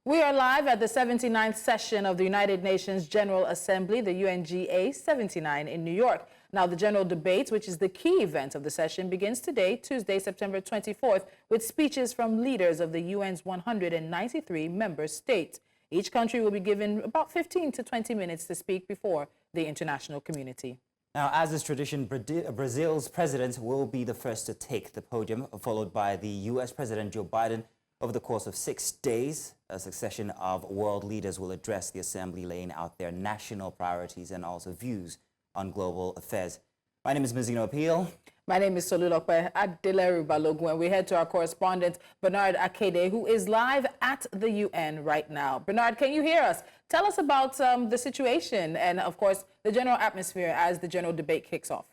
We are live at the 79th session of the United Nations General Assembly, the UNGA 79 in New York. Now, the general debate, which is the key event of the session, begins today, Tuesday, September 24th, with speeches from leaders of the UN's 193 member states. Each country will be given about 15 to 20 minutes to speak before the international community. Now, as is tradition, Brazil's president will be the first to take the podium, followed by the U.S. President Joe Biden. Over the course of 6 days, a succession of world leaders will address the assembly, laying out their national priorities and also views on global affairs. My name is Mazino Appeal. My name is Okpa Adeleru Balogun, and we head to our correspondent, Bernard Akede, who is live at the UN right now. Bernard, can you hear us? Tell us about the situation and, of course, the general atmosphere as the general debate kicks off.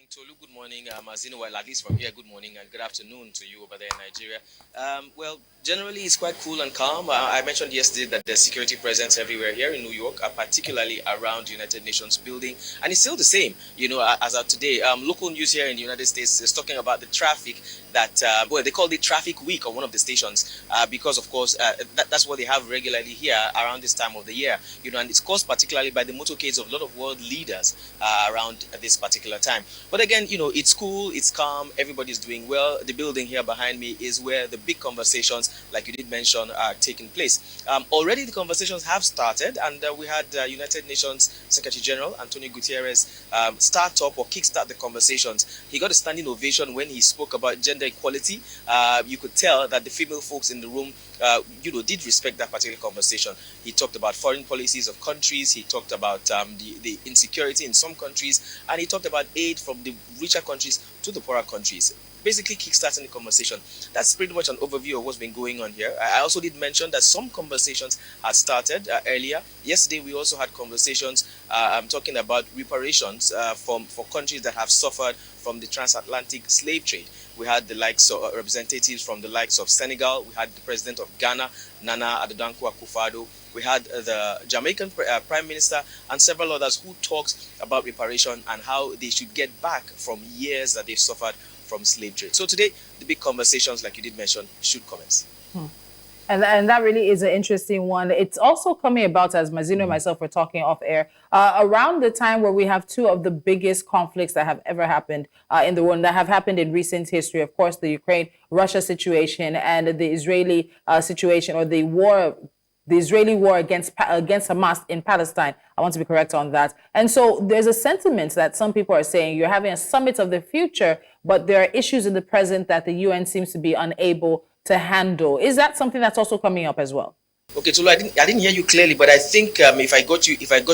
Tolu, good morning. Mazino, well, at least from here, good morning and good afternoon to you over there in Nigeria. Well, generally, it's quite cool and calm. I mentioned yesterday that there's security presence everywhere here in New York, particularly around the United Nations building. And it's still the same, you know, as of today. Local news here in the United States is talking about the traffic that, well, they call it Traffic Week on one of the stations because, of course, that's what they have regularly here around this time of the year. You know, and it's caused particularly by the motorcades of a lot of world leaders around this particular time. But again, you know, it's cool, it's calm, everybody's doing well. The building here behind me is where the big conversations, like you did mention, are taking place. Already the conversations have started, and we had United Nations Secretary General Antonio Guterres start up or kickstart the conversations. He got a standing ovation when he spoke about gender equality. You could tell that the female folks in the room you know, did respect that particular conversation. He talked about foreign policies of countries, he talked about the insecurity in some countries, and he talked about aid from the richer countries to the poorer countries, basically kickstarting the conversation. That's pretty much an overview of what's been going on here. I also did mention that some conversations had started earlier. Yesterday, we also had conversations talking about reparations for countries that have suffered from the transatlantic slave trade. We had the likes of representatives from the likes of Senegal. We had the president of Ghana, Nana Addo Akufo-Addo. We had the Jamaican Prime Minister and several others who talked about reparation and how they should get back from years that they've suffered from slave trade. So today, the big conversations, like you did mention, should commence. And that really is an interesting one. It's also coming about, as Mazino and myself were talking off air, around the time where we have two of the biggest conflicts that have ever happened in the world, that have happened in recent history. Of course, the Ukraine-Russia situation and the Israeli situation, or the Israeli war against Hamas in Palestine. I want to be correct on that. And so there's a sentiment that some people are saying you're having a summit of the future, but there are issues in the present that the UN seems to be unable to handle. Is that something that's also coming up as well? Okay, Tulu, I didn't hear you clearly, but I think if I got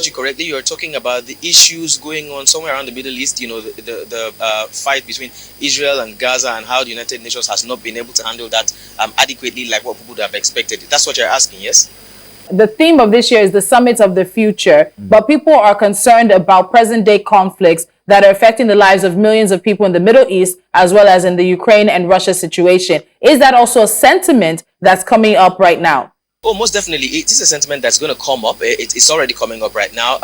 you correctly, you're talking about the issues going on somewhere around the Middle East. You know, the fight between Israel and Gaza, and how the United Nations has not been able to handle that adequately, like what people would have expected. That's what you're asking, yes? The theme of this year is the summit of the future, but people are concerned about present-day conflicts that are affecting the lives of millions of people in the Middle East, as well as in the Ukraine and Russia situation. Is that also a sentiment that's coming up right now? Oh, most definitely. It is a sentiment that's going to come up. It's already coming up right now.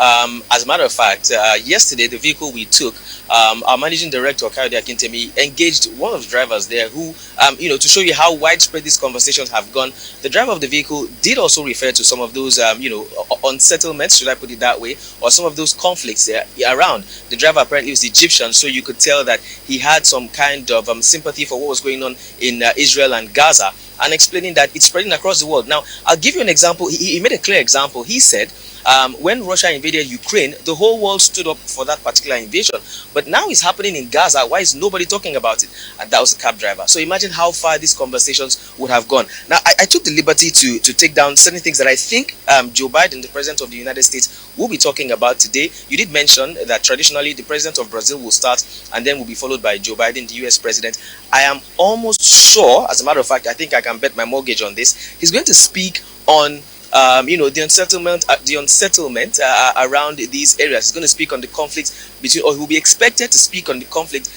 As a matter of fact, yesterday, the vehicle we took, our managing director, Kayode Akintemi, engaged one of the drivers there who, you know, to show you how widespread these conversations have gone. The driver of the vehicle did also refer to some of those, you know, unsettlements, should I put it that way, or some of those conflicts there around. The driver apparently was Egyptian, so you could tell that he had some kind of sympathy for what was going on in Israel and Gaza, and explaining that it's spreading across the world. Now, I'll give you an example. He made a clear example. He said, when Russia invaded Ukraine, the whole world stood up for that particular invasion. But now it's happening in Gaza. Why is nobody talking about it? And that was the cab driver. So imagine how far these conversations would have gone. Now, I took the liberty to take down certain things that I think Joe Biden, the president of the United States, will be talking about today. You did mention that traditionally the president of Brazil will start and then will be followed by Joe Biden, the US president. I am almost sure, as a matter of fact, I think I can bet my mortgage on this, he's going to speak on you know, the unsettlement around these areas. He's going to speak on the conflicts between, or he'll be expected to speak on the conflict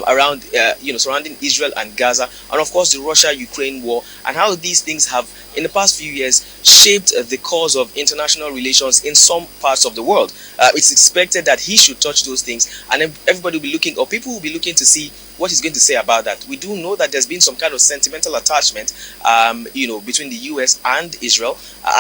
around, you know, surrounding Israel and Gaza, and of course the Russia-Ukraine war, and how these things have, in the past few years, shaped the course of international relations in some parts of the world. It's expected that he should touch those things, and everybody will be looking, or people will be looking to see what he's going to say about that. We do know that there's been some kind of sentimental attachment, between the US and Israel,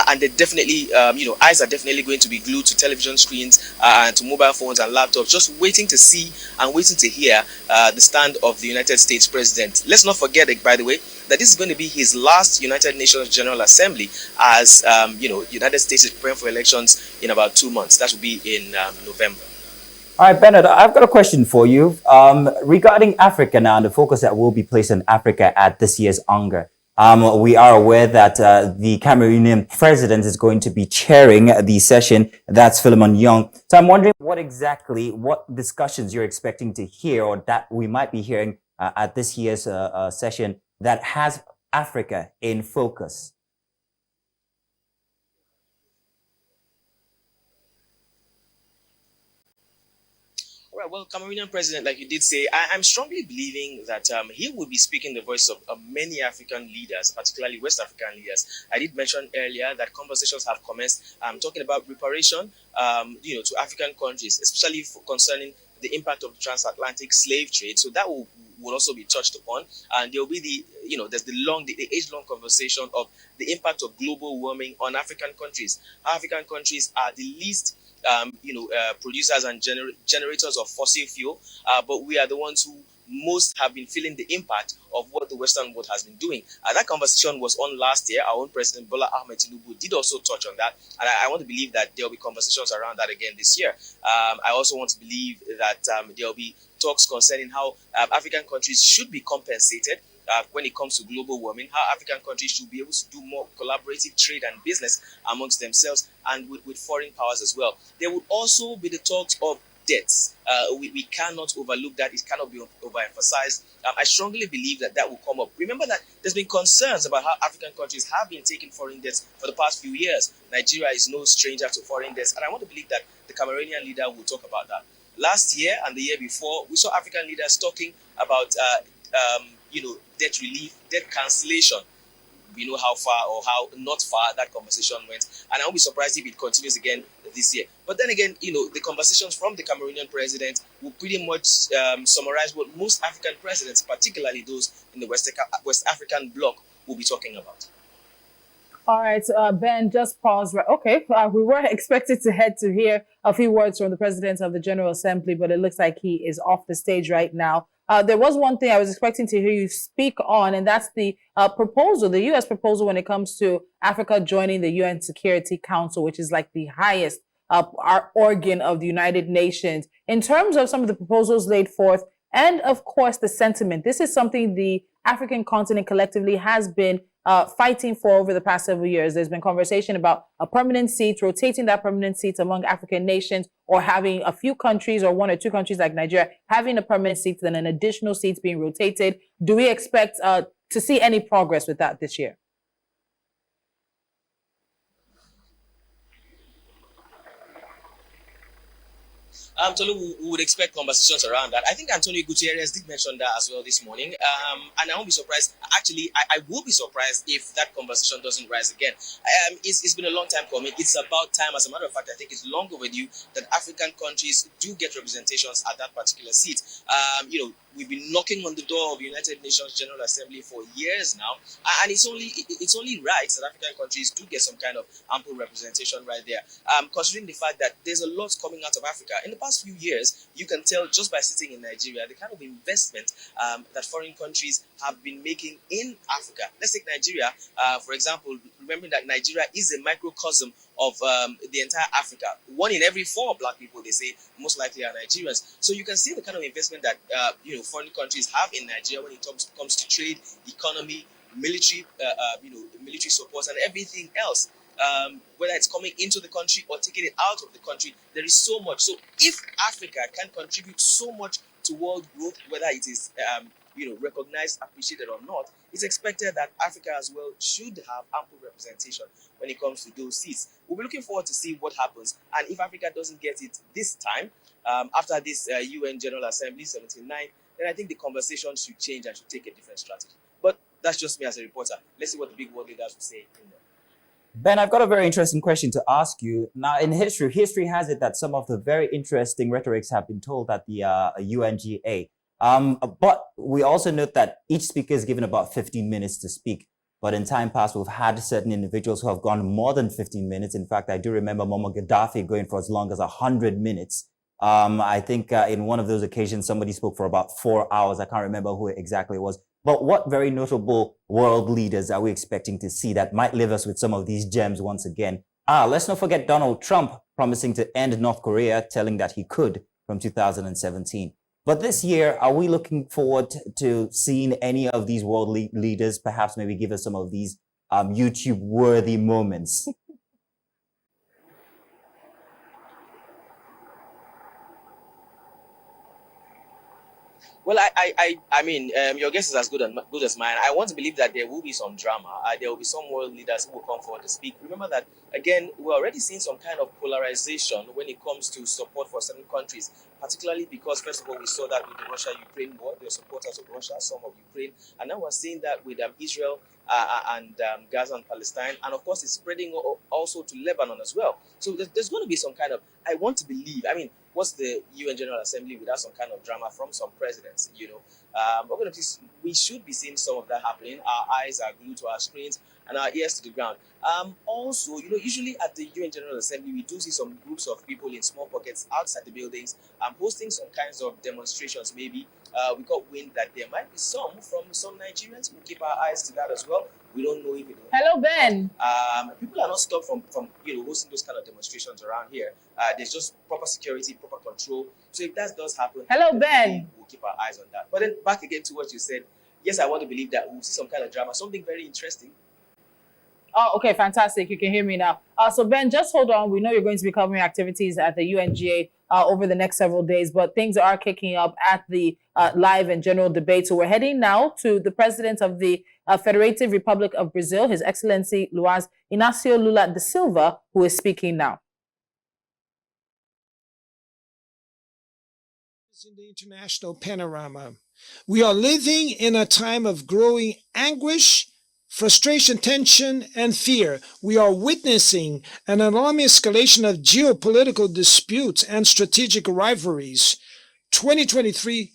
and they definitely, eyes are definitely going to be glued to television screens and to mobile phones and laptops, just waiting to see and waiting to hear the stand of the United States president. Let's not forget, by the way, that this is going to be his last United Nations General Assembly, as United States is preparing for elections in about 2 months. That will be in November. All right, Bernard, I've got a question for you regarding Africa now, and the focus that will be placed on Africa at this year's UNGA. We are aware that the Cameroonian president is going to be chairing the session. That's Philemon Young. So I'm wondering what discussions you're expecting to hear, or that we might be hearing at this year's session that has Africa in focus. Right, well, Cameroonian president, like you did say, I'm strongly believing that he will be speaking the voice of many African leaders, particularly West African leaders. I did mention earlier that conversations have commenced. Talking about reparation, to African countries, especially concerning the impact of the transatlantic slave trade. So that will also be touched upon, and there will be there's the age-long conversation of the impact of global warming on African countries. African countries are the least producers and generators of fossil fuel, but we are the ones who most have been feeling the impact of what the Western world has been doing. That conversation was on last year. Our own President Bola Ahmed Tinubu did also touch on that, and I want to believe that there will be conversations around that again this year. I also want to believe that there will be talks concerning how African countries should be compensated when it comes to global warming, how African countries should be able to do more collaborative trade and business amongst themselves and with foreign powers as well. There would also be the talks of debts. We cannot overlook that. It cannot be overemphasized. I strongly believe that will come up. Remember that there's been concerns about how African countries have been taking foreign debts for the past few years. Nigeria is no stranger to foreign debts, and I want to believe that the Cameroonian leader will talk about that. Last year and the year before, we saw African leaders talking about debt relief, debt cancellation. We know how far or how not far that conversation went, and I won't be surprised if it continues again this year. But then again, the conversations from the Cameroonian president will pretty much summarize what most African presidents, particularly those in the West African bloc, will be talking about. All right, Ben, just pause. Okay, we were expected to hear a few words from the president of the General Assembly, but it looks like he is off the stage right now. There was one thing I was expecting to hear you speak on, and that's the proposal, the U.S. proposal when it comes to Africa joining the UN Security Council, which is like the highest organ of the United Nations. In terms of some of the proposals laid forth, and of course the sentiment, this is something the African continent collectively has been fighting for over the past several years. There's been conversation about a permanent seat, rotating that permanent seat among African nations, or having a few countries or one or two countries like Nigeria having a permanent seat, then an additional seat being rotated. Do we expect to see any progress with that this year? Tolu, we would expect conversations around that. I think Antonio Gutierrez did mention that as well this morning. And I won't be surprised. Actually, I will be surprised if that conversation doesn't rise again. It's been a long time coming. It's about time. As a matter of fact, I think it's long overdue that African countries do get representations at that particular seat. We've been knocking on the door of the United Nations General Assembly for years now, and it's only right that African countries do get some kind of ample representation right there. Considering the fact that there's a lot coming out of Africa in the past few years, you can tell just by sitting in Nigeria the kind of investment that foreign countries have been making in Africa. Let's take Nigeria, for example, remembering that Nigeria is a microcosm of the entire Africa. 1 in every 4 black people, they say, most likely are Nigerians. So you can see the kind of investment that foreign countries have in Nigeria when it comes to trade, economy, military, military support, and everything else. Whether it's coming into the country or taking it out of the country, there is so much. So if Africa can contribute so much to world growth, whether it is recognized, appreciated or not, it's expected that Africa as well should have ample representation when it comes to those seats. We'll be looking forward to see what happens, and if Africa doesn't get it this time, after this UN General Assembly 79, then I think the conversation should change and should take a different strategy. But that's just me as a reporter. Let's see what the big world leaders will say in there. Ben, I've got a very interesting question to ask you. Now, in history has it that some of the very interesting rhetorics have been told at the UNGA. But we also note that each speaker is given about 15 minutes to speak. But in time past, we've had certain individuals who have gone more than 15 minutes. In fact, I do remember Muammar Gaddafi going for as long as 100 minutes. I think in one of those occasions, somebody spoke for about 4 hours. I can't remember who it exactly was. But what very notable world leaders are we expecting to see that might leave us with some of these gems once again? Let's not forget Donald Trump promising to end North Korea, telling that he could from 2017. But this year, are we looking forward to seeing any of these world leaders perhaps maybe give us some of these YouTube-worthy moments? Well, I mean, your guess is as good as mine. I want to believe that there will be some drama. There will be some world leaders who will come forward to speak. Remember that, again, we're already seeing some kind of polarization when it comes to support for certain countries, particularly because, first of all, we saw that with the Russia-Ukraine war. There were supporters of Russia, some of Ukraine, and now we're seeing that with Israel and Gaza and Palestine, and of course, it's spreading also to Lebanon as well. So there's going to be some kind of, I want to believe, I mean, what's the UN General Assembly without some kind of drama from some presidents, you know? We should be seeing some of that happening. Our eyes are glued to our screens and our ears to the ground. Also, you know, usually at the UN General Assembly, we do see some groups of people in small pockets outside the buildings hosting some kinds of demonstrations. Maybe we got wind that there might be some from some Nigerians. We'll keep our eyes to that as well. We don't know if it will. Hello, Ben. People are not stopped from hosting those kind of demonstrations around here. There's just proper security, proper control. So if that does happen, hello, Ben, we'll keep our eyes on that. But then back again to what you said. Yes, I want to believe that we'll see some kind of drama, something very interesting. Oh, okay, fantastic. You can hear me now. So Ben, just hold on. We know you're going to be covering activities at the UNGA over the next several days, but things are kicking up at the live and general debate. So we're heading now to the president of the Federative Republic of Brazil, His Excellency Luiz Inácio Lula da Silva, who is speaking now. In the international panorama, we are living in a time of growing anguish, frustration, tension, and fear. We are witnessing an alarming escalation of geopolitical disputes and strategic rivalries. 2023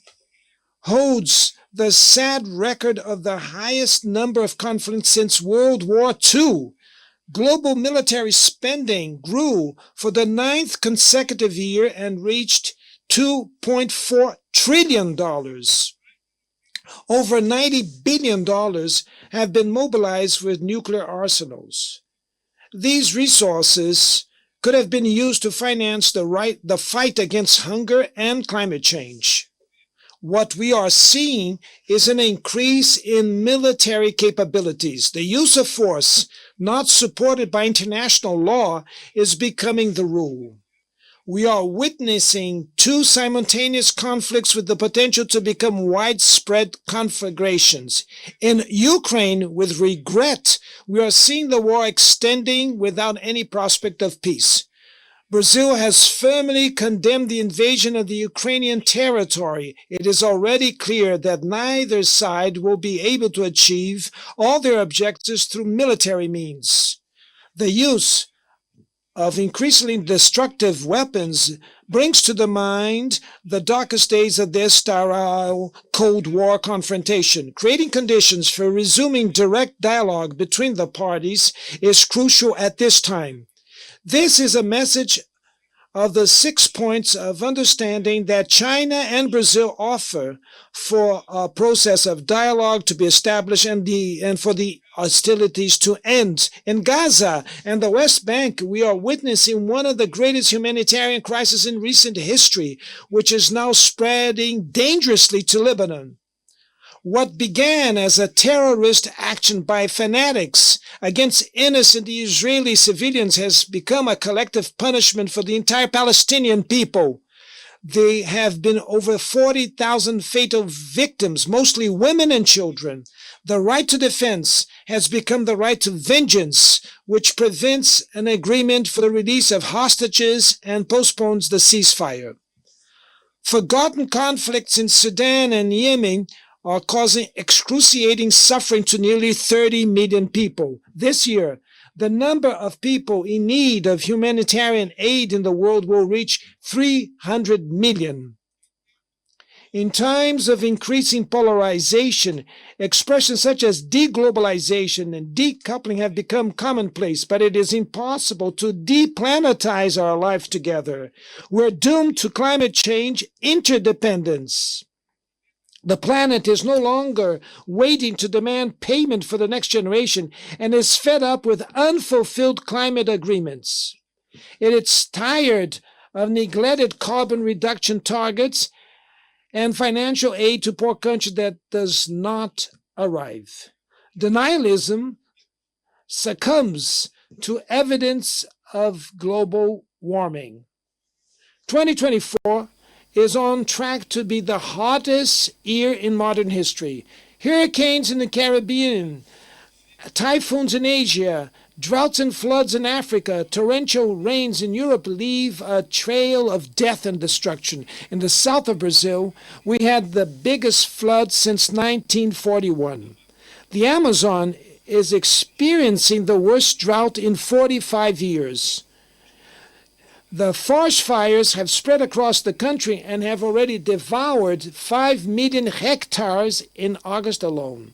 holds the sad record of the highest number of conflicts since World War II. Global military spending grew for the 9th consecutive year and reached $2.4 trillion. Over $90 billion have been mobilized with nuclear arsenals. These resources could have been used to finance the fight against hunger and climate change. What we are seeing is an increase in military capabilities. The use of force, not supported by international law, is becoming the rule. We are witnessing two simultaneous conflicts with the potential to become widespread conflagrations. In Ukraine, with regret, we are seeing the war extending without any prospect of peace. Brazil has firmly condemned the invasion of the Ukrainian territory. It is already clear that neither side will be able to achieve all their objectives through military means. The use of increasingly destructive weapons brings to the mind the darkest days of this sterile Cold War confrontation. Creating conditions for resuming direct dialogue between the parties is crucial at this time. This is a message of the 6 points of understanding that China and Brazil offer for a process of dialogue to be established and for the hostilities to end. In Gaza and the West Bank, we are witnessing one of the greatest humanitarian crises in recent history, which is now spreading dangerously to Lebanon. What began as a terrorist action by fanatics against innocent Israeli civilians has become a collective punishment for the entire Palestinian people. There have been over 40,000 fatal victims, mostly women and children. The right to defense has become the right to vengeance, which prevents an agreement for the release of hostages and postpones the ceasefire. Forgotten conflicts in Sudan and Yemen are causing excruciating suffering to nearly 30 million people. This year, the number of people in need of humanitarian aid in the world will reach 300 million. In times of increasing polarization, expressions such as deglobalization and decoupling have become commonplace, but it is impossible to deplanetize our life together. We're doomed to climate change interdependence. The planet is no longer waiting to demand payment for the next generation and is fed up with unfulfilled climate agreements. It is tired of neglected carbon reduction targets and financial aid to poor countries that does not arrive. Denialism succumbs to evidence of global warming. 2024 is on track to be the hottest year in modern history. Hurricanes in the Caribbean, typhoons in Asia, droughts and floods in Africa, torrential rains in Europe leave a trail of death and destruction. In the south of Brazil, we had the biggest flood since 1941. The Amazon is experiencing the worst drought in 45 years. The forest fires have spread across the country and have already devoured 5 million hectares in August alone.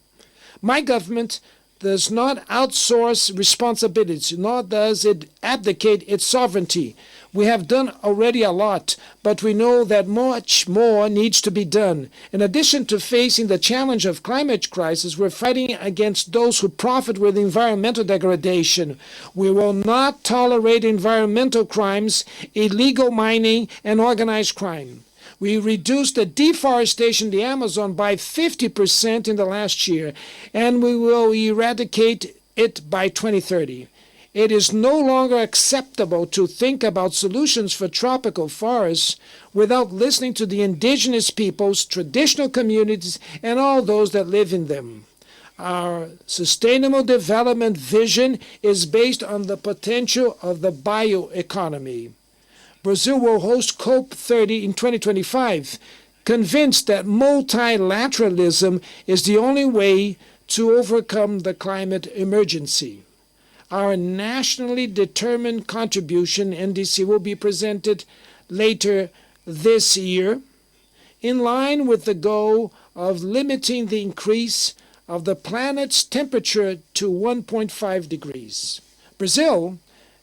My government does not outsource responsibilities, nor does it abdicate its sovereignty. We have done already a lot, but we know that much more needs to be done. In addition to facing the challenge of climate crisis, we're fighting against those who profit with environmental degradation. We will not tolerate environmental crimes, illegal mining, and organized crime. We reduced the deforestation in the Amazon by 50% in the last year, and we will eradicate it by 2030. It is no longer acceptable to think about solutions for tropical forests without listening to the indigenous peoples, traditional communities, and all those that live in them. Our sustainable development vision is based on the potential of the bioeconomy. Brazil will host COP30 in 2025, convinced that multilateralism is the only way to overcome the climate emergency. Our nationally determined contribution, NDC, will be presented later this year, in line with the goal of limiting the increase of the planet's temperature to 1.5 degrees. Brazil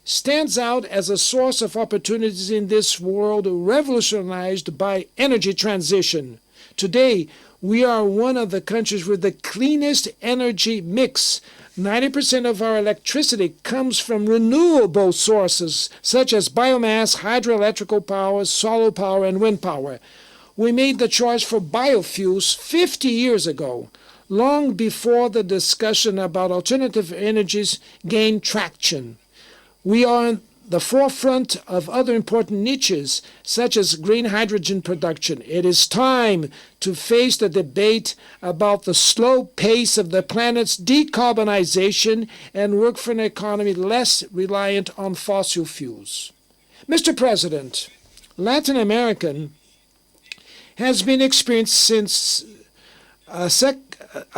stands out as a source of opportunities in this world revolutionized by energy transition. Today, we are one of the countries with the cleanest energy mix. 90% of our electricity comes from renewable sources, such as biomass, hydroelectrical power, solar power, and wind power. We made the choice for biofuels 50 years ago, long before the discussion about alternative energies gained traction. We are on the forefront of other important niches, such as green hydrogen production. It is time to face the debate about the slow pace of the planet's decarbonization and work for an economy less reliant on fossil fuels. Mr. President, Latin America has been experienced since a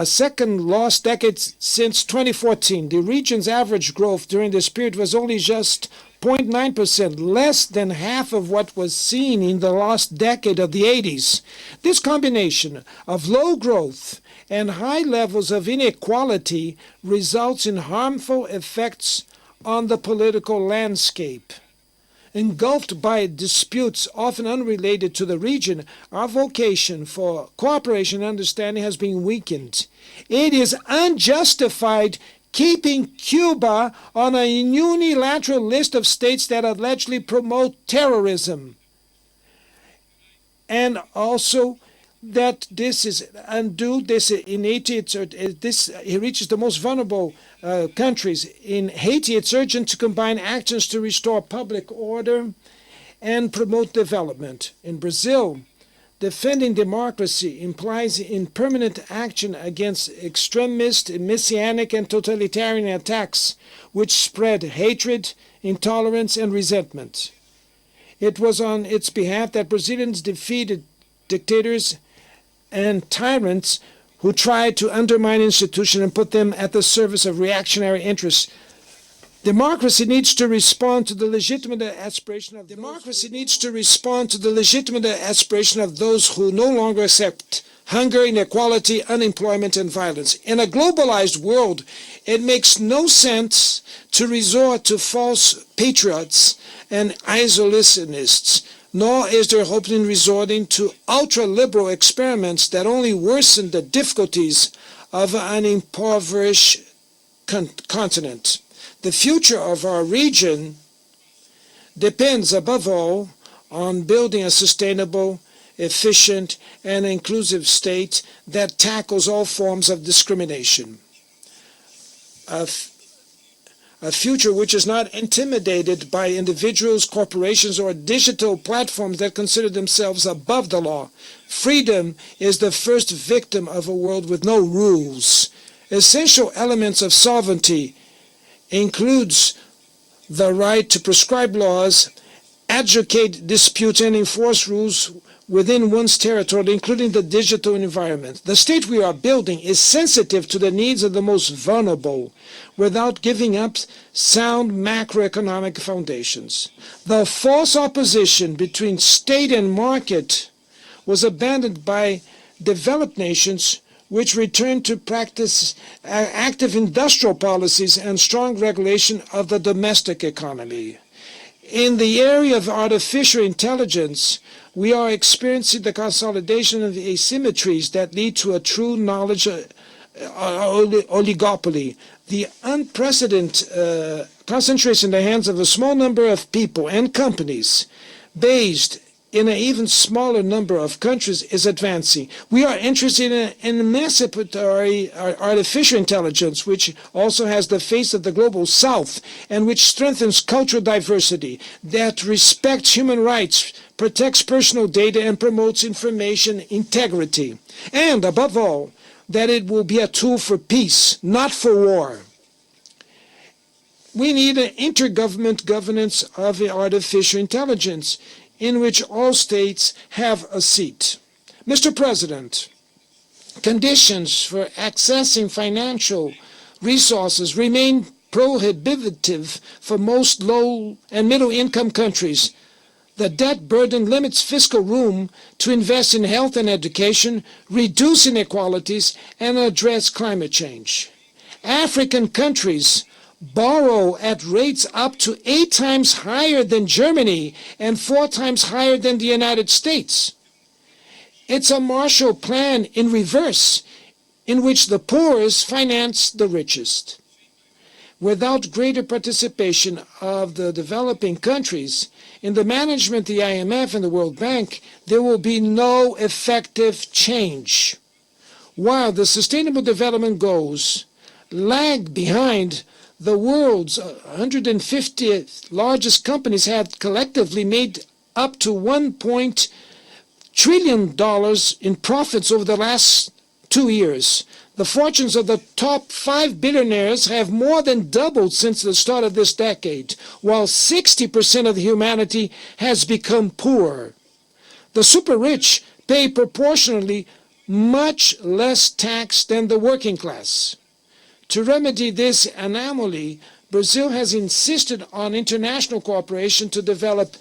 second lost decade since 2014. The region's average growth during this period was only just 0.9%, less than half of what was seen in the last decade of the 80s. This combination of low growth and high levels of inequality results in harmful effects on the political landscape. Engulfed by disputes often unrelated to the region, our vocation for cooperation and understanding has been weakened. It is unjustified keeping Cuba on a unilateral list of states that allegedly promote terrorism. And also that this is undue, it reaches the most vulnerable countries. In Haiti, it's urgent to combine actions to restore public order and promote development. In Brazil, defending democracy implies impermanent action against extremist, messianic, and totalitarian attacks which spread hatred, intolerance, and resentment. It was on its behalf that Brazilians defeated dictators and tyrants who tried to undermine institutions and put them at the service of reactionary interests. Democracy needs to respond to the legitimate aspiration of those who no longer accept hunger, inequality, unemployment, and violence. In a globalized world, it makes no sense to resort to false patriots and isolationists, nor is there hope in resorting to ultra-liberal experiments that only worsen the difficulties of an impoverished continent. The future of our region depends, above all, on building a sustainable, efficient, and inclusive state that tackles all forms of discrimination. A future which is not intimidated by individuals, corporations, or digital platforms that consider themselves above the law. Freedom is the first victim of a world with no rules. Essential elements of sovereignty includes the right to prescribe laws, adjudicate disputes, and enforce rules within one's territory, including the digital environment. The state we are building is sensitive to the needs of the most vulnerable, without giving up sound macroeconomic foundations. The false opposition between state and market was abandoned by developed nations, which returned to practice active industrial policies and strong regulation of the domestic economy. In the area of artificial intelligence, we are experiencing the consolidation of asymmetries that lead to a true knowledge oligopoly. The unprecedented concentration in the hands of a small number of people and companies based in an even smaller number of countries is advancing. We are interested in emancipatory artificial intelligence, which also has the face of the global south and which strengthens cultural diversity, that respects human rights, protects personal data, and promotes information integrity. And above all, that it will be a tool for peace, not for war. We need an intergovernment governance of artificial intelligence, in which all states have a seat. Mr. President, conditions for accessing financial resources remain prohibitive for most low and middle income countries. The debt burden limits fiscal room to invest in health and education, reduce inequalities, and address climate change. African countries borrow at rates up to 8 times higher than Germany and 4 times higher than the United States. It's a Marshall Plan in reverse, in which the poorest finance the richest. Without greater participation of the developing countries in the management of the IMF and the World Bank, there will be no effective change. While the Sustainable Development Goals lag behind, the world's 150 largest companies have collectively made up to $1 trillion in profits over the last 2 years. The fortunes of the top 5 billionaires have more than doubled since the start of this decade, while 60% of humanity has become poor. The super rich pay proportionally much less tax than the working class. To remedy this anomaly, Brazil has insisted on international cooperation to develop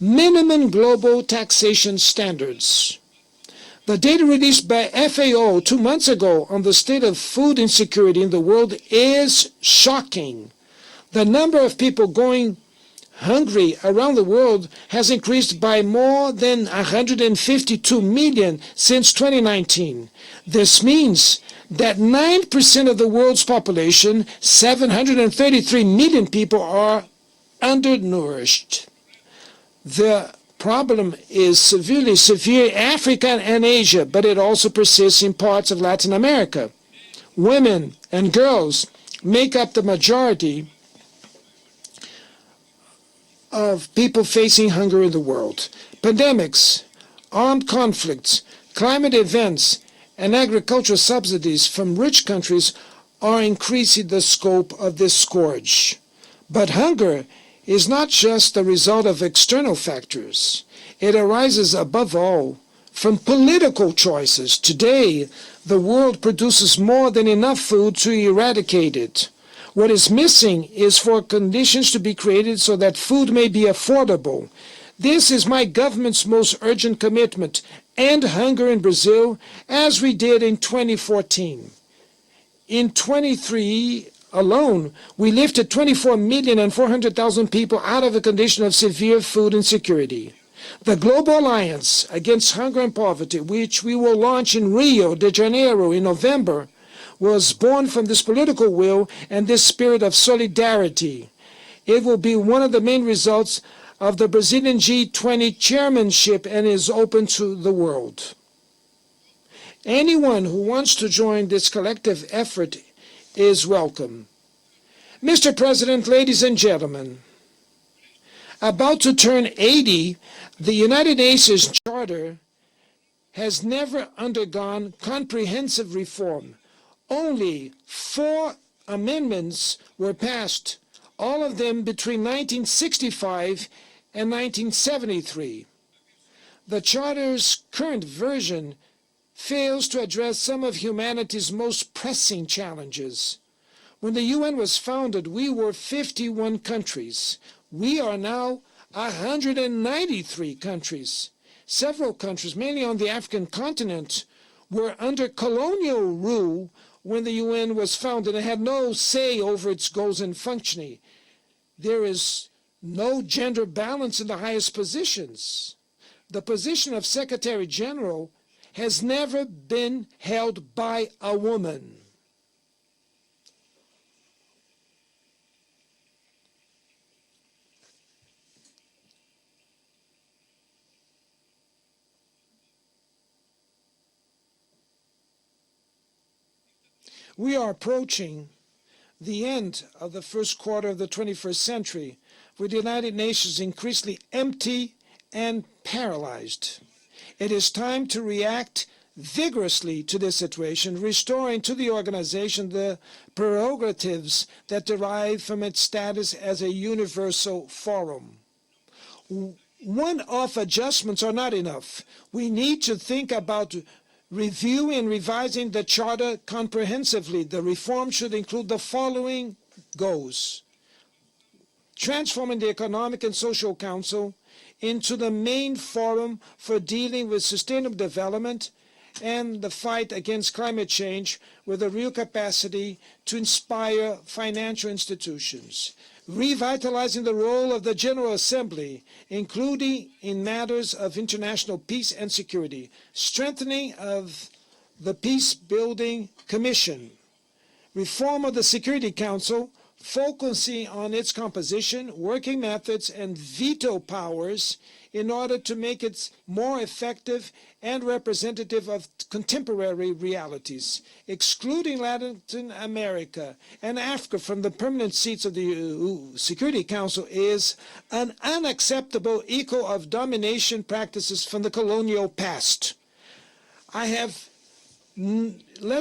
minimum global taxation standards. The data released by FAO 2 months ago on the state of food insecurity in the world is shocking. The number of people going hungry around the world has increased by more than 152 million since 2019. This means that 9% of the world's population, 733 million people, are undernourished. The problem is severe in Africa and Asia, but it also persists in parts of Latin America. Women and girls make up the majority of people facing hunger in the world. Pandemics, armed conflicts, climate events, and agricultural subsidies from rich countries are increasing the scope of this scourge. But hunger is not just the result of external factors. It arises above all from political choices. Today, the world produces more than enough food to eradicate it. What is missing is for conditions to be created so that food may be affordable. This is my government's most urgent commitment. End hunger in Brazil, as we did in 2014. In 23 alone, we lifted 24,400,000 people out of a condition of severe food insecurity. The Global Alliance Against Hunger and Poverty, which we will launch in Rio de Janeiro in November, was born from this political will and this spirit of solidarity. It will be one of the main results of the Brazilian G20 chairmanship and is open to the world. Anyone who wants to join this collective effort is welcome. Mr. President, ladies and gentlemen, about to turn 80, the United Nations Charter has never undergone comprehensive reform. Only 4 amendments were passed, all of them between 1965 and 1973. The Charter's current version fails to address some of humanity's most pressing challenges. When the UN was founded, we were 51 countries. We are now 193 countries. Several countries, mainly on the African continent, were under colonial rule when the UN was founded and had no say over its goals and functioning. There is no gender balance in the highest positions. The position of Secretary General has never been held by a woman. We are approaching the end of the first quarter of the 21st century, with the United Nations increasingly empty and paralyzed. It is time to react vigorously to this situation, restoring to the organization the prerogatives that derive from its status as a universal forum. One-off adjustments are not enough. We need to think about reviewing and revising the Charter comprehensively. The reform should include the following goals: transforming the Economic and Social Council into the main forum for dealing with sustainable development and the fight against climate change with a real capacity to inspire financial institutions. Revitalizing the role of the General Assembly, including in matters of international peace and security. Strengthening of the Peace-Building Commission. Reform of the Security Council, focusing on its composition, working methods, and veto powers in order to make it more effective and representative of contemporary realities. Excluding Latin America and Africa from the permanent seats of the Security Council is an unacceptable echo of domination practices from the colonial past. Let's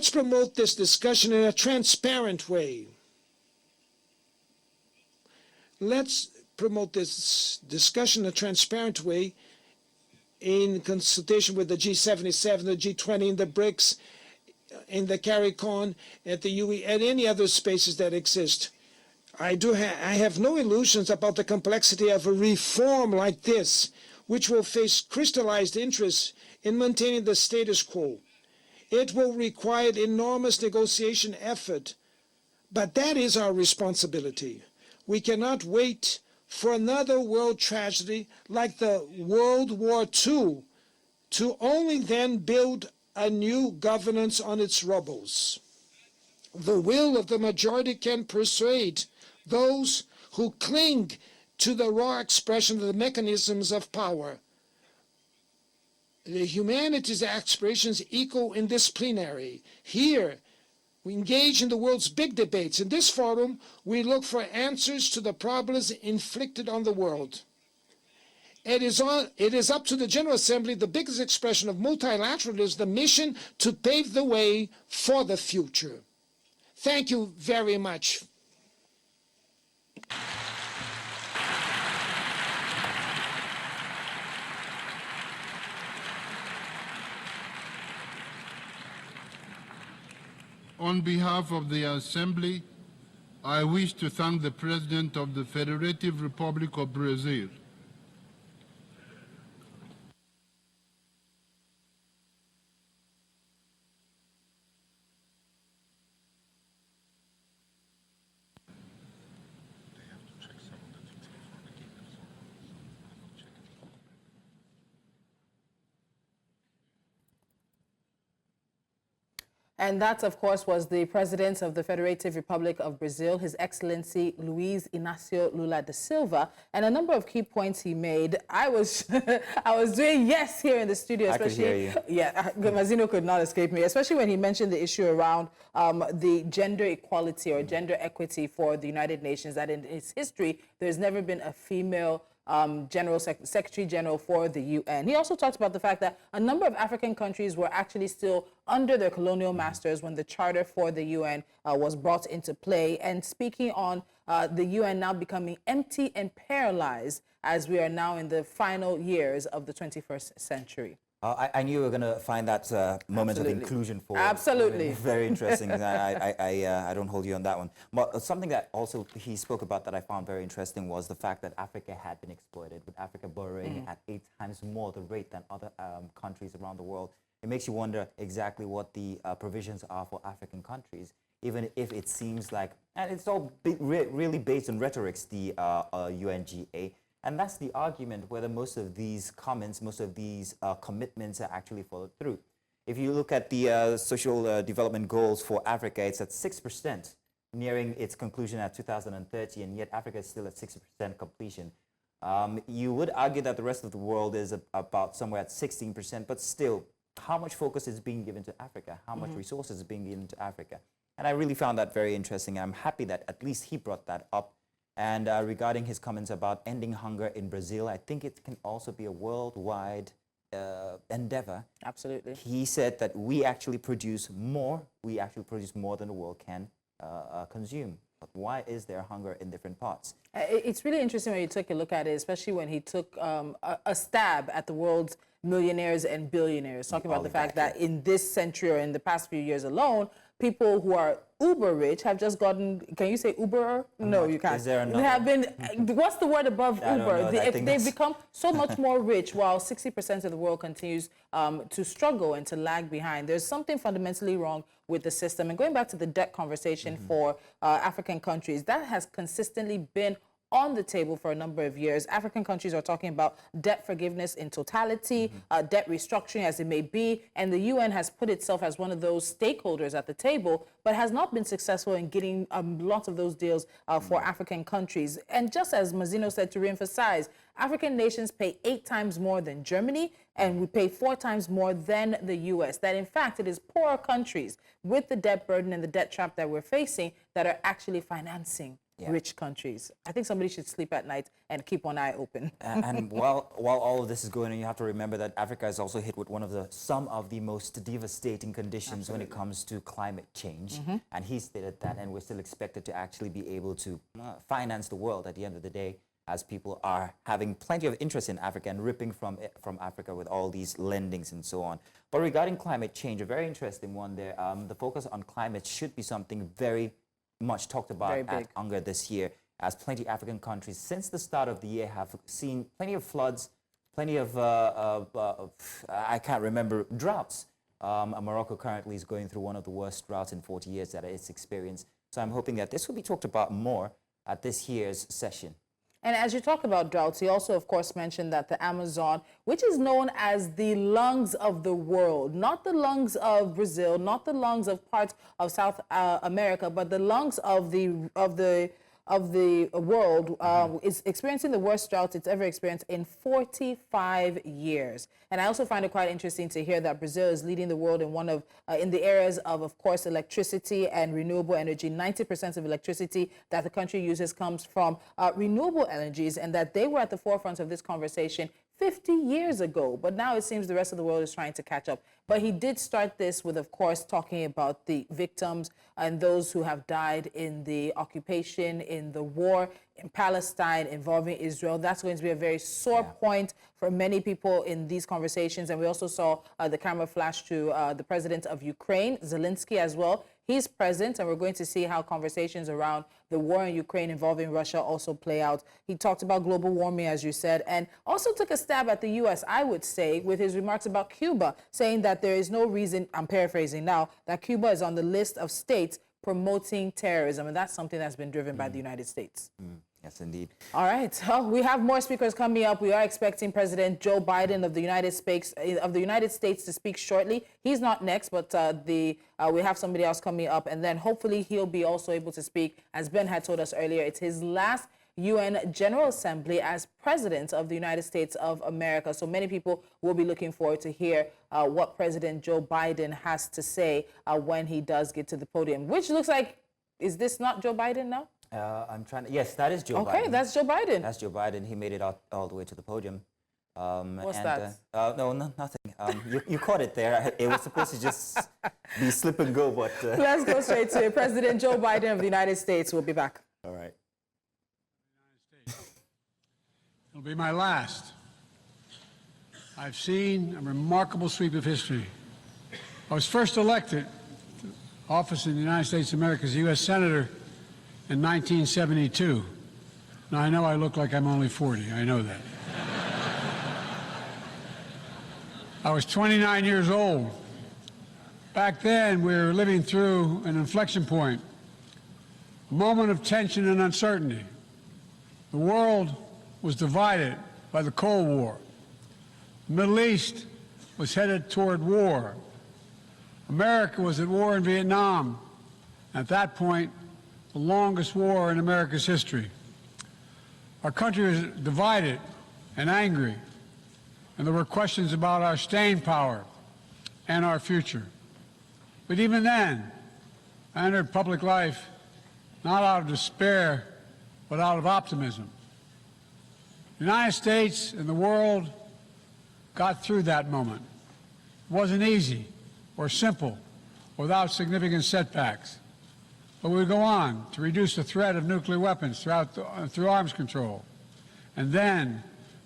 promote this discussion in a transparent way. Let's promote this discussion in a transparent way in consultation with the G77, the G20, and the BRICS, in the CARICOM, at the UE, and any other spaces that exist. I have no illusions about the complexity of a reform like this, which will face crystallized interests in maintaining the status quo. It will require enormous negotiation effort, but that is our responsibility. We cannot wait for another world tragedy like the World War II to only then build a new governance on its rubbles. The will of the majority can persuade those who cling to the raw expression of the mechanisms of power. The humanity's aspirations echo in this plenary. Here, we engage in the world's big debates. In this forum, we look for answers to the problems inflicted on the world. It is up to the General Assembly, the biggest expression of multilateralism, the mission to pave the way for the future. Thank you very much. On behalf of the Assembly, I wish to thank the President of the Federative Republic of Brazil, And that, of course, was the President of the Federative Republic of Brazil, His Excellency Luiz Inácio Lula da Silva, and a number of key points he made. I was doing yes here in the studio, especially. I could hear you. Yeah, Mazino could not escape me, especially when he mentioned the issue around the gender equality or gender equity for the United Nations, that in its history, there's never been a female Secretary General for the UN. He also talked about the fact that a number of African countries were actually still under their colonial masters when the charter for the UN was brought into play. And speaking on the UN now becoming empty and paralyzed as we are now in the final years of the 21st century. I knew you were going to find that moment of inclusion for Absolutely. Very interesting. I don't hold you on that one. But something that also he spoke about that I found very interesting was the fact that Africa had been exploited, with Africa borrowing at 8 times more the rate than other countries around the world. It makes you wonder exactly what the provisions are for African countries, even if it seems like, and it's all really based on rhetorics, the UNGA. And that's the argument, whether most of these comments, most of these commitments are actually followed through. If you look at the social development goals for Africa, it's at 6%, nearing its conclusion at 2030, and yet Africa is still at 60% completion. You would argue that the rest of the world is about somewhere at 16%, but still, how much focus is being given to Africa? How much resources is being given to Africa? And I really found that very interesting. I'm happy that at least he brought that up. And regarding his comments about ending hunger in Brazil, I think it can also be a worldwide endeavor. Absolutely. He said that we actually produce more than the world can consume. But why is there hunger in different parts? It's really interesting when you took a look at it, especially when he took a stab at the world's millionaires and billionaires, talking about the fact that in this century or in the past few years alone, people who are uber rich have just gotten, can you say uber? No, you can't. Is there another? They have been, what's the word above uber? They've become so much more rich while 60% of the world continues to struggle and to lag behind. There's something fundamentally wrong with the system. And going back to the debt conversation for African countries, that has consistently been on the table for a number of years. African countries are talking about debt forgiveness in totality, debt restructuring as it may be, and the UN has put itself as one of those stakeholders at the table, but has not been successful in getting lots of those deals for African countries. And just as Mazino said, to reemphasize, African nations pay 8 times more than Germany, and we pay 4 times more than the US. That in fact, it is poorer countries with the debt burden and the debt trap that we're facing that are actually financing rich countries. I think somebody should sleep at night and keep one eye open. And while all of this is going on, you have to remember that Africa is also hit with some of the most devastating conditions when it comes to climate change. And he stated that, and we're still expected to actually be able to finance the world at the end of the day, as people are having plenty of interest in Africa and ripping from Africa with all these lendings and so on. But regarding climate change, a very interesting one there. The focus on climate should be something very much talked about at UNGA this year, as plenty African countries since the start of the year have seen plenty of floods, plenty of I can't remember, droughts. Morocco currently is going through one of the worst droughts in 40 years that it's experienced. So I'm hoping that this will be talked about more at this year's session. And as you talk about droughts, he also, of course, mentioned that the Amazon, which is known as the lungs of the world, not the lungs of Brazil, not the lungs of parts of South America, but the lungs of the world, is experiencing the worst drought it's ever experienced in 45 years. And I also find it quite interesting to hear that Brazil is leading the world in in the areas of course, electricity and renewable energy. 90% of electricity that the country uses comes from renewable energies, and that they were at the forefront of this conversation 50 years ago. But now it seems the rest of the world is trying to catch up. But he did start this with, of course, talking about the victims and those who have died in the occupation, in the war in Palestine involving Israel. That's going to be a very sore point for many people in these conversations. And we also saw the camera flash to the president of Ukraine, Zelensky, as well. he's present, and we're going to see how conversations around the war in Ukraine involving Russia also play out. He talked about global warming, as you said, and also took a stab at the U.S., I would say, with his remarks about Cuba, saying that there is no reason, I'm paraphrasing now, that Cuba is on the list of states promoting terrorism, and that's something that's been driven by the United States. Yes, indeed. All right. We have more speakers coming up. We are expecting President Joe Biden of the United States to speak shortly. He's not next, but we have somebody else coming up, and then hopefully he'll be also able to speak. As Ben had told us earlier, it's his last UN General Assembly as President of the United States of America. So many people will be looking forward to hear what President Joe Biden has to say when he does get to the podium, which looks like, is this not Joe Biden now? I'm trying to, yes, that is Joe Biden. Okay, that's Joe Biden. That's Joe Biden. He made it out all the way to the podium. What's that? No, nothing. You caught it there. It was supposed to just be slip and go, but... Let's go straight to it. President Joe Biden of the United States will be back. All right. It'll be my last. I've seen a remarkable sweep of history. I was first elected to office in the United States of America as a U.S. Senator in 1972. Now, I know I look like I'm only 40. I know that. I was 29 years old. Back then, we were living through an inflection point, a moment of tension and uncertainty. The world was divided by the Cold War. The Middle East was headed toward war. America was at war in Vietnam. At that point, the longest war in America's history. Our country was divided and angry, and there were questions about our staying power and our future. But even then, I entered public life not out of despair, but out of optimism. The United States and the world got through that moment. It wasn't easy or simple, without significant setbacks. But we would go on to reduce the threat of nuclear weapons through arms control, and then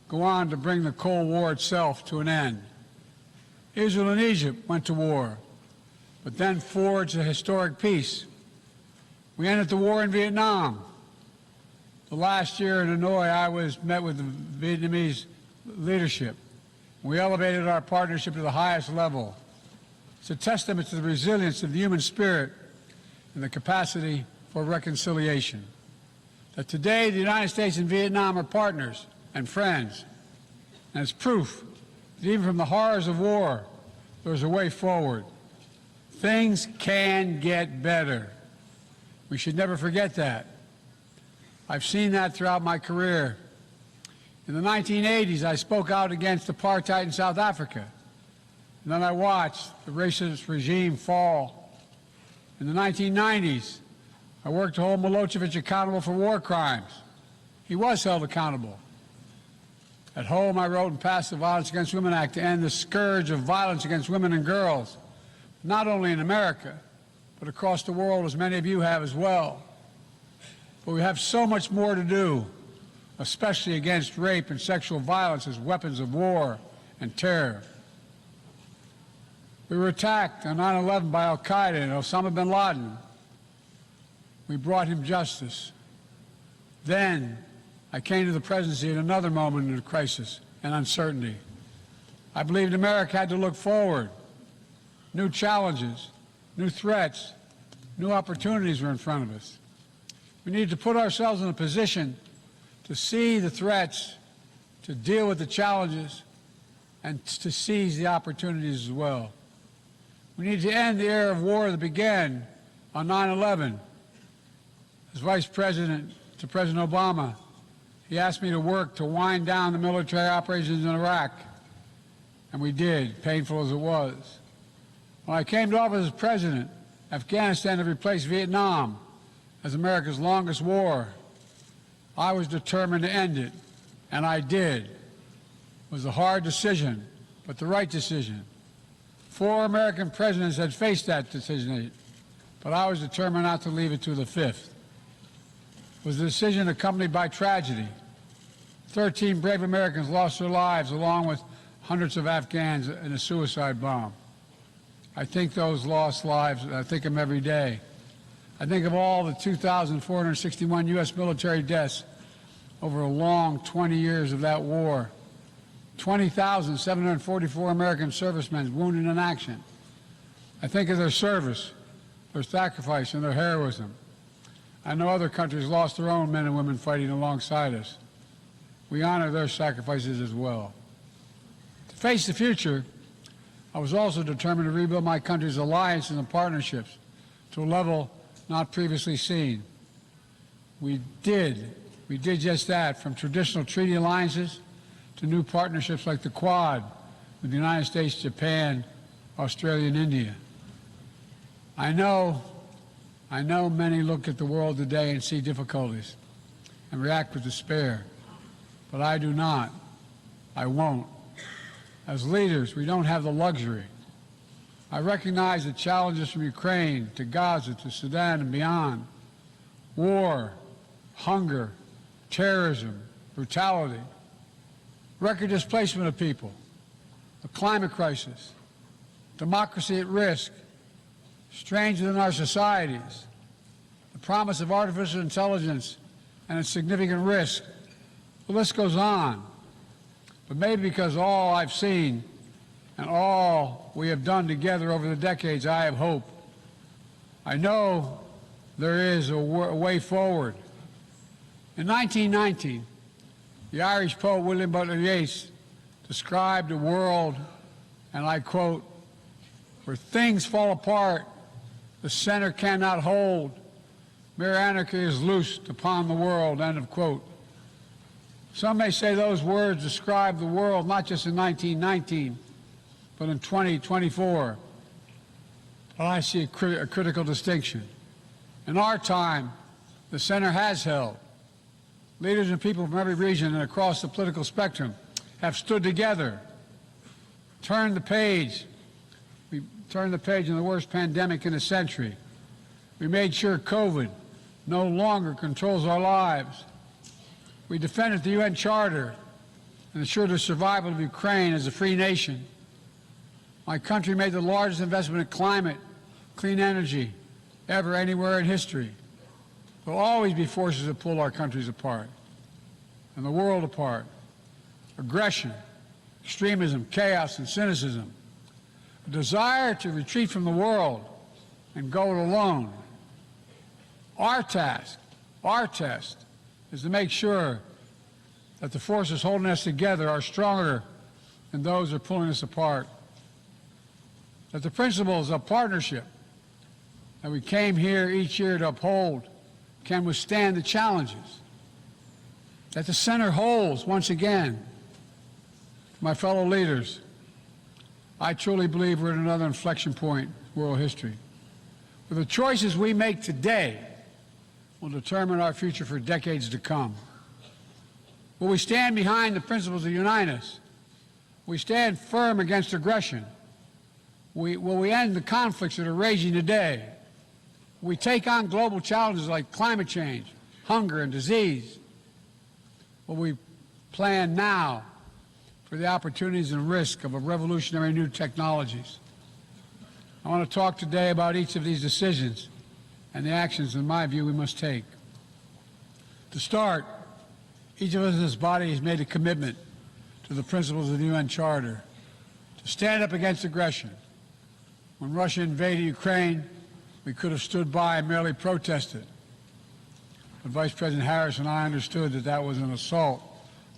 go on to bring the Cold War itself to an end. Israel and Egypt went to war, but then forged a historic peace. We ended the war in Vietnam. The last year in Hanoi, I met with the Vietnamese leadership. We elevated our partnership to the highest level. It's a testament to the resilience of the human spirit and the capacity for reconciliation. That today the United States and Vietnam are partners and friends. And it's proof that even from the horrors of war, there's a way forward. Things can get better. We should never forget that. I've seen that throughout my career. In the 1980s, I spoke out against apartheid in South Africa. And then I watched the racist regime fall. In the 1990s, I worked to hold Milosevic accountable for war crimes. He was held accountable. At home, I wrote and passed the Violence Against Women Act to end the scourge of violence against women and girls, not only in America, but across the world, as many of you have as well. But we have so much more to do, especially against rape and sexual violence as weapons of war and terror. We were attacked on 9/11 by al-Qaeda and Osama bin Laden. We brought him justice. Then I came to the presidency at another moment of crisis and uncertainty. I believed America had to look forward. New challenges, new threats, new opportunities were in front of us. We needed to put ourselves in a position to see the threats, to deal with the challenges, and to seize the opportunities as well. We need to end the era of war that began on 9/11. As Vice President to President Obama, he asked me to work to wind down the military operations in Iraq, and we did, painful as it was. When I came to office as president, Afghanistan had replaced Vietnam as America's longest war. I was determined to end it, and I did. It was a hard decision, but the right decision. 4 American presidents had faced that decision, but I was determined not to leave it to the 5th. It was a decision accompanied by tragedy. 13 brave Americans lost their lives, along with hundreds of Afghans in a suicide bomb. I think those lost lives, I think of them every day. I think of all the 2,461 U.S. military deaths over a long 20 years of that war. 20,744 American servicemen wounded in action. I think of their service, their sacrifice, and their heroism. I know other countries lost their own men and women fighting alongside us. We honor their sacrifices as well. To face the future, I was also determined to rebuild my country's alliances and partnerships to a level not previously seen. We did just that, from traditional treaty alliances to new partnerships like the Quad with the United States, Japan, Australia, and India. I know many look at the world today and see difficulties and react with despair, but I do not. I won't. As leaders, we don't have the luxury. I recognize the challenges from Ukraine to Gaza to Sudan and beyond. War, hunger, terrorism, brutality, record displacement of people, a climate crisis, democracy at risk, strains within our societies, the promise of artificial intelligence and its significant risk. The list goes on. But maybe because all I've seen and all we have done together over the decades, I have hope. I know there is a way forward. In 1919, the Irish poet William Butler Yeats described a world, and I quote, where things fall apart, the center cannot hold, mere anarchy is loosed upon the world, end of quote. Some may say those words describe the world not just in 1919, but in 2024. But I see a critical distinction. In our time, the center has held. Leaders and people from every region and across the political spectrum have stood together, turned the page. We turned the page on the worst pandemic in a century. We made sure COVID no longer controls our lives. We defended the UN Charter and ensured the survival of Ukraine as a free nation. My country made the largest investment in climate, clean energy, ever anywhere in history. There will always be forces that pull our countries apart and the world apart. Aggression, extremism, chaos, and cynicism. A desire to retreat from the world and go it alone. Our test, is to make sure that the forces holding us together are stronger than those that are pulling us apart. That the principles of partnership that we came here each year to uphold can withstand the challenges. That the center holds once again. My fellow leaders, I truly believe we're at another inflection point in world history. Where the choices we make today will determine our future for decades to come. Will we stand behind the principles that unite us? Will we stand firm against aggression? Will we end the conflicts that are raging today? Will we take on global challenges like climate change, hunger, and disease? Will we plan now for the opportunities and risk of a revolutionary new technologies? I want to talk today about each of these decisions and the actions, in my view, we must take. To start, each of us in this body has made a commitment to the principles of the UN Charter to stand up against aggression. When Russia invaded Ukraine, we could have stood by and merely protested. But Vice President Harris and I understood that that was an assault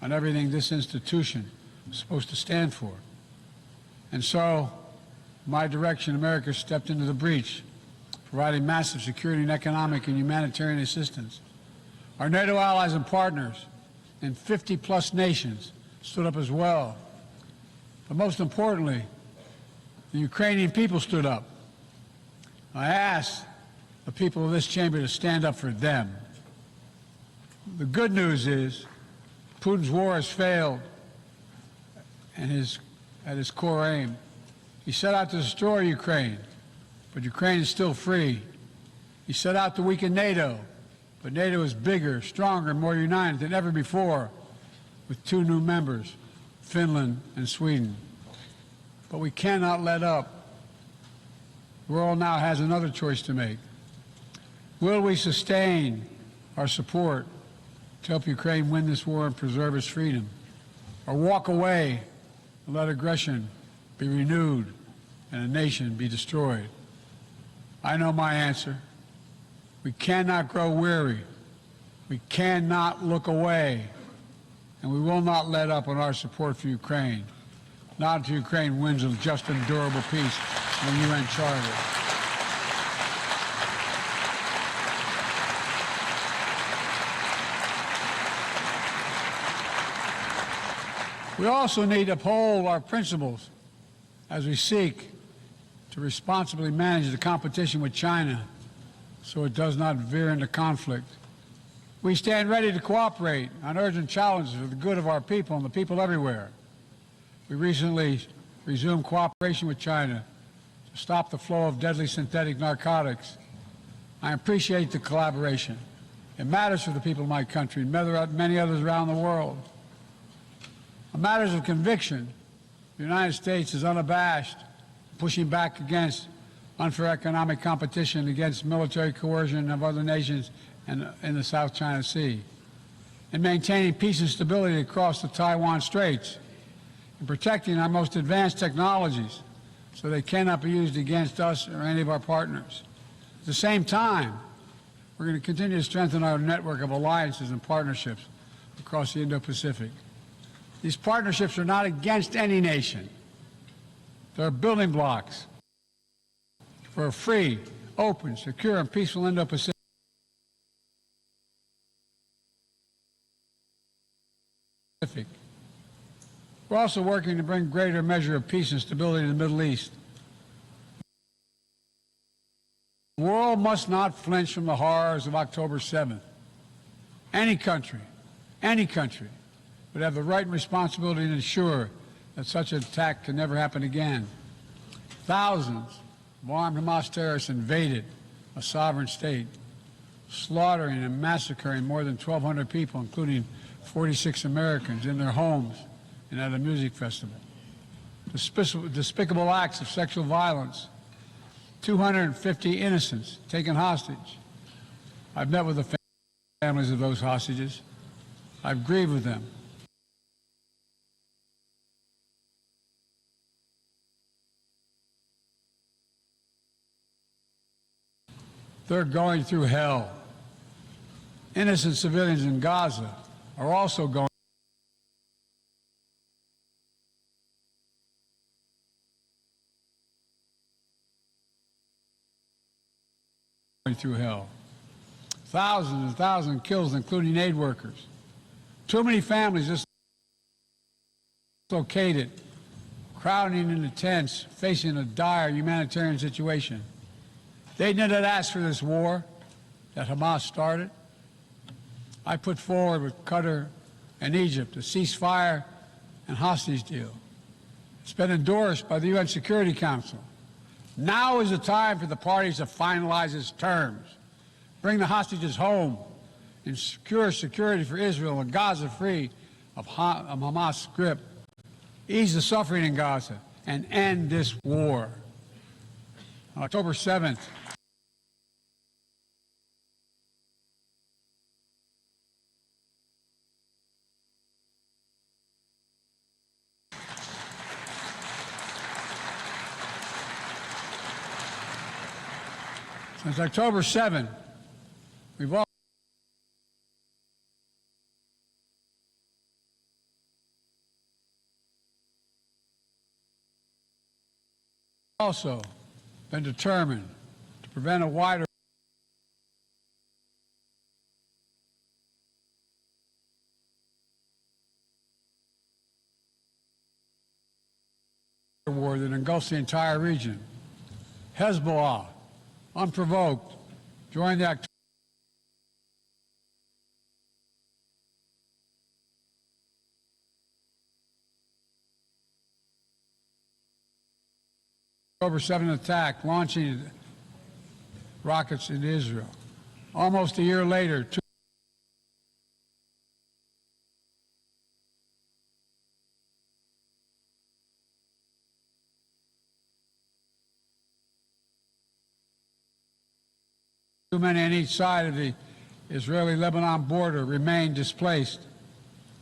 on everything this institution was supposed to stand for. And so, in my direction, America stepped into the breach, providing massive security and economic and humanitarian assistance. Our NATO allies and partners in 50-plus nations stood up as well. But most importantly, the Ukrainian people stood up. I asked the people of this chamber to stand up for them. The good news is Putin's war has failed and at his core aim. He set out to destroy Ukraine, but Ukraine is still free. He set out to weaken NATO, but NATO is bigger, stronger, more united than ever before, with 2 new members, Finland and Sweden. But we cannot let up. The world now has another choice to make. Will we sustain our support to help Ukraine win this war and preserve its freedom, or walk away and let aggression be renewed and a nation be destroyed? I know my answer. We cannot grow weary. We cannot look away. And we will not let up on our support for Ukraine, not until Ukraine wins a just and durable peace in the UN Charter. We also need to uphold our principles as we seek to responsibly manage the competition with China so it does not veer into conflict. We stand ready to cooperate on urgent challenges for the good of our people and the people everywhere. We recently resumed cooperation with China to stop the flow of deadly synthetic narcotics. I appreciate the collaboration. It matters for the people of my country and many others around the world. On matters of conviction, the United States is unabashed, pushing back against unfair economic competition, against military coercion of other nations in the South China Sea, and maintaining peace and stability across the Taiwan Straits, and protecting our most advanced technologies so they cannot be used against us or any of our partners. At the same time, we're going to continue to strengthen our network of alliances and partnerships across the Indo-Pacific. These partnerships are not against any nation. They're building blocks for a free, open, secure, and peaceful Indo-Pacific. We're also working to bring greater measure of peace and stability to the Middle East. The world must not flinch from the horrors of October 7th. Any country would have the right and responsibility to ensure that such an attack can never happen again. Thousands of armed Hamas terrorists invaded a sovereign state, slaughtering and massacring more than 1,200 people, including 46 Americans, in their homes and at a music festival. Despicable acts of sexual violence, 250 innocents taken hostage. I've met with the families of those hostages. I've grieved with them. They're going through hell. Innocent civilians in Gaza are also going through hell. Thousands and thousands killed, including aid workers. Too many families dislocated, crowding into tents, facing a dire humanitarian situation. They did not ask for this war that Hamas started. I put forward with Qatar and Egypt a ceasefire and hostage deal. It's been endorsed by the UN Security Council. Now is the time for the parties to finalize its terms, bring the hostages home, and secure security for Israel and Gaza free of Hamas' grip, ease the suffering in Gaza, and end this war. On October 7th, since October 7th, we've also been determined to prevent a wider war that engulfs the entire region. Hezbollah, unprovoked, joined the October 7th attack, launching rockets into Israel. Almost a year later, Too many on each side of the Israeli-Lebanon border remain displaced.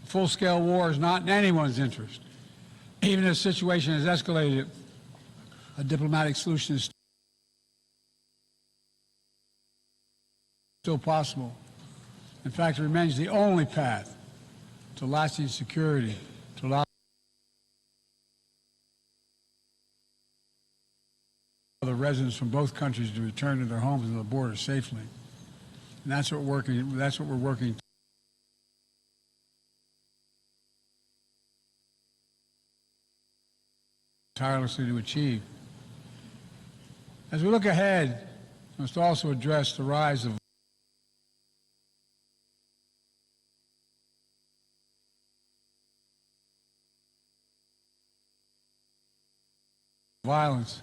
Full-scale war is not in anyone's interest. Even if the situation has escalated, a diplomatic solution is still possible. In fact, it remains the only path to lasting security, to allow the residents from both countries to return to their homes and the border safely. And that's what we're working tirelessly to achieve. As we look ahead, we must also address the rise of violence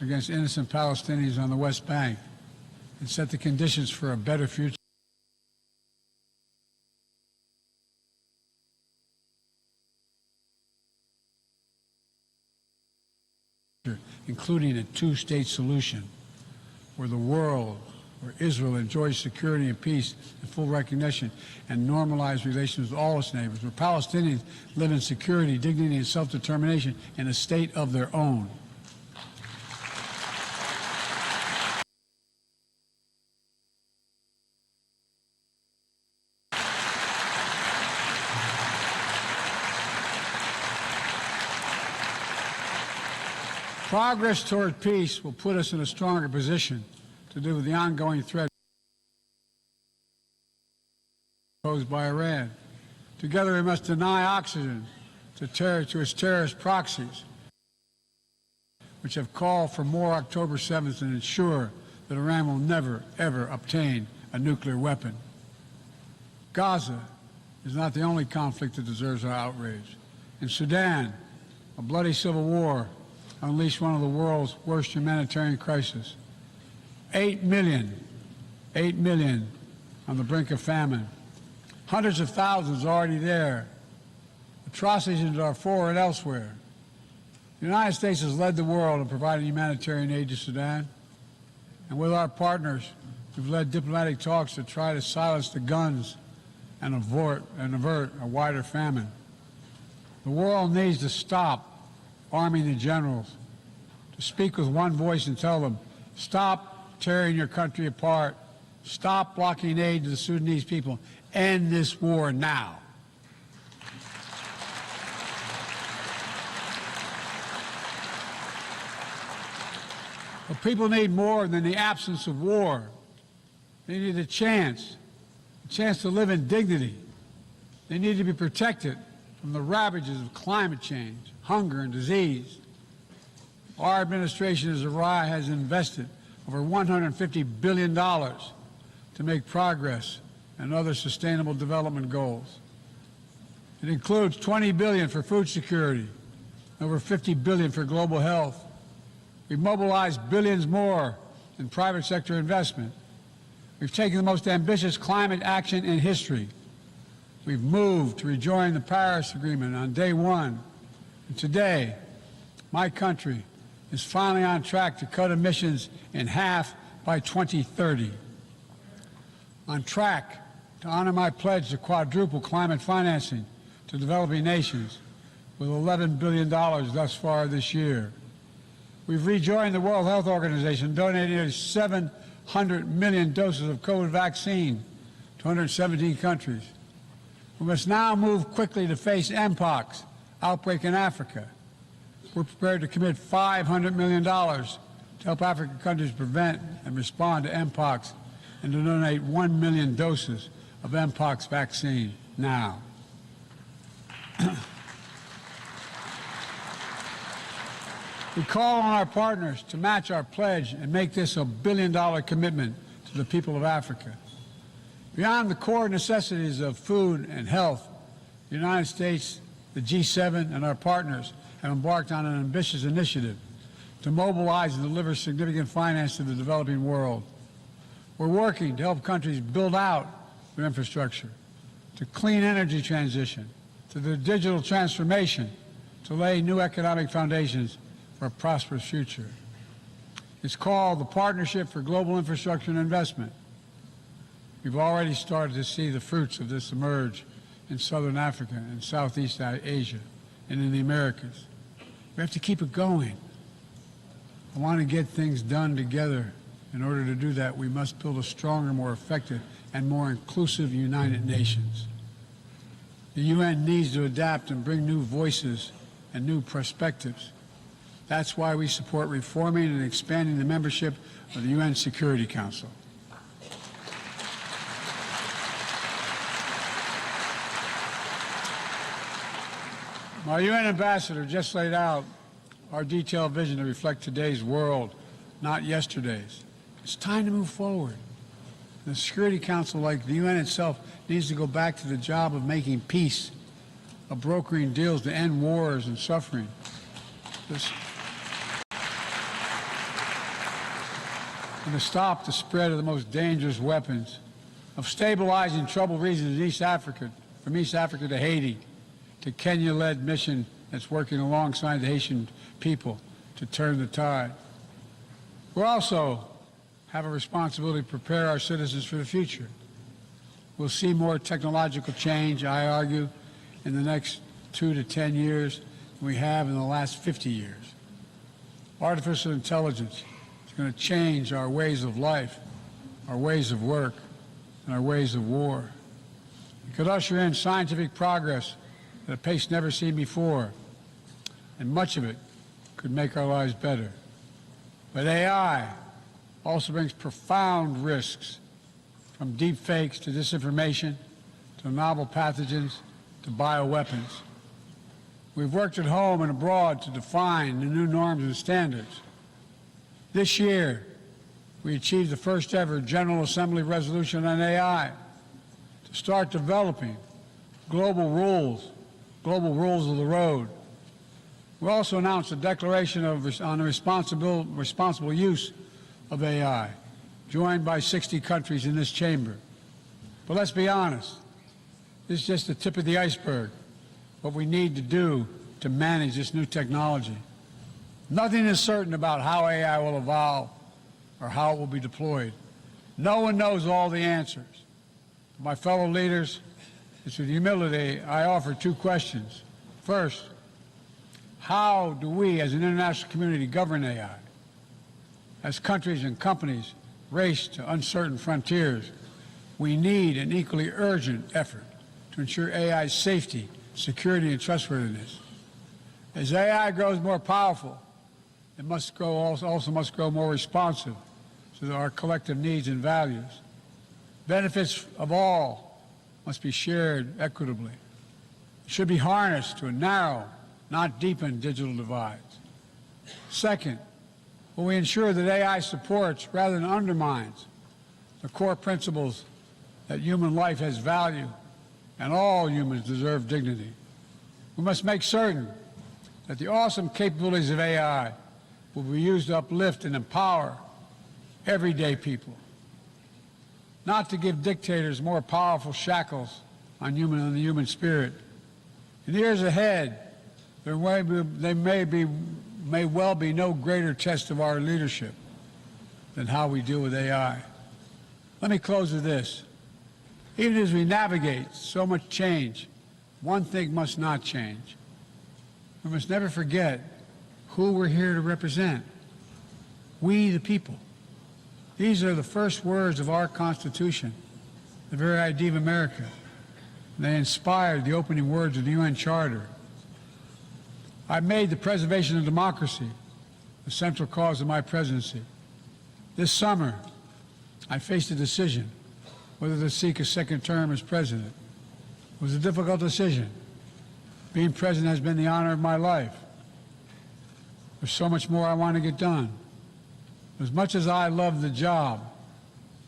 against innocent Palestinians on the West Bank and set the conditions for a better future, including a two-state solution where Israel enjoys security and peace and full recognition and normalized relations with all its neighbors, where Palestinians live in security, dignity, and self-determination in a state of their own. Progress toward peace will put us in a stronger position to deal with the ongoing threat posed by Iran. Together we must deny oxygen to its terrorist proxies, which have called for more October 7th, and ensure that Iran will never, ever obtain a nuclear weapon. Gaza is not the only conflict that deserves our outrage. In Sudan, a bloody civil war unleashed one of the world's worst humanitarian crises. 8 million on the brink of famine. Hundreds of thousands already there. Atrocities in Darfur and elsewhere. The United States has led the world in providing humanitarian aid to Sudan. And with our partners, we've led diplomatic talks to try to silence the guns and avert a wider famine. The world needs to stop arming the generals, to speak with one voice and tell them, stop tearing your country apart, stop blocking aid to the Sudanese people, end this war now. But people need more than the absence of war. They need a chance to live in dignity. They need to be protected from the ravages of climate change, hunger, and disease. Our administration has invested over $150 billion to make progress and other sustainable development goals. It includes $20 billion for food security, over $50 billion for global health. We've mobilized billions more in private sector investment. We've taken the most ambitious climate action in history. We've moved to rejoin the Paris Agreement on day one. And today, my country is finally on track to cut emissions in half by 2030. On track to honor my pledge to quadruple climate financing to developing nations with $11 billion thus far this year. We've rejoined the World Health Organization, donating nearly 700 million doses of COVID vaccine to 117 countries. We must now move quickly to face Mpox outbreak in Africa. We're prepared to commit $500 million to help African countries prevent and respond to Mpox and to donate 1 million doses of Mpox vaccine now. We call on our partners to match our pledge and make this a billion-dollar commitment to the people of Africa. Beyond the core necessities of food and health, the United States, the G7, and our partners have embarked on an ambitious initiative to mobilize and deliver significant finance to the developing world. We're working to help countries build out their infrastructure, to clean energy transition, to the digital transformation, to lay new economic foundations for a prosperous future. It's called the Partnership for Global Infrastructure and Investment. We've already started to see the fruits of this emerge in Southern Africa and Southeast Asia and in the Americas. We have to keep it going. I want to get things done together. In order to do that, we must build a stronger, more effective, and more inclusive United Nations. The UN needs to adapt and bring new voices and new perspectives. That's why we support reforming and expanding the membership of the UN Security Council. My UN ambassador just laid out our detailed vision to reflect today's world, not yesterday's. It's time to move forward. The Security Council, like the UN itself, needs to go back to the job of making peace, of brokering deals to end wars and suffering. And to stop the spread of the most dangerous weapons, of stabilizing troubled regions in East Africa, from East Africa to Haiti, to Kenya-led mission that's working alongside the Haitian people to turn the tide. We also have a responsibility to prepare our citizens for the future. We'll see more technological change, I argue, in the next 2 to 10 years than we have in the last 50 years. Artificial intelligence is going to change our ways of life, our ways of work, and our ways of war. It could usher in scientific progress at a pace never seen before, and much of it could make our lives better. But AI also brings profound risks, from deep fakes to disinformation, to novel pathogens, to bioweapons. We've worked at home and abroad to define the new norms and standards. This year, we achieved the first ever General Assembly resolution on AI to start developing global rules of the road. We also announced a declaration on the responsible use of AI, joined by 60 countries in this chamber. But let's be honest, this is just the tip of the iceberg, what we need to do to manage this new technology. Nothing is certain about how AI will evolve or how it will be deployed. No one knows all the answers. My fellow leaders, it's with humility I offer 2 questions. First, how do we as an international community govern AI? As countries and companies race to uncertain frontiers, we need an equally urgent effort to ensure AI's safety, security, and trustworthiness. As AI grows more powerful, it also must grow more responsive to our collective needs and values. Benefits of all must be shared equitably. It should be harnessed to narrow, not deepen, digital divides. Second, will we ensure that AI supports rather than undermines the core principles that human life has value and all humans deserve dignity? We must make certain that the awesome capabilities of AI will be used to uplift and empower everyday people, not to give dictators more powerful shackles on the human spirit. In the years ahead, there may well be no greater test of our leadership than how we deal with AI. Let me close with this. Even as we navigate so much change, one thing must not change. We must never forget who we're here to represent. We, the people. These are the first words of our Constitution, the very idea of America. They inspired the opening words of the UN Charter. I made the preservation of democracy the central cause of my presidency. This summer, I faced a decision whether to seek a second term as president. It was a difficult decision. Being president has been the honor of my life. There's so much more I want to get done. As much as I love the job,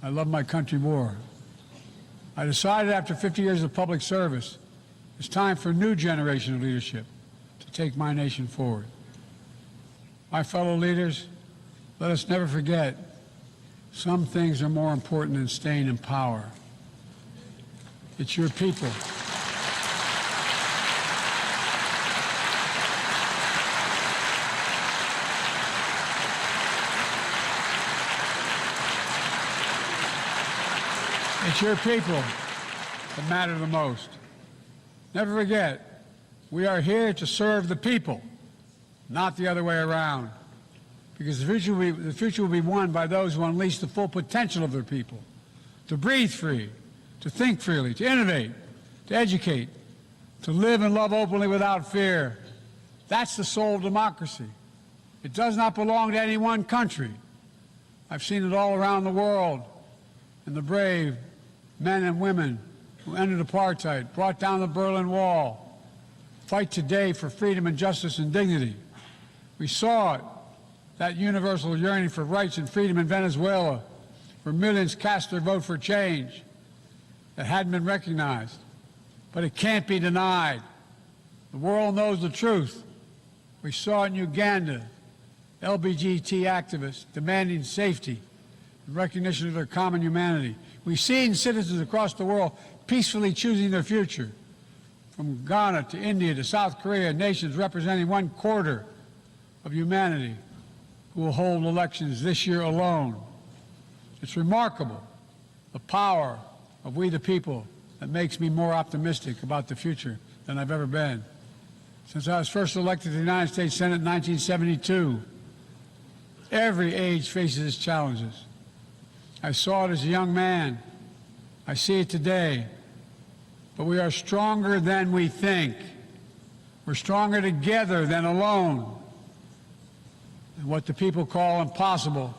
I love my country more. I decided after 50 years of public service, it's time for a new generation of leadership to take my nation forward. My fellow leaders, let us never forget, some things are more important than staying in power. It's your people. It's your people that matter the most. Never forget, we are here to serve the people, not the other way around. Because the future will be won by those who unleash the full potential of their people, to breathe free, to think freely, to innovate, to educate, to live and love openly without fear. That's the soul of democracy. It does not belong to any one country. I've seen it all around the world, and the brave men and women who ended apartheid, brought down the Berlin Wall, fight today for freedom and justice and dignity. We saw it, that universal yearning for rights and freedom in Venezuela, where millions cast their vote for change that hadn't been recognized. But it can't be denied. The world knows the truth. We saw it in Uganda, LGBT activists demanding safety and recognition of their common humanity. We've seen citizens across the world peacefully choosing their future. From Ghana to India to South Korea, nations representing 1/4 of humanity who will hold elections this year alone. It's remarkable, the power of we the people, that makes me more optimistic about the future than I've ever been. Since I was first elected to the United States Senate in 1972, every age faces its challenges. I saw it as a young man. I see it today. But we are stronger than we think. We're stronger together than alone. And what the people call impossible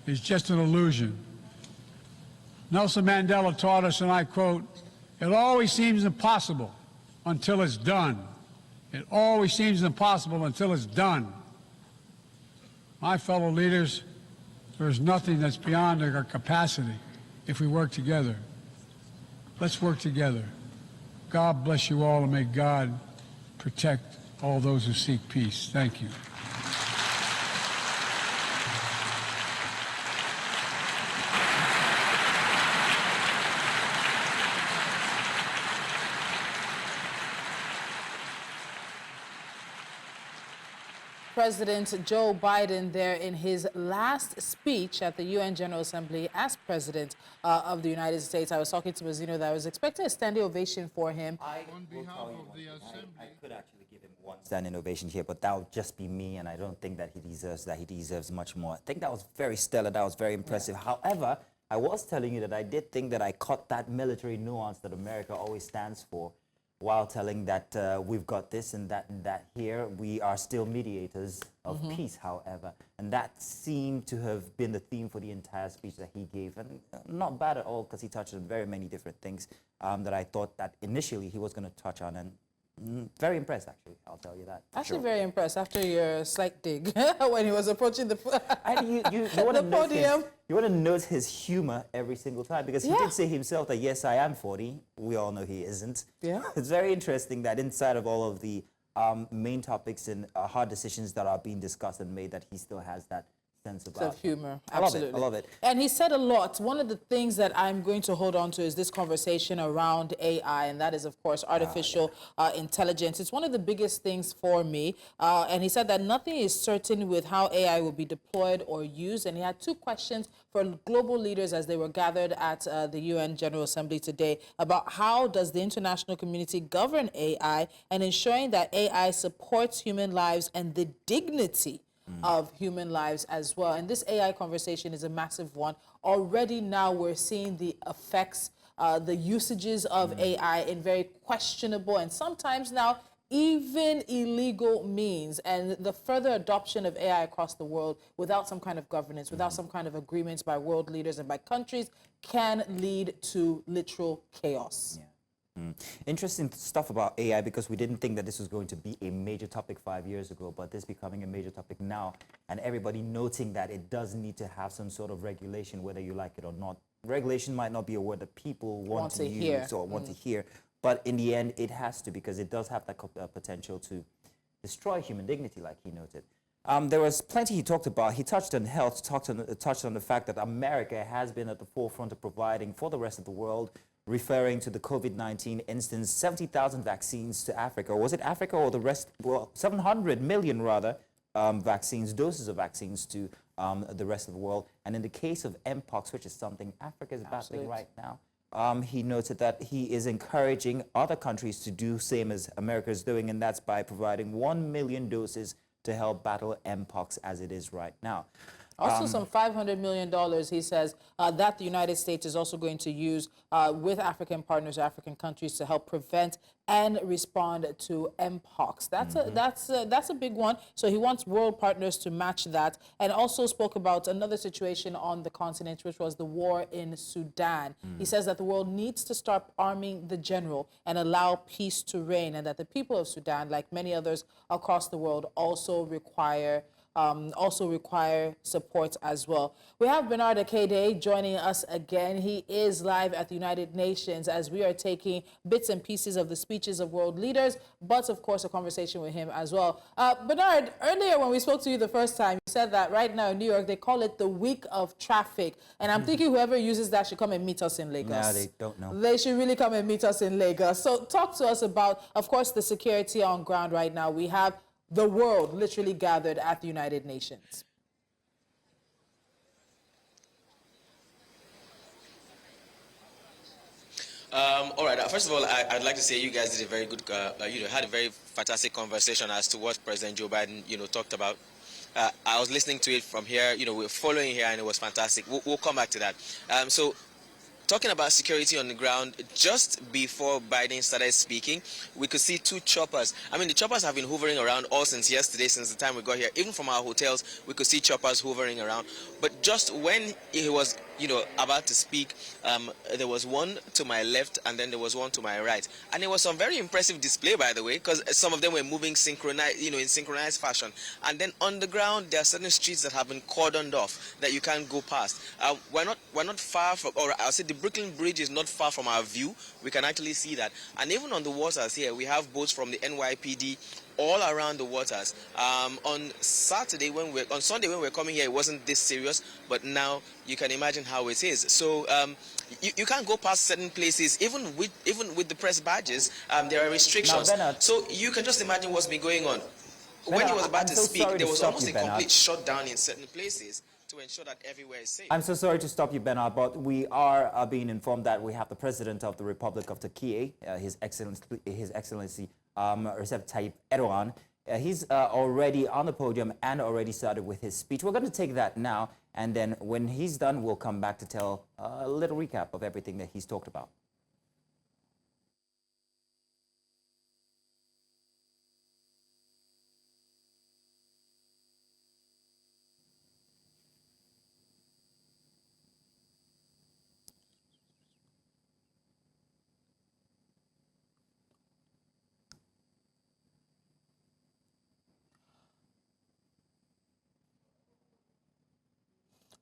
is just an illusion. Nelson Mandela taught us, and I quote, "It always seems impossible until it's done. It always seems impossible until it's done." My fellow leaders, there is nothing that's beyond our capacity if we work together. Let's work together. God bless you all, and may God protect all those who seek peace. Thank you. President Joe Biden there in his last speech at the UN General Assembly as President of the United States. I was talking to Mazzino that I was expecting a standing ovation for him. On behalf of the Assembly, I could actually give him one standing ovation here, but that would just be me, and I don't think that he deserves that. He deserves much more. I think that was very stellar. That was very impressive. Yeah. However, I was telling you that I did think that I caught that military nuance that America always stands for, while telling that we've got this and that here. We are still mediators of peace, however. And that seemed to have been the theme for the entire speech that he gave. And not bad at all, because he touched on very many different things that I thought that initially he was going to touch on. And very impressed, actually. I'll tell you that. Actually, very impressed after your slight dig when he was approaching the podium. You want to note his humor every single time, because he did say himself that, yes, I am 40. We all know he isn't. Yeah. It's very interesting that inside of all of the main topics and hard decisions that are being discussed and made, that he still has that sense of humor. Absolutely. I love it. And he said a lot. One of the things that I'm going to hold on to is this conversation around AI, and that is, of course, artificial intelligence. It's one of the biggest things for me. And he said that nothing is certain with how AI will be deployed or used. And he had two questions for global leaders as they were gathered at the UN General Assembly today about how does the international community govern AI and ensuring that AI supports human lives and the dignity of human lives as well. And this AI conversation is a massive one. Already now we're seeing the effects, the usages of AI in very questionable and sometimes now even illegal means, and the further adoption of AI across the world without some kind of governance, without some kind of agreements by world leaders and by countries, can lead to literal chaos. Interesting stuff about AI, because we didn't think that this was going to be a major topic 5 years ago, but this becoming a major topic now, and everybody noting that it does need to have some sort of regulation, whether you like it or not. Regulation might not be a word that people want to use or want to hear, but in the end, it has to, because it does have that potential to destroy human dignity, like he noted. There was plenty he talked about. He touched on health, touched on the fact that America has been at the forefront of providing for the rest of the world, referring to the COVID-19 instance, 70,000 vaccines to Africa. Was it Africa or the rest? Well, 700 million rather, vaccines, doses of vaccines to the rest of the world. And in the case of Mpox, which is something Africa is battling right now, he noted that he is encouraging other countries to do same as America is doing, and that's by providing 1 million doses to help battle Mpox as it is right now. Also, some $500 million, he says, that the United States is also going to use with African partners, African countries, to help prevent and respond to Mpox. That's a big one. So he wants world partners to match that, and also spoke about another situation on the continent, which was the war in Sudan. He says that the world needs to stop arming the general and allow peace to reign, and that the people of Sudan, like many others across the world, also require support as well. We have Bernard Akede joining us again. He is live at the United Nations as we are taking bits and pieces of the speeches of world leaders, but of course a conversation with him as well. Bernard, earlier when we spoke to you the first time, you said that right now in New York, they call it the week of traffic. And I'm thinking whoever uses that should come and meet us in Lagos. No, they don't know. They should really come and meet us in Lagos. So talk to us about, of course, the security on ground right now. We have the world literally gathered at the United Nations. All right. First of all, I'd like to say you guys did a very good, had a very fantastic conversation as to what President Joe Biden, talked about. I was listening to it from here. We're following here, and it was fantastic. We'll come back to that. So, talking about security on the ground, just before Biden started speaking, we could see two choppers. I mean, the choppers have been hovering around all since yesterday, since the time we got here. Even from our hotels, we could see choppers hovering around. But just when he was, about to speak, there was one to my left and then there was one to my right. And it was some very impressive display, by the way, because some of them were moving synchronized, in synchronized fashion. And then on the ground, there are certain streets that have been cordoned off that you can't go past. We're not far from, or I'll say the Brooklyn Bridge is not far from our view. We can actually see that. And even on the waters here, we have boats from the NYPD all around the waters. On Sunday when we're coming here, it wasn't this serious, but now you can imagine how it is. So you can't go past certain places, even with the press badges. There are restrictions. Now, Bernard, so you can just imagine what's been going on. When he was about to speak, there was almost a complete shutdown in certain places to ensure that everywhere is safe. I'm so sorry to stop you, Bernard, but we are being informed that we have the President of the Republic of Türkiye, His Excellency Recep Tayyip Erdoğan. He's already on the podium and already started with his speech. We're going to take that now, and then when he's done, we'll come back to tell a little recap of everything that he's talked about.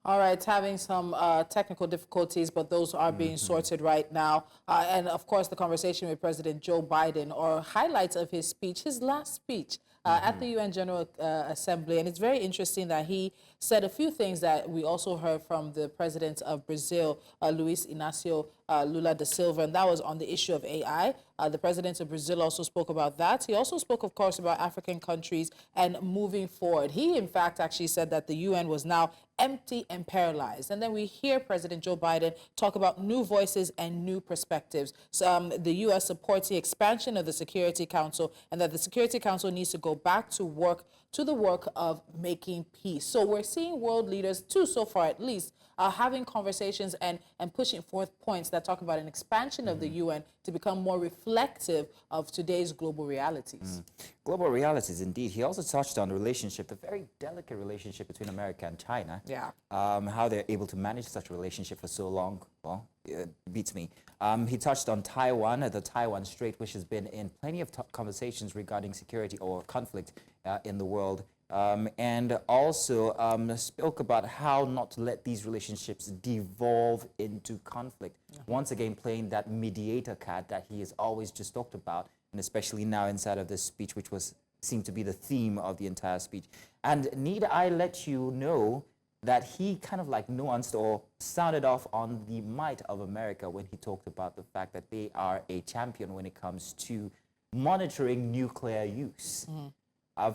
All right, having some technical difficulties, but those are being sorted right now. And of course, the conversation with President Joe Biden, or highlights of his speech, his last speech at the UN General Assembly. And it's very interesting that he said a few things that we also heard from the president of Brazil, Luiz Inácio Lula da Silva, and that was on the issue of AI. The president of Brazil also spoke about that. He also spoke, of course, about African countries and moving forward. He, in fact, actually said that the UN was now empty and paralyzed. And then we hear President Joe Biden talk about new voices and new perspectives. So, the U.S. supports the expansion of the Security Council, and that the Security Council needs to go back to the work of making peace. So we're seeing world leaders, two so far at least, having conversations and pushing forth points that talk about an expansion of the UN to become more reflective of today's global realities. Global realities, indeed. He also touched on the relationship, the very delicate relationship between America and China. Yeah. How they're able to manage such a relationship for so long, well, it beats me. He touched on Taiwan, the Taiwan Strait, which has been in plenty of conversations regarding security or conflict in the world. And also spoke about how not to let these relationships devolve into conflict. Once again, playing that mediator card that he has always just talked about, and especially now inside of this speech, which seemed to be the theme of the entire speech. And need I let you know that he kind of like nuanced or sounded off on the might of America when he talked about the fact that they are a champion when it comes to monitoring nuclear use.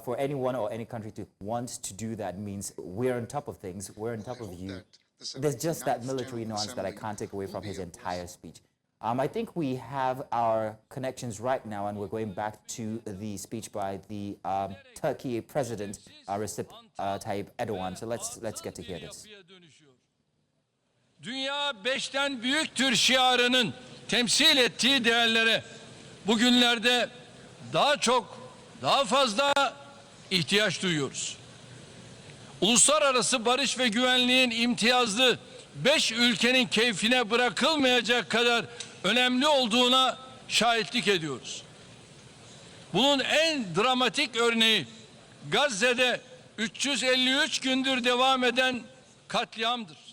For anyone or any country to want to do that means we're on top of things, we're on top of you. There's just that military nuance that I can't take away from his entire speech. I think we have our connections right now, and we're going back to the speech by the Türkiye President, Recep Tayyip Erdoğan. So let's get to hear this. Dünya beşten büyüktür şiarının temsil ettiği değerlere bugünlerde daha fazla ihtiyaç duyuyoruz. Uluslararası barış ve güvenliğin imtiyazlı 5 ülkenin keyfine bırakılmayacak kadar önemli olduğuna şahitlik ediyoruz. Bunun en dramatik örneği Gazze'de 353 gündür devam eden katliamdır.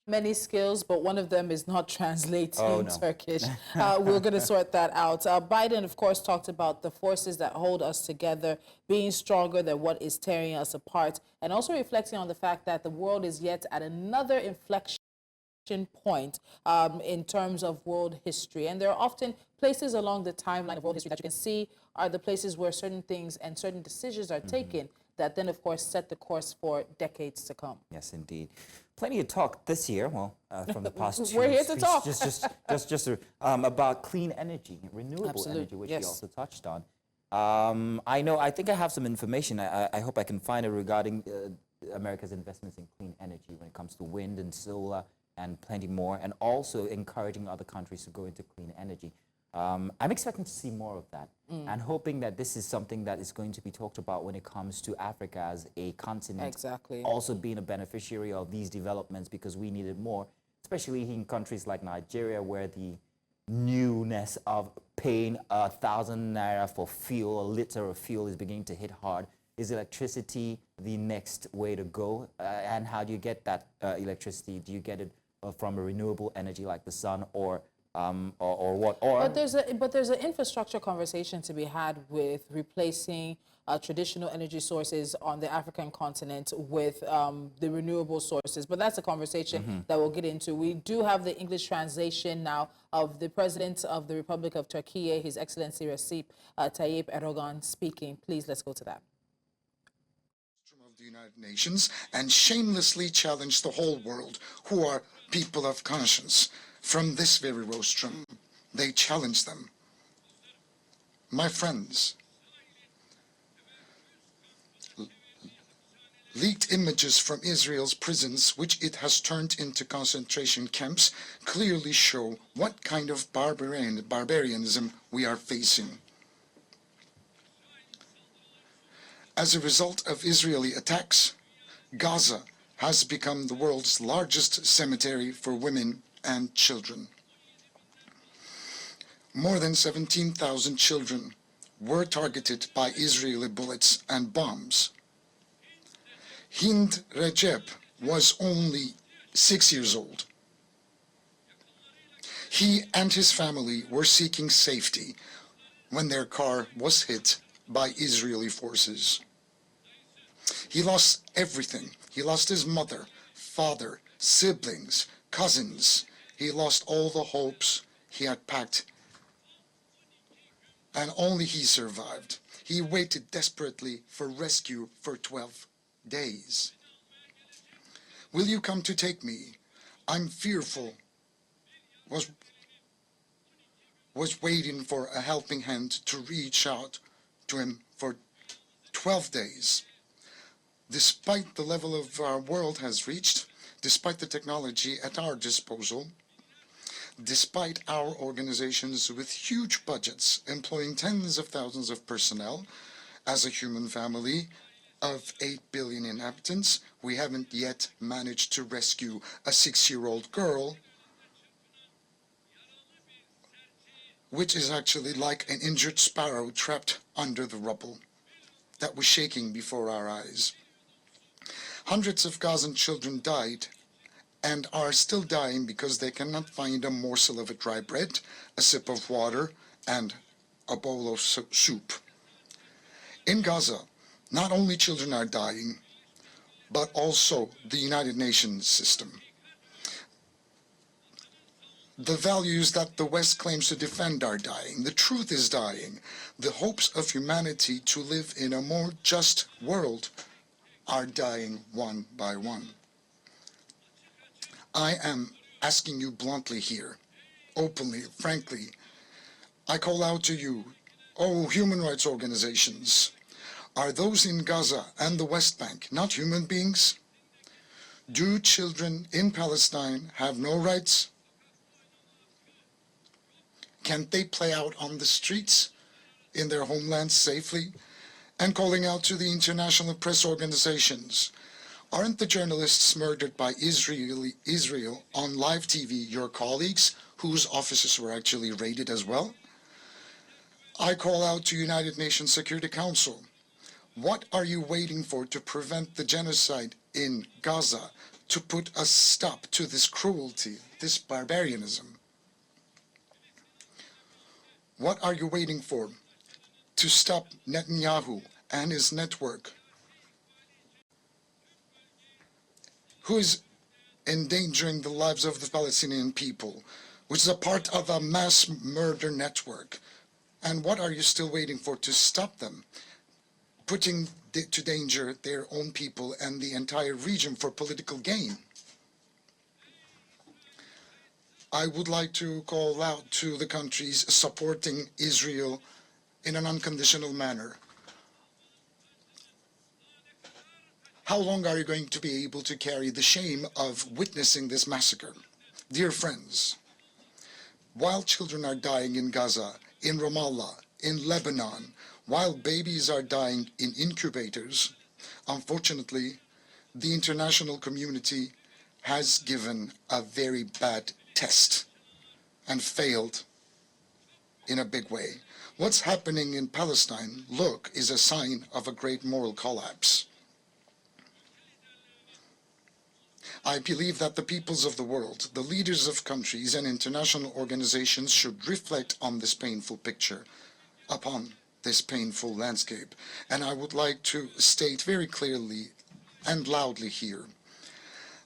Many skills, but one of them is not translating Oh, no. Turkish. We're going to sort that out. Biden, of course, talked about the forces that hold us together being stronger than what is tearing us apart, and also reflecting on the fact that the world is yet at another inflection point in terms of world history. And there are often places along the timeline of world history that you can see are the places where certain things and certain decisions are taken that then, of course, set the course for decades to come. Yes, indeed. Plenty of talk this year, well, from the past 2 We're here to speeches, talk. just about clean energy, renewable Absolutely, energy, which yes. we also touched on. I think I have some information. I hope I can find it regarding America's investments in clean energy when it comes to wind and solar and plenty more, and also encouraging other countries to go into clean energy. I'm expecting to see more of that and hoping that this is something that is going to be talked about when it comes to Africa as a continent. Exactly. Also being a beneficiary of these developments because we need it more, especially in countries like Nigeria where the newness of paying 1,000 naira for fuel, a liter of fuel is beginning to hit hard. Is electricity the next way to go? And how do you get that electricity? Do you get it from a renewable energy like the sun or what? But there's an infrastructure conversation to be had with replacing traditional energy sources on the African continent with the renewable sources. But that's a conversation that we'll get into. We do have the English translation now of the President of the Republic of Türkiye, His Excellency Recep Tayyip Erdoğan speaking. Please, let's go to that. Of the United Nations and shamelessly challenge the whole world who are people of conscience. From this very rostrum, they challenge them. My friends, leaked images from Israel's prisons, which it has turned into concentration camps, clearly show what kind of barbarianism we are facing. As a result of Israeli attacks, Gaza has become the world's largest cemetery for women and children. More than 17,000 children were targeted by Israeli bullets and bombs. Hind Recep was only 6 years old. He and his family were seeking safety when their car was hit by Israeli forces. He lost everything. He lost his mother, father, siblings, cousins. He lost all the hopes he had packed, and only he survived. He waited desperately for rescue for 12 days. Will you come to take me? I'm fearful. Was waiting for a helping hand to reach out to him for 12 days. Despite the level of our world has reached, despite the technology at our disposal, despite our organizations with huge budgets employing tens of thousands of personnel, as a human family of 8 billion inhabitants, we haven't yet managed to rescue a 6-year-old girl, which is actually like an injured sparrow trapped under the rubble that was shaking before our eyes. Hundreds of Gazan children died and are still dying because they cannot find a morsel of a dry bread, a sip of water, and a bowl of soup. In Gaza, not only children are dying, but also the United Nations system. The values that the West claims to defend are dying. The truth is dying. The hopes of humanity to live in a more just world are dying one by one. I am asking you bluntly here, openly, frankly. I call out to you, oh, human rights organizations. Are those in Gaza and the West Bank not human beings? Do children in Palestine have no rights? Can't they play out on the streets in their homelands safely? And calling out to the international press organizations, aren't the journalists murdered by Israel on live TV your colleagues, whose offices were actually raided as well? I call out to United Nations Security Council. What are you waiting for to prevent the genocide in Gaza, to put a stop to this cruelty, this barbarianism? What are you waiting for to stop Netanyahu and his network, who is endangering the lives of the Palestinian people, which is a part of a mass murder network? And what are you still waiting for to stop them, putting to danger their own people and the entire region for political gain? I would like to call out to the countries supporting Israel in an unconditional manner. How long are you going to be able to carry the shame of witnessing this massacre? Dear friends, while children are dying in Gaza, in Ramallah, in Lebanon, while babies are dying in incubators, unfortunately, the international community has given a very bad test and failed in a big way. What's happening in Palestine, look, is a sign of a great moral collapse. I believe that the peoples of the world, the leaders of countries and international organizations should reflect on this painful picture, upon this painful landscape. And I would like to state very clearly and loudly here,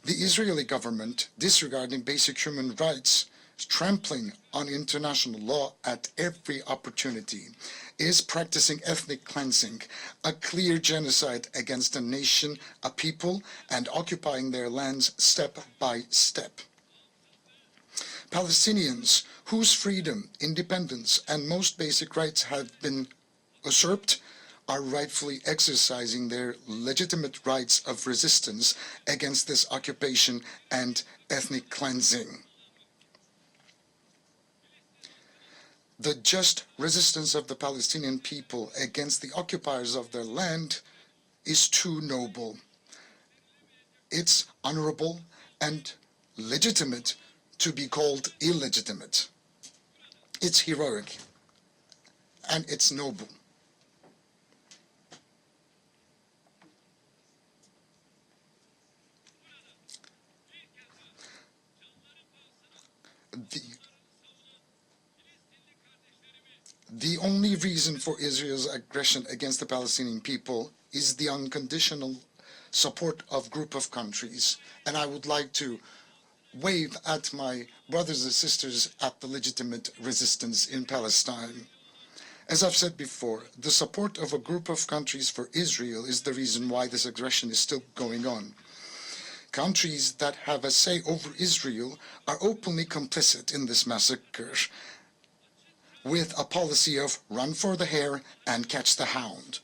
the Israeli government, disregarding basic human rights, trampling on international law at every opportunity, is practicing ethnic cleansing, a clear genocide against a nation, a people, and occupying their lands step by step. Palestinians, whose freedom, independence, and most basic rights have been usurped, are rightfully exercising their legitimate rights of resistance against this occupation and ethnic cleansing. The just resistance of the Palestinian people against the occupiers of their land is too noble. It's honorable and legitimate to be called illegitimate. It's heroic and it's noble. The only reason for Israel's aggression against the Palestinian people is the unconditional support of a group of countries. And I would like to wave at my brothers and sisters at the legitimate resistance in Palestine. As I've said before, the support of a group of countries for Israel is the reason why this aggression is still going on. Countries that have a say over Israel are openly complicit in this massacre, with a policy of run for the hare and catch the hound.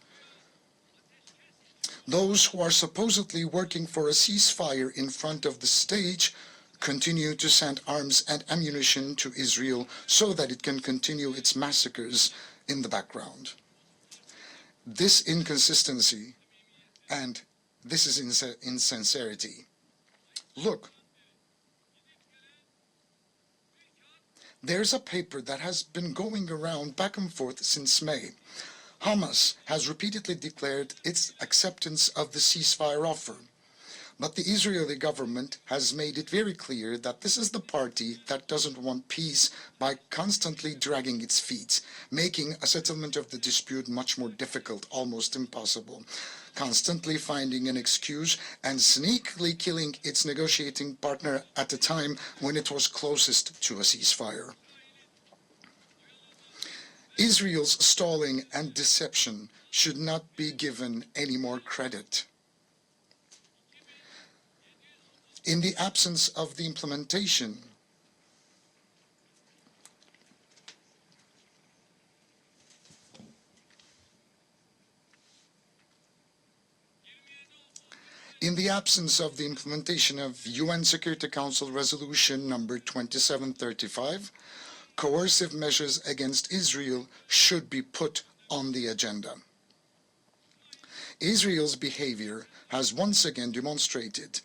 Those who are supposedly working for a ceasefire in front of the stage continue to send arms and ammunition to Israel so that it can continue its massacres in the background. This inconsistency and this is insincerity. Look, there's a paper that has been going around back and forth since May. Hamas has repeatedly declared its acceptance of the ceasefire offer. But the Israeli government has made it very clear that this is the party that doesn't want peace by constantly dragging its feet, making a settlement of the dispute much more difficult, almost impossible, constantly finding an excuse and sneakily killing its negotiating partner at a time when it was closest to a ceasefire. Israel's stalling and deception should not be given any more credit. In the absence of the implementation, of UN Security Council Resolution number 2735, coercive measures against Israel should be put on the agenda. Israel's behavior has once again demonstrated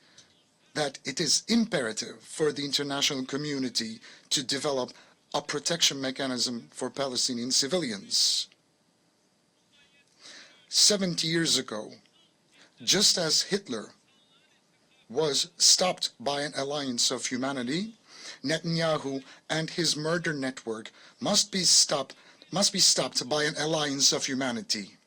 that it is imperative for the international community to develop a protection mechanism for Palestinian civilians. 70 years ago, just as Hitler was stopped by an alliance of humanity, Netanyahu and his murder network must be stopped by an alliance of humanity.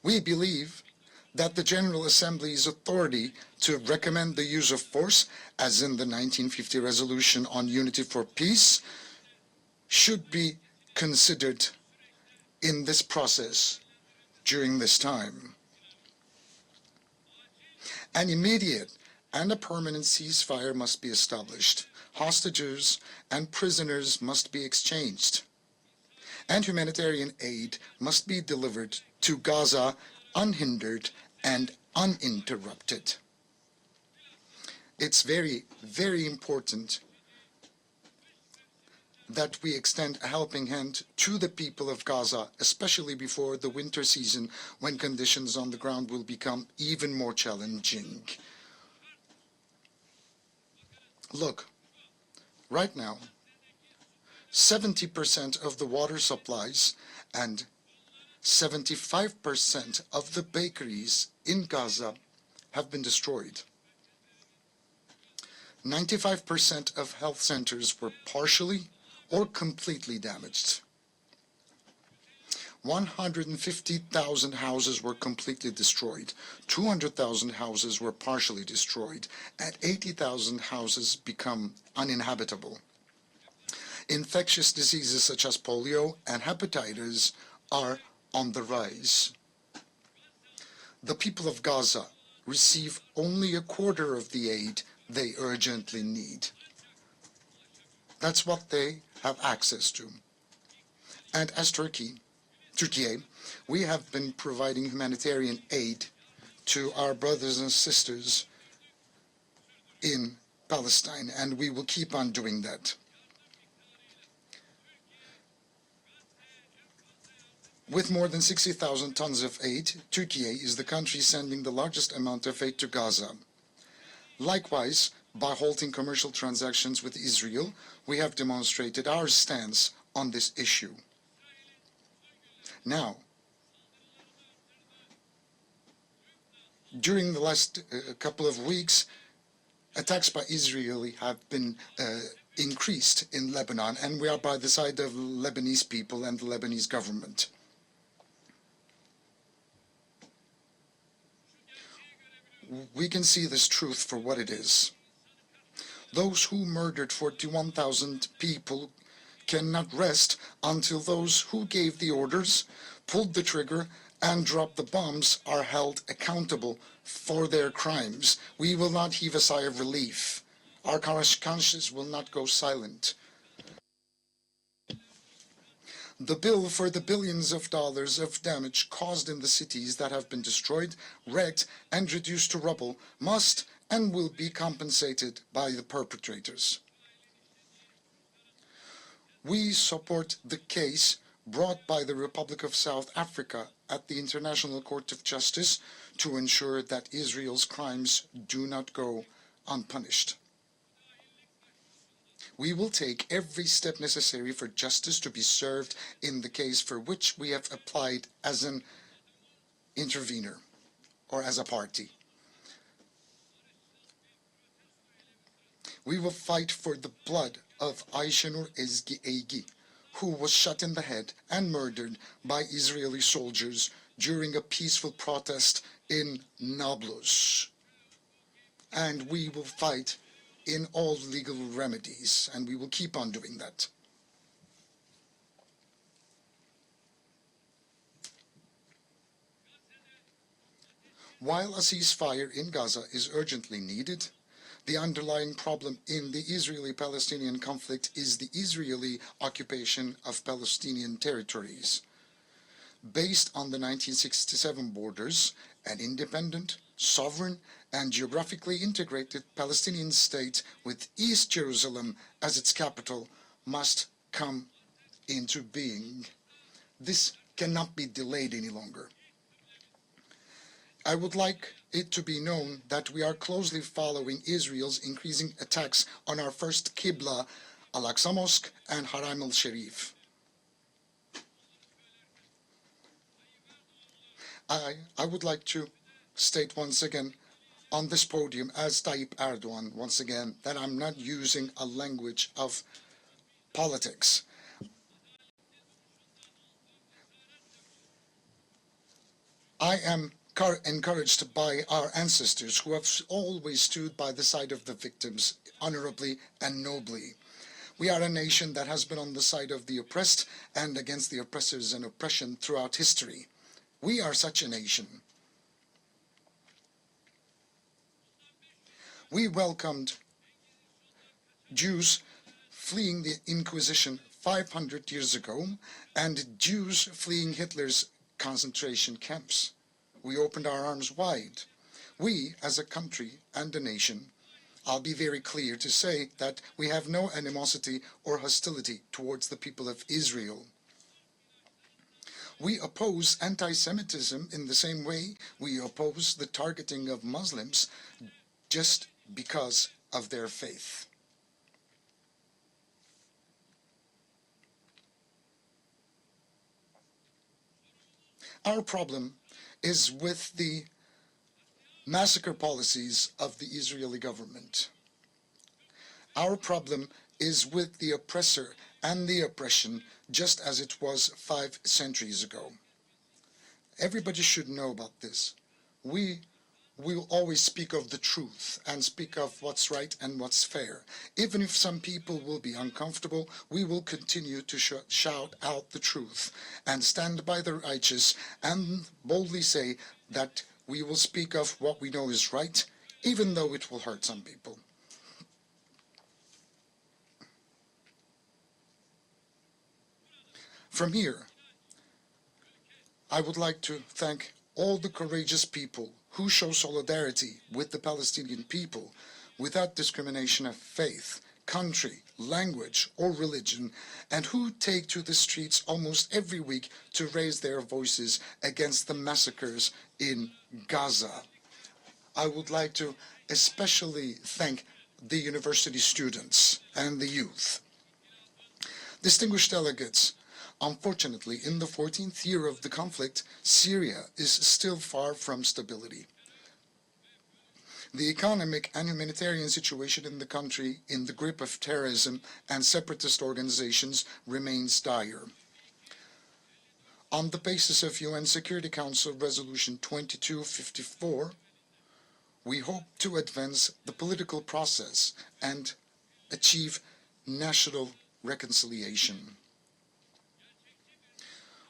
We believe that the General Assembly's authority to recommend the use of force, as in the 1950 Resolution on Unity for Peace, should be considered in this process during this time. An immediate and a permanent ceasefire must be established. Hostages and prisoners must be exchanged. And humanitarian aid must be delivered to Gaza unhindered and uninterrupted. It's very, very important that we extend a helping hand to the people of Gaza, especially before the winter season, when conditions on the ground will become even more challenging. Look, right now, 70% of the water supplies and 75% of the bakeries in Gaza have been destroyed. 95% of health centers were partially or completely damaged. 150,000 houses were completely destroyed, 200,000 houses were partially destroyed, and 80,000 houses become uninhabitable. Infectious diseases such as polio and hepatitis are on the rise. The people of Gaza receive only a quarter of the aid they urgently need. That's what they have access to. And as Türkiye, we have been providing humanitarian aid to our brothers and sisters in Palestine, and we will keep on doing that. With more than 60,000 tons of aid, Türkiye is the country sending the largest amount of aid to Gaza. Likewise, by halting commercial transactions with Israel, we have demonstrated our stance on this issue. Now, during the last couple of weeks, attacks by Israel have been increased in Lebanon, and we are by the side of Lebanese people and the Lebanese government. We can see this truth for what it is. Those who murdered 41,000 people cannot rest until those who gave the orders, pulled the trigger, and dropped the bombs are held accountable for their crimes. We will not heave a sigh of relief. Our conscience will not go silent. The bill for the billions of dollars of damage caused in the cities that have been destroyed, wrecked, and reduced to rubble must and will be compensated by the perpetrators. We support the case brought by the Republic of South Africa at the International Court of Justice to ensure that Israel's crimes do not go unpunished. We will take every step necessary for justice to be served in the case for which we have applied as an intervener or as a party. We will fight for the blood of Ayşenur Ezgi Eygi, who was shot in the head and murdered by Israeli soldiers during a peaceful protest in Nablus. And we will fight in all legal remedies, and we will keep on doing that. While a ceasefire in Gaza is urgently needed, the underlying problem in the Israeli-Palestinian conflict is the Israeli occupation of Palestinian territories. Based on the 1967 borders, an independent, sovereign, and geographically integrated Palestinian state with East Jerusalem as its capital must come into being. This cannot be delayed any longer. I would like it to be known that we are closely following Israel's increasing attacks on our first Qibla, Al-Aqsa Mosque and Haram al-Sharif. I would like to state once again on this podium as Tayyip Erdoğan once again that I'm not using a language of politics. I am encouraged by our ancestors who have always stood by the side of the victims honorably and nobly. We are a nation that has been on the side of the oppressed and against the oppressors and oppression throughout history. We are such a nation. We welcomed Jews fleeing the Inquisition 500 years ago and Jews fleeing Hitler's concentration camps. We opened our arms wide. We, as a country and a nation, I'll be very clear to say that we have no animosity or hostility towards the people of Israel. We oppose anti-Semitism in the same way we oppose the targeting of Muslims just because of their faith. Our problem is with the massacre policies of the Israeli government. Our problem is with the oppressor and the oppression, just as it was 5 centuries ago. Everybody should know about this. We will always speak of the truth and speak of what's right and what's fair. Even if some people will be uncomfortable, we will continue to shout out the truth and stand by the righteous and boldly say that we will speak of what we know is right, even though it will hurt some people. From here, I would like to thank all the courageous people who show solidarity with the Palestinian people without discrimination of faith, country, language, or religion, and who take to the streets almost every week to raise their voices against the massacres in Gaza. I would like to especially thank the university students and the youth. Distinguished delegates, unfortunately, in the 14th year of the conflict, Syria is still far from stability. The economic and humanitarian situation in the country, in the grip of terrorism and separatist organizations, remains dire. On the basis of UN Security Council Resolution 2254, we hope to advance the political process and achieve national reconciliation.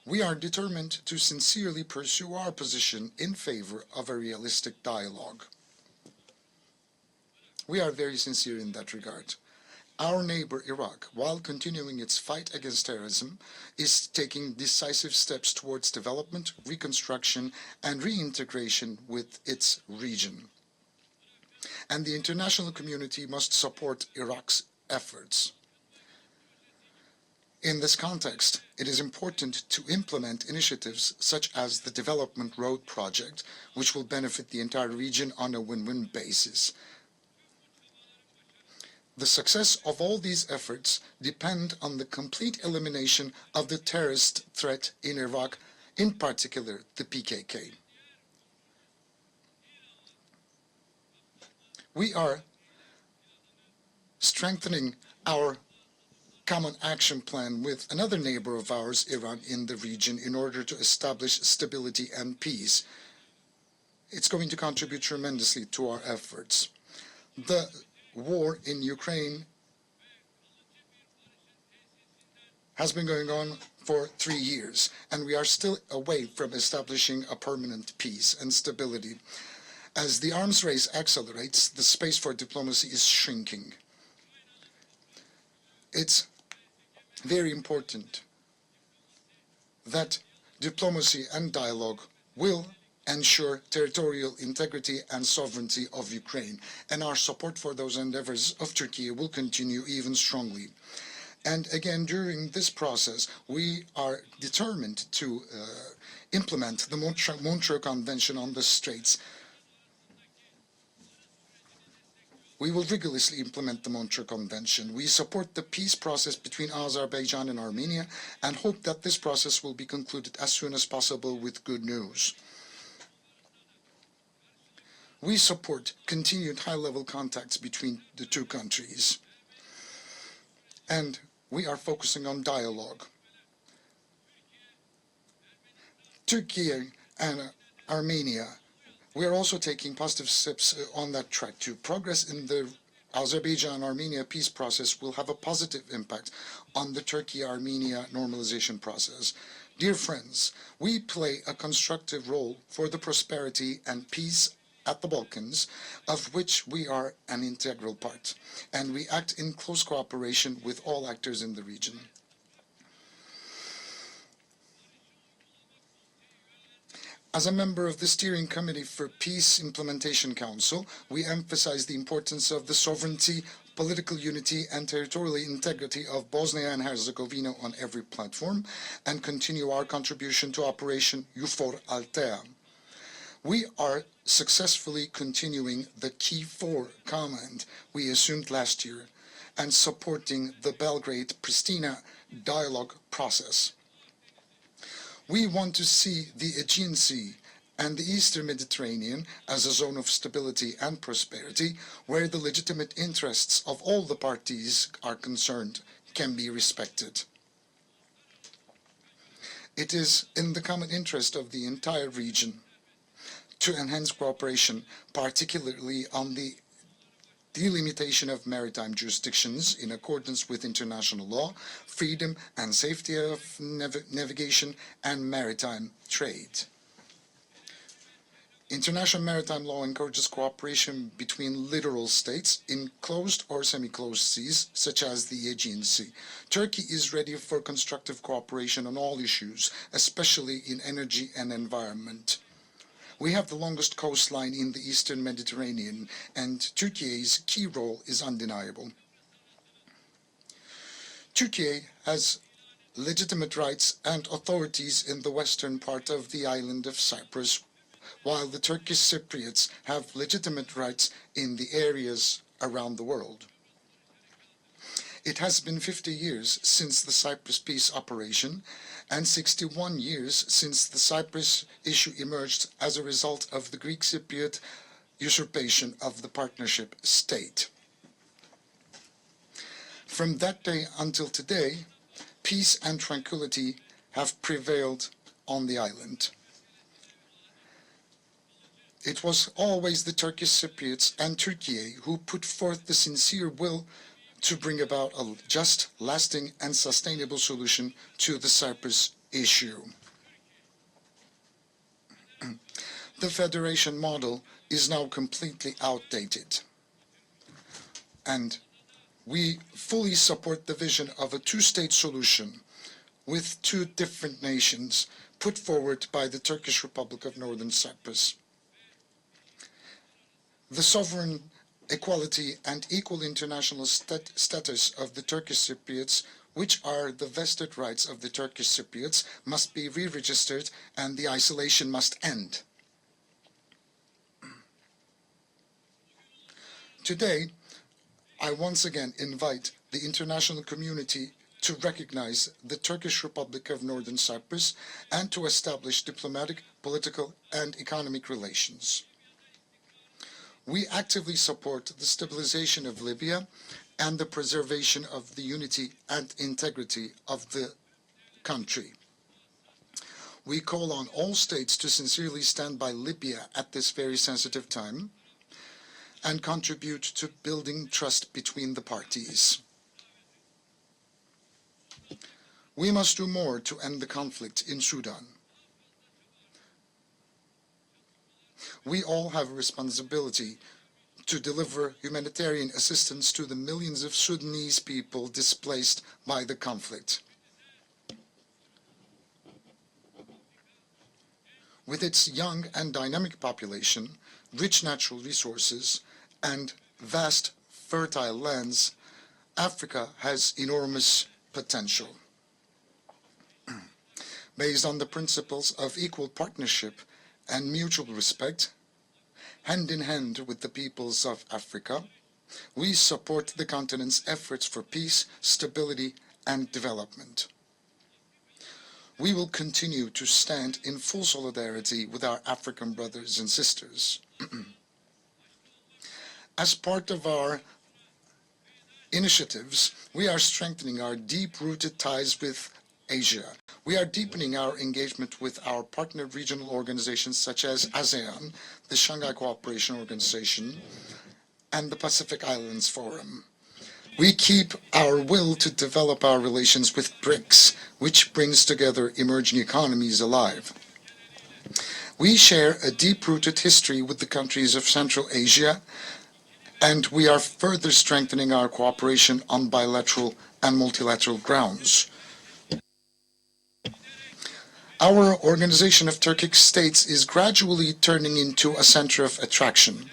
We are determined to sincerely pursue our position in favor of a realistic dialogue. We are very sincere in that regard. Our neighbor Iraq, while continuing its fight against terrorism, is taking decisive steps towards development, reconstruction, and reintegration with its region. And the international community must support Iraq's efforts. In this context, it is important to implement initiatives such as the Development Road Project, which will benefit the entire region on a win-win basis. The success of all these efforts depend on the complete elimination of the terrorist threat in Iraq, in particular the PKK. We are strengthening our common action plan with another neighbor of ours, Iran, in the region in order to establish stability and peace. It's going to contribute tremendously to our efforts. The war in Ukraine has been going on for 3 years, and we are still away from establishing a permanent peace and stability. As the arms race accelerates, the space for diplomacy is shrinking. It's very important that diplomacy and dialogue will ensure territorial integrity and sovereignty of Ukraine, and our support for those endeavors of Turkey will continue even strongly. And again, during this process, we are determined to implement the Montreux Convention on the Straits. We will rigorously implement the Montreux Convention. We support the peace process between Azerbaijan and Armenia and hope that this process will be concluded as soon as possible with good news. We support continued high-level contacts between the two countries. And we are focusing on dialogue. Türkiye and Armenia, we are also taking positive steps on that track too. Progress in the Azerbaijan-Armenia peace process will have a positive impact on the Turkey-Armenia normalization process. Dear friends, we play a constructive role for the prosperity and peace at the Balkans, of which we are an integral part, and we act in close cooperation with all actors in the region. As a member of the Steering Committee for Peace Implementation Council, we emphasize the importance of the sovereignty, political unity, and territorial integrity of Bosnia and Herzegovina on every platform, and continue our contribution to Operation EUFOR Althea. We are successfully continuing the Key 4 command we assumed last year and supporting the Belgrade-Pristina dialogue process. We want to see the Aegean Sea and the Eastern Mediterranean as a zone of stability and prosperity where the legitimate interests of all the parties are concerned can be respected. It is in the common interest of the entire region to enhance cooperation, particularly on the delimitation of maritime jurisdictions in accordance with international law, freedom and safety of navigation, and maritime trade. International maritime law encourages cooperation between littoral states in closed or semi-closed seas, such as the Aegean Sea. Turkey is ready for constructive cooperation on all issues, especially in energy and environment. We have the longest coastline in the Eastern Mediterranean, and Türkiye's key role is undeniable. Türkiye has legitimate rights and authorities in the western part of the island of Cyprus, while the Turkish Cypriots have legitimate rights in the areas around the world. It has been 50 years since the Cyprus peace operation and 61 years since the Cyprus issue emerged as a result of the Greek Cypriot usurpation of the partnership state. From that day until today, peace and tranquility have prevailed on the island. It was always the Turkish Cypriots and Türkiye who put forth the sincere will to bring about a just, lasting, and sustainable solution to the Cyprus issue. The federation model is now completely outdated, and we fully support the vision of a two-state solution with two different nations put forward by the Turkish Republic of Northern Cyprus. The sovereign equality and equal international status of the Turkish Cypriots, which are the vested rights of the Turkish Cypriots, must be re-registered and the isolation must end. Today, I once again invite the international community to recognize the Turkish Republic of Northern Cyprus and to establish diplomatic, political, and economic relations. We actively support the stabilization of Libya and the preservation of the unity and integrity of the country. We call on all states to sincerely stand by Libya at this very sensitive time and contribute to building trust between the parties. We must do more to end the conflict in Sudan. We all have a responsibility to deliver humanitarian assistance to the millions of Sudanese people displaced by the conflict. With its young and dynamic population, rich natural resources, and vast fertile lands, Africa has enormous potential. Based on the principles of equal partnership and mutual respect, hand in hand with the peoples of Africa, we support the continent's efforts for peace, stability, and development. We will continue to stand in full solidarity with our African brothers and sisters. As part of our initiatives, we are strengthening our deep-rooted ties with Asia. We are deepening our engagement with our partner regional organizations such as ASEAN, the Shanghai Cooperation Organization, and the Pacific Islands Forum. We keep our will to develop our relations with BRICS, which brings together emerging economies alive. We share a deep-rooted history with the countries of Central Asia, and we are further strengthening our cooperation on bilateral and multilateral grounds. Our Organization of Turkic States is gradually turning into a center of attraction.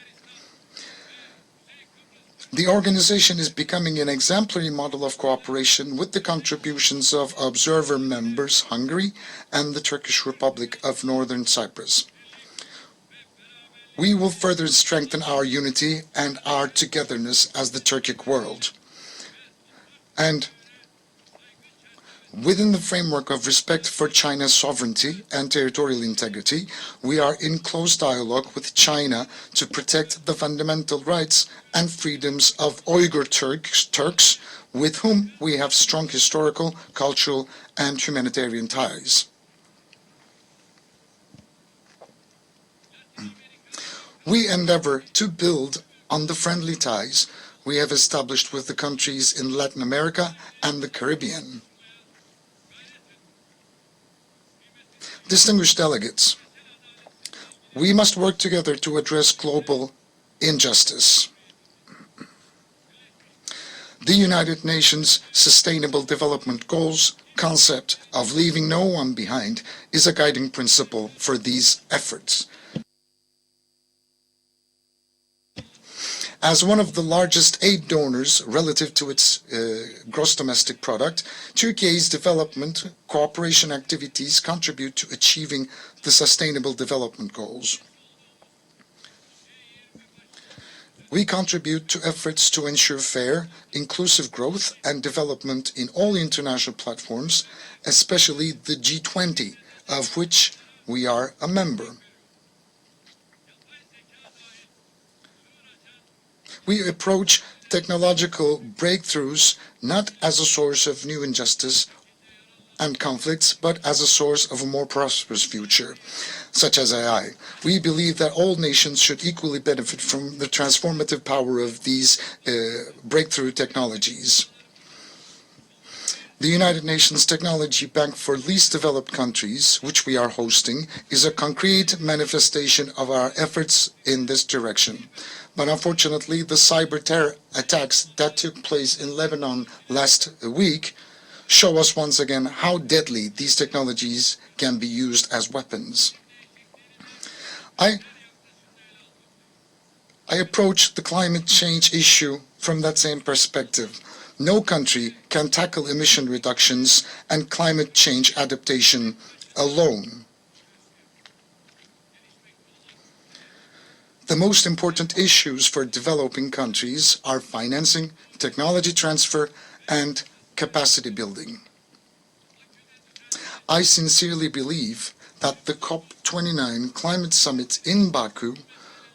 The organization is becoming an exemplary model of cooperation with the contributions of observer members Hungary and the Turkish Republic of Northern Cyprus. We will further strengthen our unity and our togetherness as the Turkic world. And within the framework of respect for China's sovereignty and territorial integrity, we are in close dialogue with China to protect the fundamental rights and freedoms of Uyghur Turks, with whom we have strong historical, cultural, and humanitarian ties. We endeavor to build on the friendly ties we have established with the countries in Latin America and the Caribbean. Distinguished delegates, we must work together to address global injustice. The United Nations Sustainable Development Goals concept of leaving no one behind is a guiding principle for these efforts. As one of the largest aid donors relative to its gross domestic product, Türkiye's development cooperation activities contribute to achieving the Sustainable Development Goals. We contribute to efforts to ensure fair, inclusive growth and development in all international platforms, especially the G20, of which we are a member. We approach technological breakthroughs not as a source of new injustice and conflicts, but as a source of a more prosperous future, such as AI. We believe that all nations should equally benefit from the transformative power of these breakthrough technologies. The United Nations Technology Bank for Least Developed Countries, which we are hosting, is a concrete manifestation of our efforts in this direction. But unfortunately, the cyber terror attacks that took place in Lebanon last week show us once again how deadly these technologies can be used as weapons. I approach the climate change issue from that same perspective. No country can tackle emission reductions and climate change adaptation alone. The The most important issues for developing countries are financing, technology transfer, and capacity building. I sincerely believe that the COP29 climate summit in Baku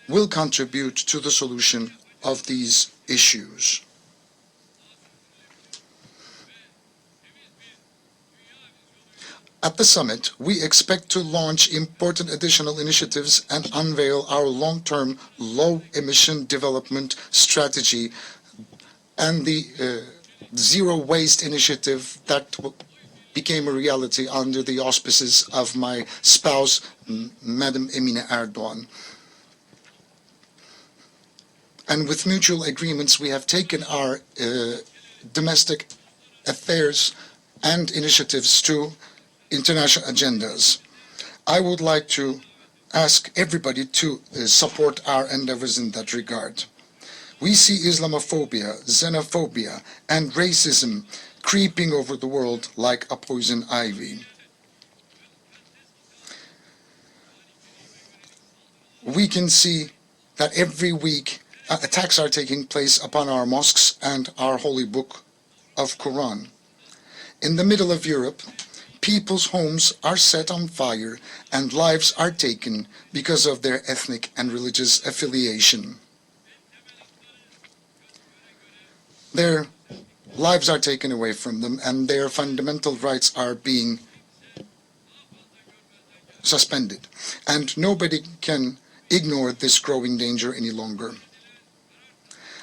will contribute to the solution of these issues. At the summit, we expect to launch important additional initiatives and unveil our long-term low-emission development strategy and the zero waste initiative that became a reality under the auspices of my spouse, Madam Emine Erdoğan. And with mutual agreements, we have taken our domestic affairs and initiatives to international agendas. I would like to ask everybody to support our endeavors in that regard. We see Islamophobia, xenophobia, and racism creeping over the world like a poison ivy. We can see that every week attacks are taking place upon our mosques and our holy book of Quran. In the middle of Europe, people's homes are set on fire and lives are taken because of their ethnic and religious affiliation. Their lives are taken away from them and their fundamental rights are being suspended. And nobody can ignore this growing danger any longer.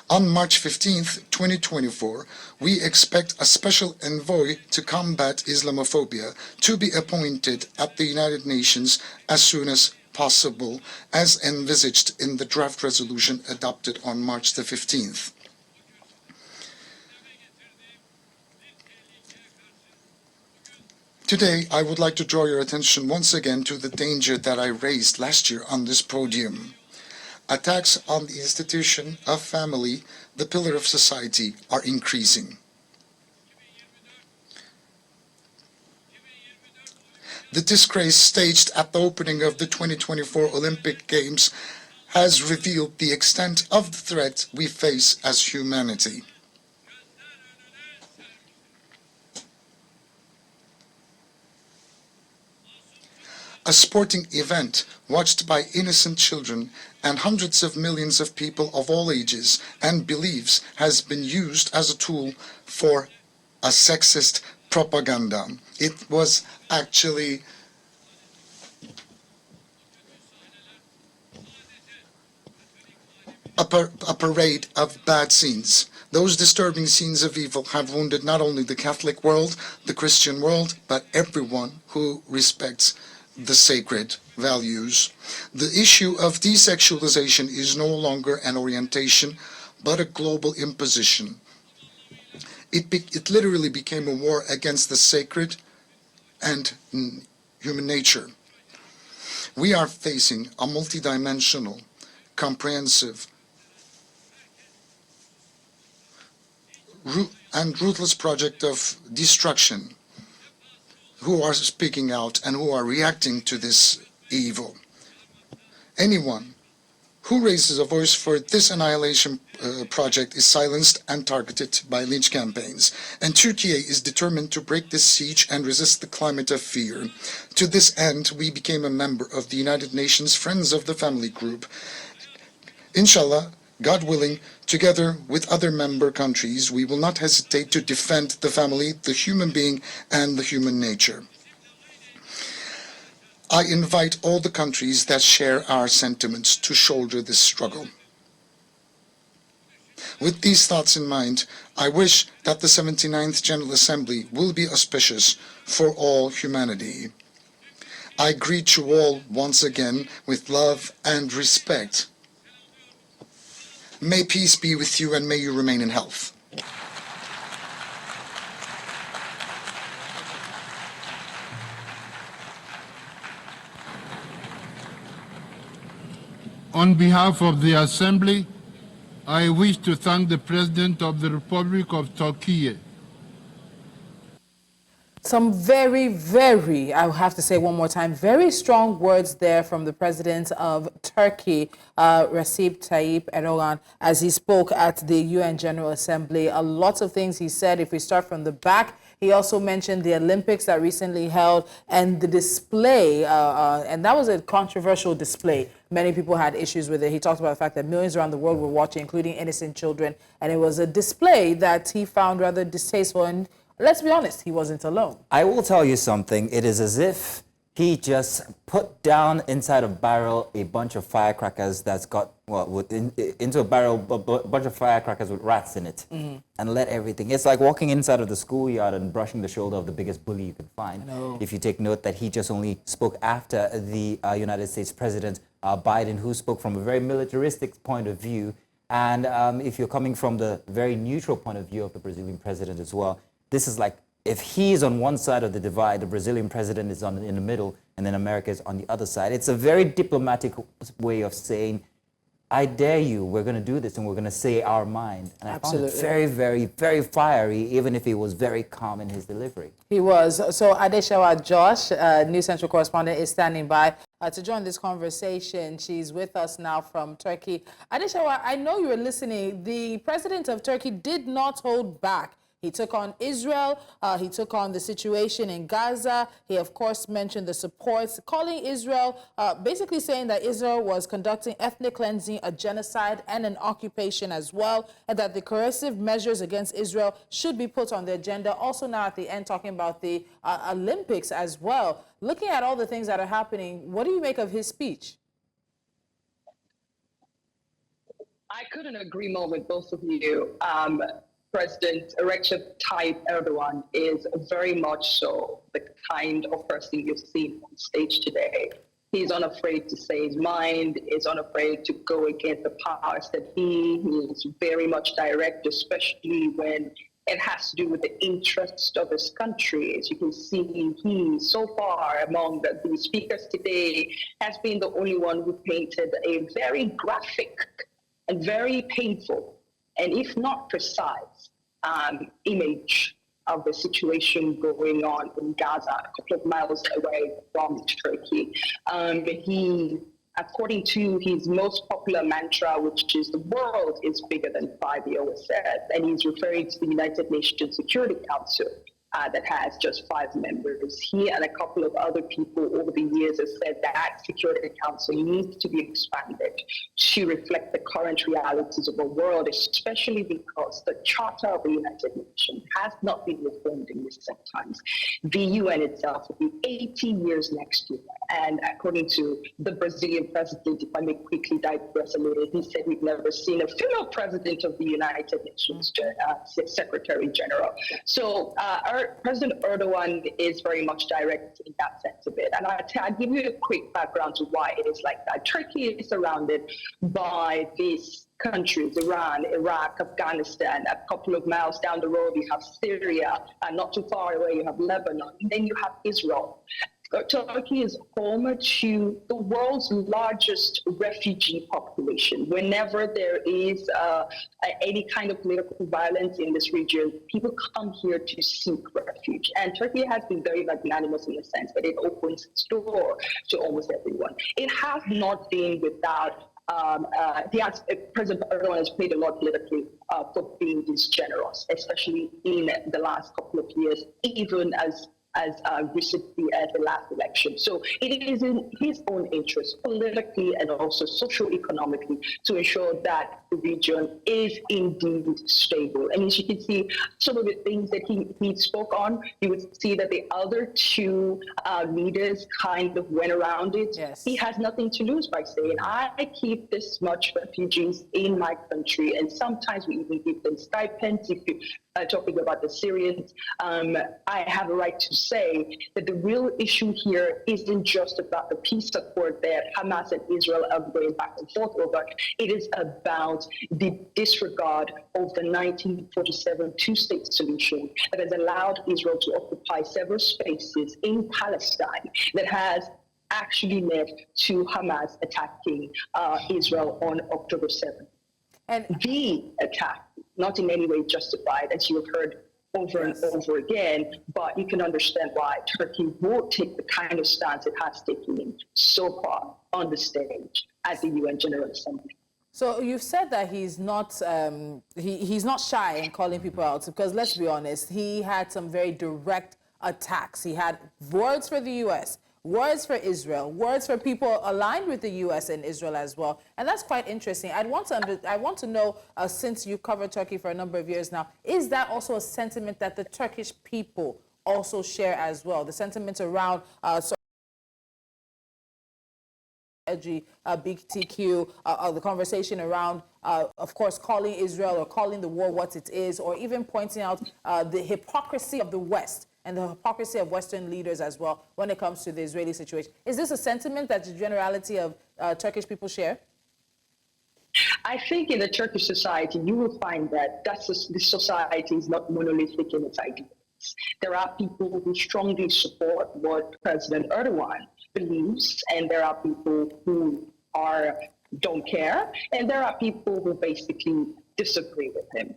On March 15th, 2024, we expect a special envoy to combat Islamophobia to be appointed at the United Nations as soon as possible, as envisaged in the draft resolution adopted on March the 15th. Today, I would like to draw your attention once again to the danger that I raised last year on this podium. Attacks on the institution of family, the pillar of society, are increasing. The disgrace staged at the opening of the 2024 Olympic Games has revealed the extent of the threat we face as humanity. A sporting event watched by innocent children and hundreds of millions of people of all ages and beliefs has been used as a tool for a sexist propaganda. It was actually a parade of bad scenes. Those disturbing scenes of evil have wounded not only the Catholic world, the Christian world, but everyone who respects the sacred values. The issue of desexualization is no longer an orientation, but a global imposition. It literally became a war against the sacred and human nature. We are facing a multidimensional, comprehensive, and ruthless project of destruction, who are speaking out and who are reacting to this evil. Anyone who raises a voice for this annihilation project is silenced and targeted by lynch campaigns. And Türkiye is determined to break this siege and resist the climate of fear. To this end, we became a member of the United Nations Friends of the Family Group. Inshallah, God willing, together with other member countries, we will not hesitate to defend the family, the human being, and the human nature. I invite all the countries that share our sentiments to shoulder this struggle. With these thoughts in mind, I wish that the 79th General Assembly will be auspicious for all humanity. I greet you all once again with love and respect. May peace be with you and may you remain in health. On behalf of the Assembly, I wish to thank the President of the Republic of Türkiye. Some very, very, I have to say one more time, very strong words there from the president of Turkey, Recep Tayyip Erdoğan, as he spoke at the UN General Assembly. A lot of things he said. If we start from the back, he also mentioned the Olympics that recently held and the display, and that was a controversial display. Many people had issues with it. He talked about the fact that millions around the world were watching, including innocent children, and it was a display that he found rather distasteful. And let's be honest, he wasn't alone. I will tell you something. It is as if he just put down inside a barrel a bunch of firecrackers that's got, well, into a barrel, a bunch of firecrackers with rats in it, and let everything. It's like walking inside of the schoolyard and brushing the shoulder of the biggest bully you can find. If you take note that he just only spoke after the United States President Biden, who spoke from a very militaristic point of view. And if you're coming from the very neutral point of view of the Brazilian president as well, this is like, if he's on one side of the divide, the Brazilian president is in the middle, and then America is on the other side. It's a very diplomatic way of saying, I dare you, we're going to do this, and we're going to say our mind. And I found it very, very, very fiery, even if he was very calm in his delivery. He was. So Adeshawa Josh, New Central correspondent, is standing by to join this conversation. She's with us now from Turkey. Adeshawa, I know you were listening. The president of Turkey did not hold back. He took on Israel. He took on the situation in Gaza. He, of course, mentioned the supports, calling Israel, basically saying that Israel was conducting ethnic cleansing, a genocide, and an occupation as well, and that the coercive measures against Israel should be put on the agenda. Also now at the end, talking about the Olympics as well. Looking at all the things that are happening, what do you make of his speech? I couldn't agree more with both of you. President Recep Tayyip Erdoğan is very much so the kind of person you've seen on stage today. He's unafraid to say his mind, is unafraid to go against the powers that he is very much direct, especially when it has to do with the interests of his country. As you can see, he, so far among the speakers today, has been the only one who painted a very graphic and very painful, and if not precise, image of the situation going on in Gaza, a couple of miles away from Turkey. He, according to his most popular mantra, which is the world is bigger than five, he always says, and he's referring to the United Nations Security Council, that has just 5 members. He and a couple of other people over the years have said that Security Council needs to be expanded to reflect the current realities of the world, especially because the Charter of the United Nations has not been reformed in recent times. The UN itself will be 80 years next year. And according to the Brazilian president, if I may quickly digress a little, he said we've never seen a female president of the United Nations Secretary General. So President Erdoğan is very much direct in that sense of it. And I'll give you a quick background to why it is like that. Turkey is surrounded by these countries, Iran, Iraq, Afghanistan. A couple of miles down the road, you have Syria, and not too far away, you have Lebanon. And then you have Israel. Turkey is home to the world's largest refugee population. Whenever there is any kind of political violence in this region, people come here to seek refuge. And Turkey has been very magnanimous in the sense that it opens its door to almost everyone. It has not been without President Erdoğan has played a lot politically for being this generous, especially in the last couple of years, even as recently as the last election. So it is in his own interest, politically and also socio-economically, to ensure that the region is indeed stable. And as you can see, some of the things that he spoke on, you would see that the other two leaders kind of went around it. Yes. He has nothing to lose by saying, I keep this much refugees in my country, and sometimes we even give them stipends. If you talking about the Syrians, I have a right to say that the real issue here isn't just about the peace accord that Hamas and Israel are going back and forth over. It is about the disregard of the 1947 two-state solution that has allowed Israel to occupy several spaces in Palestine that has actually led to Hamas attacking Israel on October 7th. And the attack, not in any way justified, as you have heard over and over again, but you can understand why Turkey will take the kind of stance it has taken so far on the stage at the UN General Assembly. So you've said that he's not he's not shy in calling people out, because let's be honest, he had some very direct attacks. He had words for the U.S., words for Israel, words for people aligned with the U.S. and Israel as well, and that's quite interesting. I want to know, since you covered Turkey for a number of years now, is that also a sentiment that the Turkish people also share as well? The sentiments around LGBTQ, the conversation around, of course, calling Israel or calling the war what it is, or even pointing out the hypocrisy of the West and the hypocrisy of Western leaders as well when it comes to the Israeli situation. Is this a sentiment that the generality of Turkish people share? I think in the Turkish society, you will find that the society is not monolithic in its ideas. There are people who strongly support what President Erdoğan believes, and there are people who don't care, and there are people who basically disagree with him.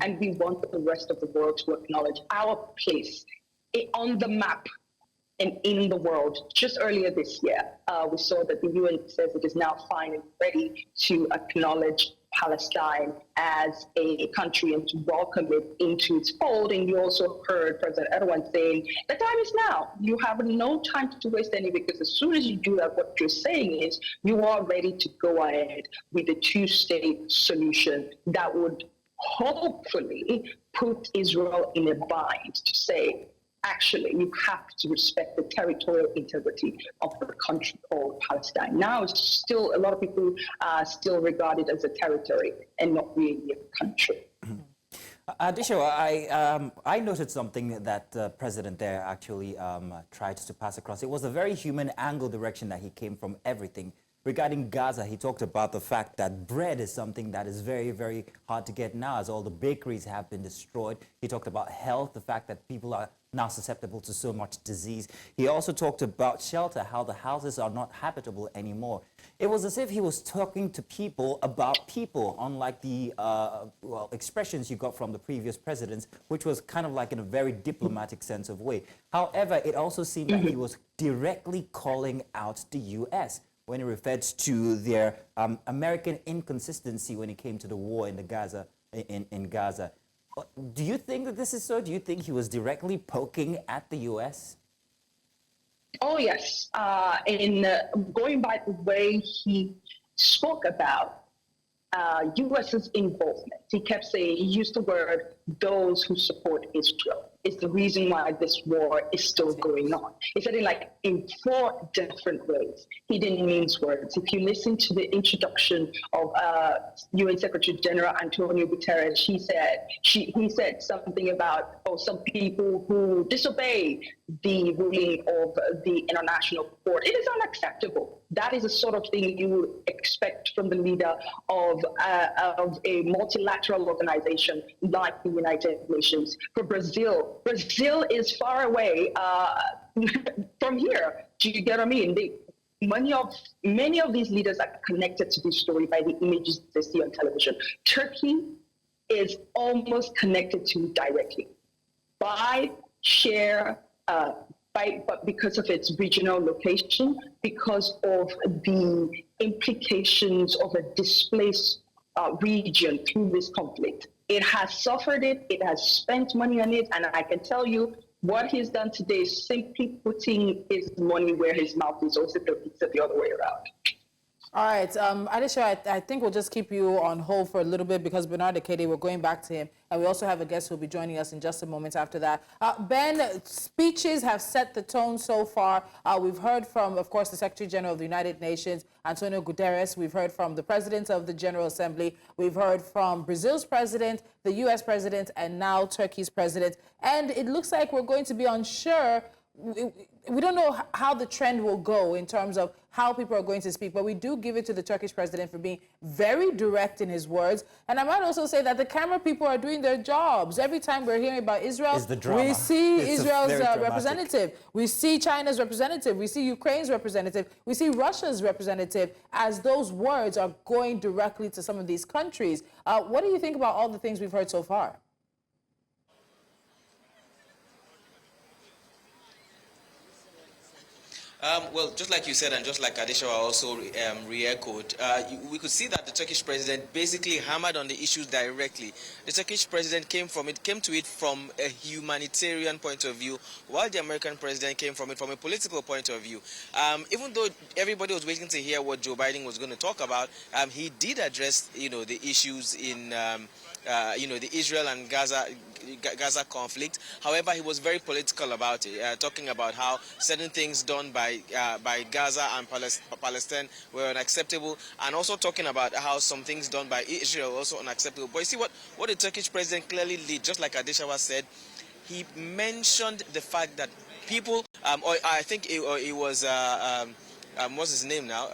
And we want the rest of the world to acknowledge our place on the map and in the world. Just earlier this year, we saw that the UN says it is now fine and ready to acknowledge Palestine as a country and to welcome it into its fold. And you also heard President Erdoğan saying, the time is now. You have no time to waste any, because as soon as you do that, what you're saying is you are ready to go ahead with a two-state solution that would hopefully put Israel in a bind to say, actually, you have to respect the territorial integrity of the country called Palestine. Now, it's still, a lot of people still regard it as a territory and not really a country. Adisho, I noted something that the president there actually tried to pass across. It was a very human angle direction that he came from everything. Regarding Gaza, he talked about the fact that bread is something that is very, very hard to get now, as all the bakeries have been destroyed. He talked about health, the fact that people are now susceptible to so much disease. He also talked about shelter, how the houses are not habitable anymore. It was as if he was talking to people about people, unlike the expressions you got from the previous presidents, which was kind of like in a very diplomatic sense of way. However, it also seemed that he was directly calling out the U.S. when he referred to their American inconsistency when it came to the war in Gaza. Do you think that this is so? Do you think he was directly poking at the U.S.? Oh, yes. Going by the way he spoke about U.S.'s involvement, he kept saying, he used the word, those who support Israel. Is the reason why this war is still going on. He said it in 4 different ways. He didn't mince words. If you listen to the introduction of UN Secretary General Antonio Guterres, he said something about some people who disobey the ruling of the International Court. It is unacceptable. That is the sort of thing you would expect from the leader of a multilateral organization like the United Nations. For Brazil is far away from here. Do you get what I mean? Many of these leaders are connected to this story by the images they see on television. Turkey is almost connected to it directly but because of its regional location, because of the implications of a displaced region through this conflict. It has suffered it, it has spent money on it, and I can tell you what he's done today is simply putting his money where his mouth is, also the other way around. All right, Adisha, I think we'll just keep you on hold for a little bit because Bernard Ekede, we're going back to him, and we also have a guest who will be joining us in just a moment after that. Ben, speeches have set the tone so far. We've heard from, of course, the Secretary General of the United Nations, Antonio Guterres. We've heard from the President of the General Assembly. We've heard from Brazil's President, the U.S. President, and now Turkey's President. And it looks like we're going to be unsure. We don't know how the trend will go in terms of how people are going to speak, but we do give it to the Turkish president for being very direct in his words. And I might also say that the camera people are doing their jobs. Every time we're hearing about Israel, we see Israel's representative. We see China's representative. We see Ukraine's representative. We see Russia's representative, as those words are going directly to some of these countries. What do you think about all the things we've heard so far? Well, just like you said, and just like Adeshawa also re-echoed, we could see that the Turkish president basically hammered on the issues directly. The Turkish president came to it from a humanitarian point of view, while the American president came from it from a political point of view. Even though everybody was waiting to hear what Joe Biden was going to talk about, he did address, the issues in, the Israel and Gaza conflict. However, he was very political about it, talking about how certain things done by Gaza and Palestine were unacceptable, and also talking about how some things done by Israel were also unacceptable. But you see what the Turkish president clearly did, just like Adeshawa said, he mentioned the fact that people, or I think it was, what's his name now?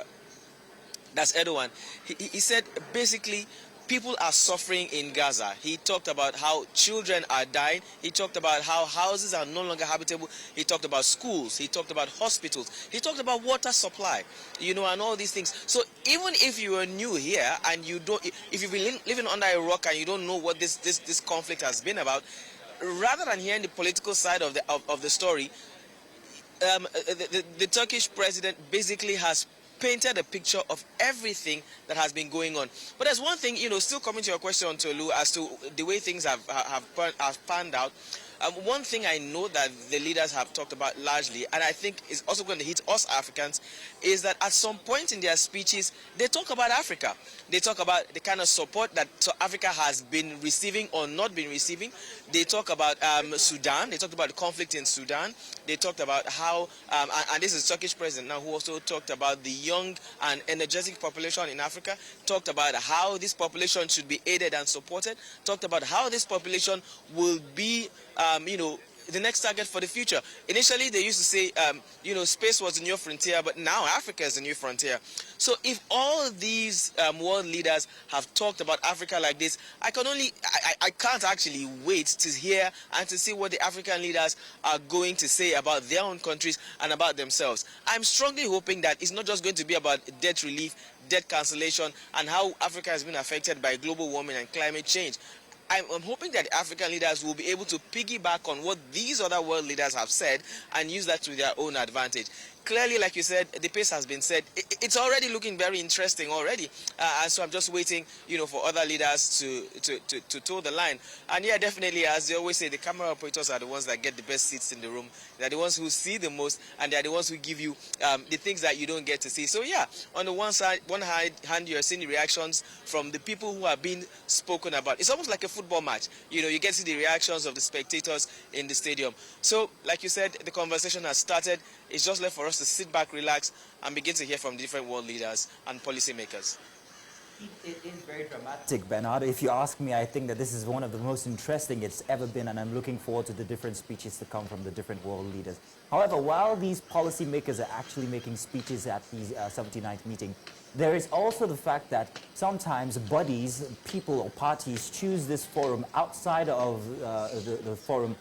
That's Erdoğan. He said basically people are suffering in Gaza. He talked about how children are dying. He talked about how houses are no longer habitable. He talked about schools. He talked about hospitals. He talked about water supply, and all these things. So even if you are new here and if you've been living under a rock and you don't know what this conflict has been about, rather than hearing the political side of the story, the Turkish president basically has painted a picture of everything that has been going on. But there's one thing, still coming to your question, Tolu, as to the way things have panned out. One thing I know that the leaders have talked about largely, and I think is also going to hit us Africans, is that at some point in their speeches, they talk about Africa. They talk about the kind of support that Africa has been receiving or not been receiving. They talk about Sudan. They talked about the conflict in Sudan. They talked about how, and this is Turkish president now who also talked about the young and energetic population in Africa, talked about how this population should be aided and supported, talked about how this population will be the next target for the future. Initially, they used to say, space was the new frontier, but now Africa is the new frontier. So if all these world leaders have talked about Africa like this, I can't actually wait to hear and to see what the African leaders are going to say about their own countries and about themselves. I'm strongly hoping that it's not just going to be about debt relief, debt cancellation, and how Africa has been affected by global warming and climate change. I'm hoping that African leaders will be able to piggyback on what these other world leaders have said and use that to their own advantage. Clearly, like you said, the pace has been set. It's already looking very interesting already. And so I'm just waiting, for other leaders to toe the line. And yeah, definitely, as they always say, the camera operators are the ones that get the best seats in the room. They're the ones who see the most, and they're the ones who give you the things that you don't get to see. So yeah, on the one hand, you're seeing the reactions from the people who are being spoken about. It's almost like a football match. You get to see the reactions of the spectators in the stadium. So, like you said, the conversation has started. It's just left for us to sit back, relax, and begin to hear from different world leaders and policymakers. It is very dramatic, Bernard. If you ask me, I think that this is one of the most interesting it's ever been, and I'm looking forward to the different speeches to come from the different world leaders. However, while these policymakers are actually making speeches at the 79th meeting, there is also the fact that sometimes bodies, people or parties choose this forum outside of the forum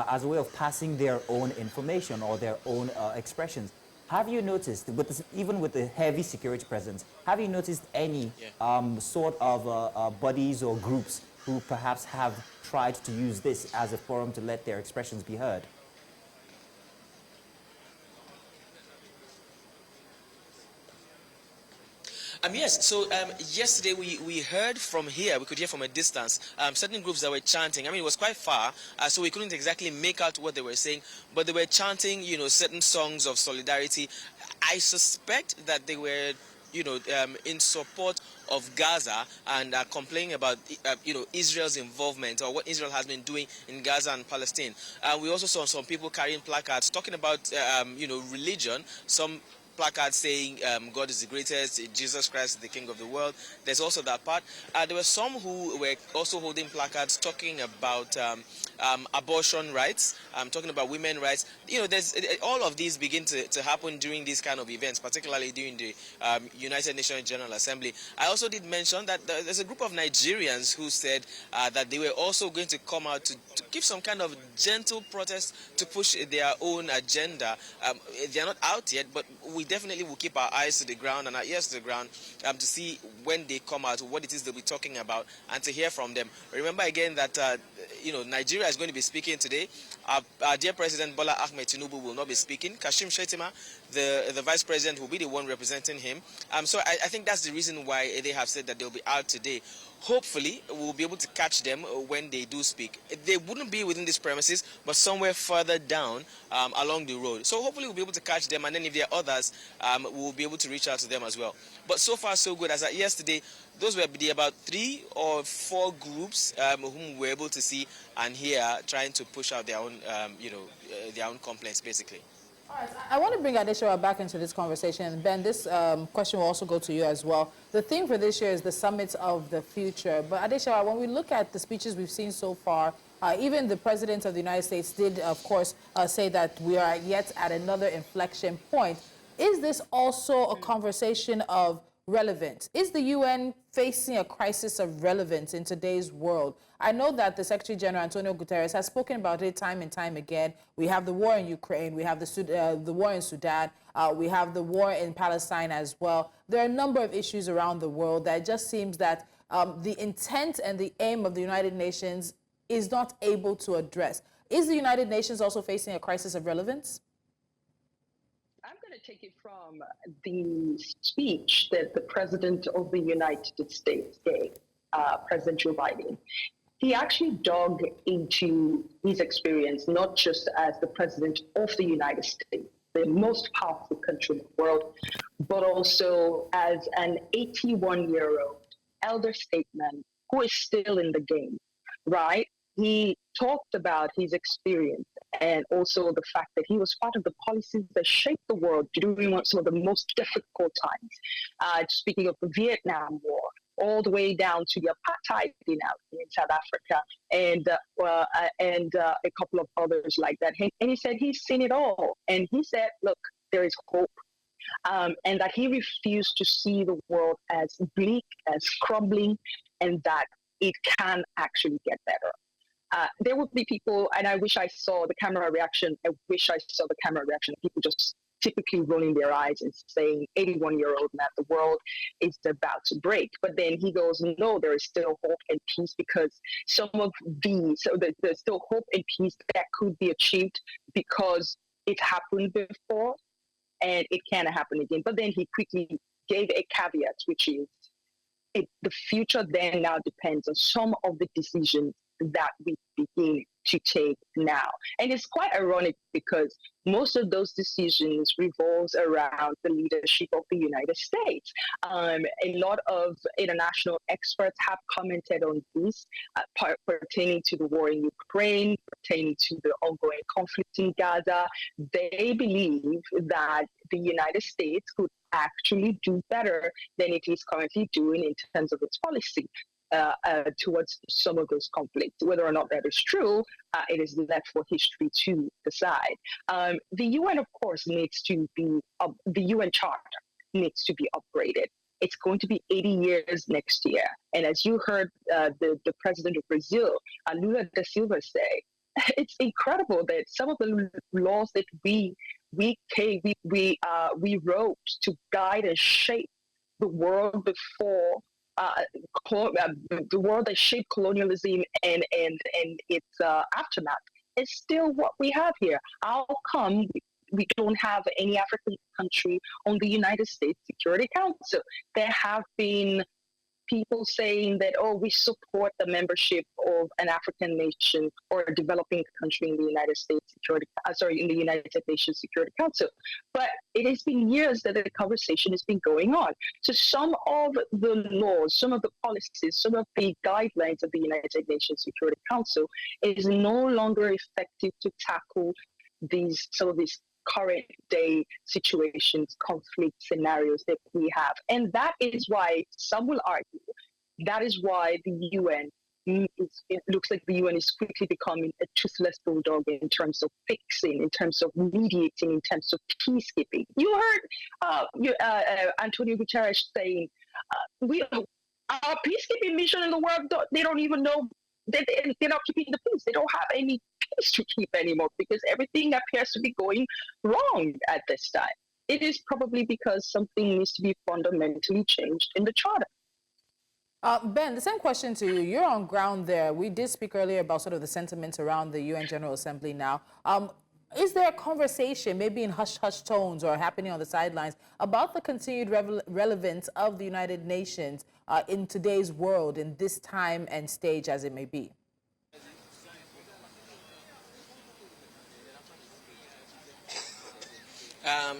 as a way of passing their own information or their own expressions. Have you noticed, even with the heavy security presence, have you noticed any sort of bodies or groups who perhaps have tried to use this as a forum to let their expressions be heard? Yes, so yesterday we heard from here, we could hear from a distance, certain groups that were chanting. I mean, it was quite far, so we couldn't exactly make out what they were saying, but they were chanting, certain songs of solidarity. I suspect that they were, in support of Gaza and complaining about, Israel's involvement or what Israel has been doing in Gaza and Palestine. We also saw some people carrying placards talking about, religion, some placards saying God is the greatest, Jesus Christ is the King of the world. There's also that part. There were some who were also holding placards talking about abortion rights, talking about women's rights. There's all of these begin to happen during these kind of events, particularly during the United Nations General Assembly. I also did mention that there's a group of Nigerians who said that they were also going to come out to give some kind of gentle protest to push their own agenda. They're not out yet, but we definitely will keep our eyes to the ground and our ears to the ground to see when they come out, what it is they'll be talking about, and to hear from them. Remember again that Nigeria is going to be speaking today. Our dear President Bola Ahmed Tinubu will not be speaking. Kashim Shettima, the Vice President, will be the one representing him. So I think that's the reason why they have said that they'll be out today. Hopefully, we'll be able to catch them when they do speak. They wouldn't be within these premises, but somewhere further down along the road. So hopefully we'll be able to catch them, and then if there are others, we'll be able to reach out to them as well. But so far, so good. As at yesterday, those were the about 3 or 4 groups whom we were able to see and hear trying to push out their own, their own complaints, basically. All right, I want to bring Adeshewa back into this conversation. Ben, this question will also go to you as well. The theme for this year is the summits of the future. But Adeshewa, when we look at the speeches we've seen so far, even the President of the United States did, of course, say that we are yet at another inflection point. Is this also a conversation of relevance? Is the UN facing a crisis of relevance in today's world? I know that the Secretary General, Antonio Guterres, has spoken about it time and time again. We have the war in Ukraine, we have the war in Sudan, we have the war in Palestine as well. There are a number of issues around the world that it just seems that the intent and the aim of the United Nations is not able to address. Is the United Nations also facing a crisis of relevance? I'm going to take it from the speech that the President of the United States gave, President Joe Biden. He actually dug into his experience, not just as the President of the United States, the most powerful country in the world, but also as an 81-year-old elder statesman who is still in the game, right? He talked about his experience and also the fact that he was part of the policies that shaped the world during some of the most difficult times. Speaking of the Vietnam War, all the way down to the apartheid in South Africa, and a couple of others like that. And he said he's seen it all. And he said, look, there is hope. And that he refused to see the world as bleak, as crumbling, and that it can actually get better. There would be people, and I wish I saw the camera reaction. I wish I saw the camera reaction. People just typically rolling their eyes and saying, 81-year-old man, the world is about to break. But then he goes, no, there is still hope and peace, because some of these, so there's still hope and peace that could be achieved because it happened before and it can happen again. But then he quickly gave a caveat, which is the future then now depends on some of the decisions that we begin to take now. And it's quite ironic because most of those decisions revolves around the leadership of the United States. A lot of international experts have commented on this pertaining to the war in Ukraine, pertaining to the ongoing conflict in Gaza. They believe that the United States could actually do better than it is currently doing in terms of its policy towards some of those conflicts. Whether or not that is true, it is left for history to decide. The UN, of course, needs to be, the UN Charter needs to be upgraded. It's going to be 80 years next year. And as you heard the president of Brazil, Lula da Silva, say, it's incredible that some of the laws that we wrote to guide and shape the world before the world that shaped colonialism and its aftermath is still what we have here. How come we don't have any African country on the United States Security Council? There have been people saying that, oh, we support the membership of an African nation or a developing country in the United Nations Security Council. But it has been years that the conversation has been going on. So some of the laws, some of the policies, some of the guidelines of the United Nations Security Council is no longer effective to tackle some of these current day situations, conflict scenarios that we have. And that is why some will argue, that is why the UN, it looks like the UN is quickly becoming a toothless bulldog in terms of fixing, in terms of mediating, in terms of peacekeeping. You heard Antonio Guterres saying, our peacekeeping mission in the world, they don't even know, they're not keeping the peace. They don't have any peace to keep anymore because everything appears to be going wrong at this time. It is probably because something needs to be fundamentally changed in the charter. Ben, the same question to you. You're on ground there. We did speak earlier about sort of the sentiments around the UN General Assembly now. Is there a conversation, maybe in hush-hush tones or happening on the sidelines, about the continued relevance of the United Nations in today's world, in this time and stage as it may be?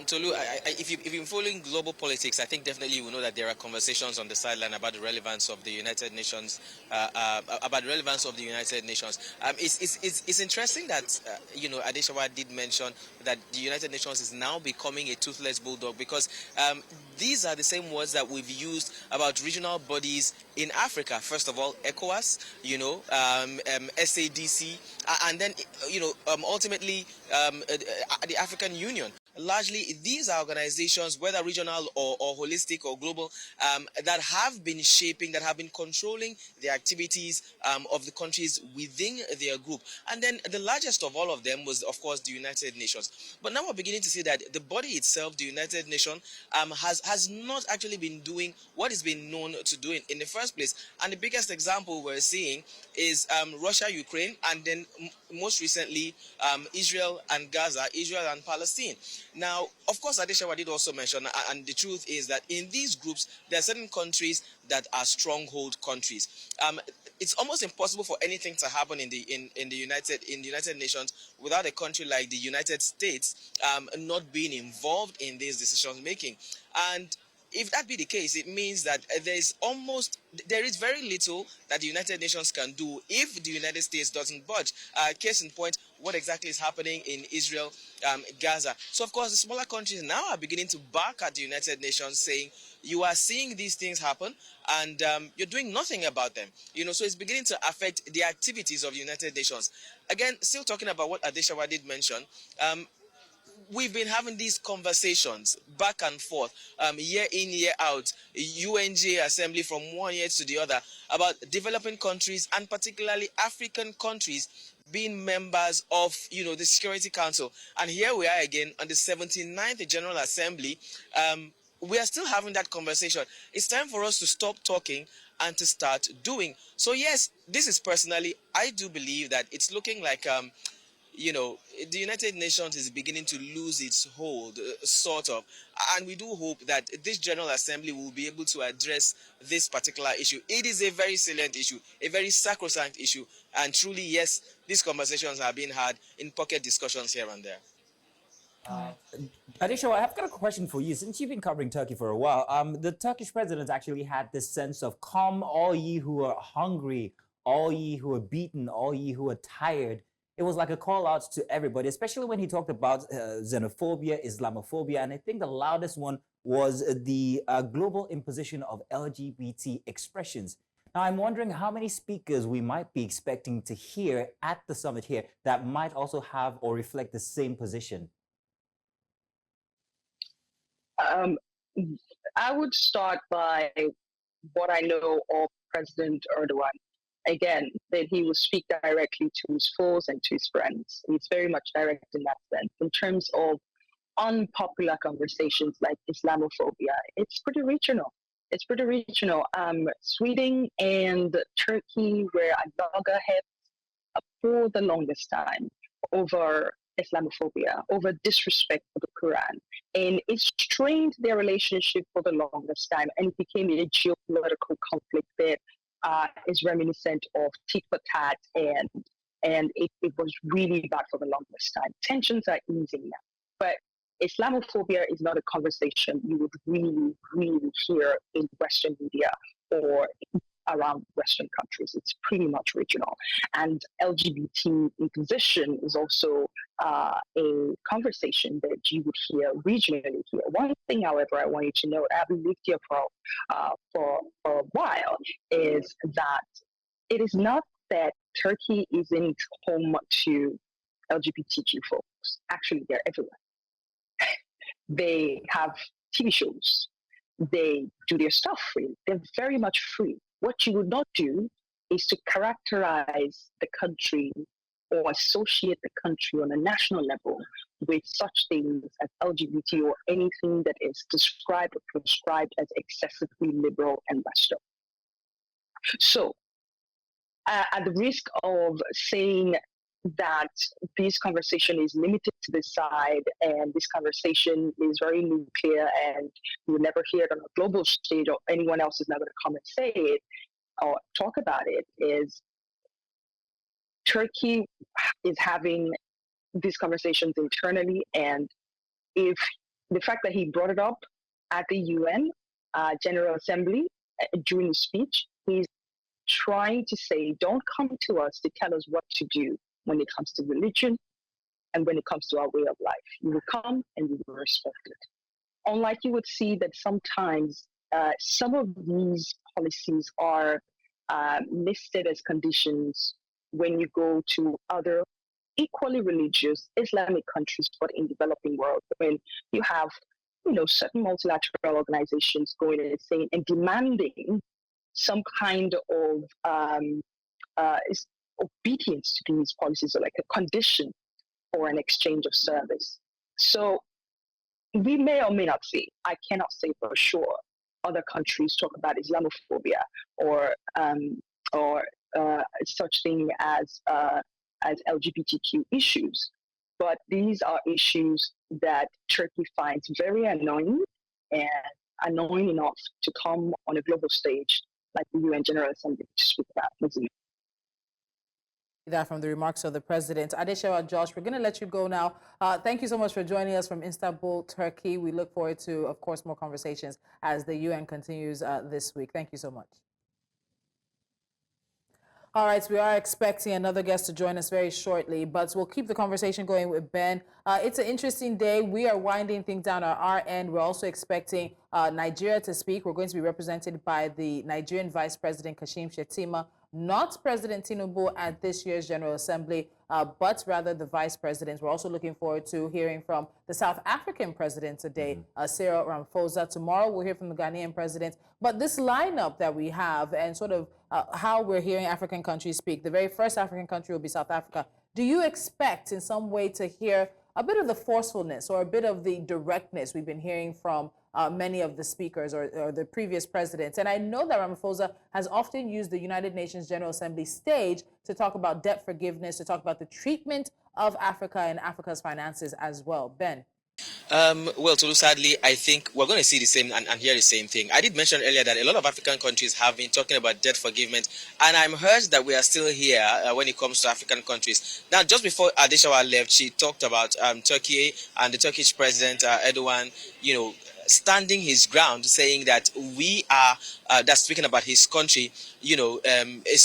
Tolu, if you've been following global politics, I think definitely you will know that there are conversations on the sideline about the relevance of the United Nations. It's interesting that Adeshawa did mention that the United Nations is now becoming a toothless bulldog, because these are the same words that we've used about regional bodies in Africa. First of all, ECOWAS, SADC, and then ultimately the African Union. Largely, these are organizations, whether regional or holistic or global, that have been shaping, that have been controlling the activities of the countries within their group. And then the largest of all of them was, of course, the United Nations. But now we're beginning to see that the body itself, the United Nations, has not actually been doing what it's been known to do in the first place. And the biggest example we're seeing is Russia, Ukraine, and then most recently Israel and Gaza, Israel and Palestine. Now, of course, Adeshawa did also mention, and the truth is that in these groups, there are certain countries that are stronghold countries. It's almost impossible for anything to happen in the United Nations without a country like the United States not being involved in this decision making. And if that be the case, it means that there is very little that the United Nations can do if the United States doesn't budge. Case in point, what exactly is happening in Israel, Gaza. So, of course, the smaller countries now are beginning to bark at the United Nations, saying, you are seeing these things happen, and you're doing nothing about them. So it's beginning to affect the activities of the United Nations. Again, still talking about what Adeshawa did mention, we've been having these conversations back and forth, year in, year out, UNGA assembly from one year to the other, about developing countries and particularly African countries being members of, the Security Council. And here we are again on the 79th General Assembly. We are still having that conversation. It's time for us to stop talking and to start doing. So yes, this is personally, I do believe that it's looking like the United Nations is beginning to lose its hold, sort of. And we do hope that this General Assembly will be able to address this particular issue. It is a very salient issue, a very sacrosanct issue. And truly, yes, these conversations are being had in pocket discussions here and there. Adeshawa, I've got a question for you. Since you've been covering Turkey for a while, the Turkish president actually had this sense of, come all ye who are hungry, all ye who are beaten, all ye who are tired. It was like a call out to everybody, especially when he talked about xenophobia, Islamophobia, and I think the loudest one was the global imposition of LGBT expressions. Now, I'm wondering how many speakers we might be expecting to hear at the summit here that might also have or reflect the same position. I would start by what I know of President Erdoğan. Again, that he will speak directly to his foes and to his friends. He's very much direct in that sense. In terms of unpopular conversations like Islamophobia, it's pretty regional. Sweden and Turkey were at loggerheads for the longest time over Islamophobia, over disrespect for the Quran. And it strained their relationship for the longest time, and it became a geopolitical conflict that is reminiscent of tit for tat, and it was really bad for the longest time. Tensions are easing now, but Islamophobia is not a conversation you would really, really hear in Western media or around Western countries. It's pretty much regional. And LGBT imposition is also a conversation that you would hear regionally here. One thing, however, I want you to know, I've lived here for a while, is that it is not that Turkey isn't home to LGBTQ folks. Actually, they're everywhere. They have TV shows. They do their stuff free. They're very much free. What you would not do is to characterize the country or associate the country on a national level with such things as LGBT or anything that is described or prescribed as excessively liberal and Western. So, at the risk of saying that this conversation is limited to this side and this conversation is very nuclear and you'll never hear it on a global stage or anyone else is not going to come and say it or talk about it, is Turkey is having these conversations internally, and if the fact that he brought it up at the UN General Assembly during his speech, he's trying to say, don't come to us to tell us what to do when it comes to religion and when it comes to our way of life. You will come and you will respect it. Unlike you would see that sometimes some of these policies are listed as conditions when you go to other equally religious Islamic countries, but in developing world, when you have, certain multilateral organizations going and saying and demanding some kind of obedience to these policies, or like a condition for an exchange of service. So we may or may not see, I cannot say for sure, other countries talk about Islamophobia or such thing as LGBTQ issues. But these are issues that Turkey finds very annoying, and annoying enough to come on a global stage like the UN General Assembly to speak about. That from the remarks of the president. Adeshewa Josh, we're going to let you go now. Thank you so much for joining us from Istanbul, Turkey. We look forward to, of course, more conversations as the UN continues this week. Thank you so much. All right, so we are expecting another guest to join us very shortly, but we'll keep the conversation going with Ben. It's an interesting day. We are winding things down at our end. We're also expecting Nigeria to speak. We're going to be represented by the Nigerian Vice President Kashim Shettima, not President Tinubu at this year's General Assembly, but rather the Vice President. We're also looking forward to hearing from the South African President today, Cyril Ramaphosa. Tomorrow we'll hear from the Ghanaian President. But this lineup that we have and sort of how we're hearing African countries speak, the very first African country will be South Africa. Do you expect in some way to hear a bit of the forcefulness or a bit of the directness we've been hearing from many of the speakers or the previous presidents? And I know that Ramaphosa has often used the United Nations General Assembly stage to talk about debt forgiveness, to talk about the treatment of Africa and Africa's finances as well. Ben? Well, Tolu, sadly, I think we're going to see the same and hear the same thing. I did mention earlier that a lot of African countries have been talking about debt forgiveness, and I'm hurt that we are still here when it comes to African countries. Now, just before Adeshewa left, she talked about Turkey and the Turkish president, Erdoğan, standing his ground, saying that we are, that's speaking about his country, a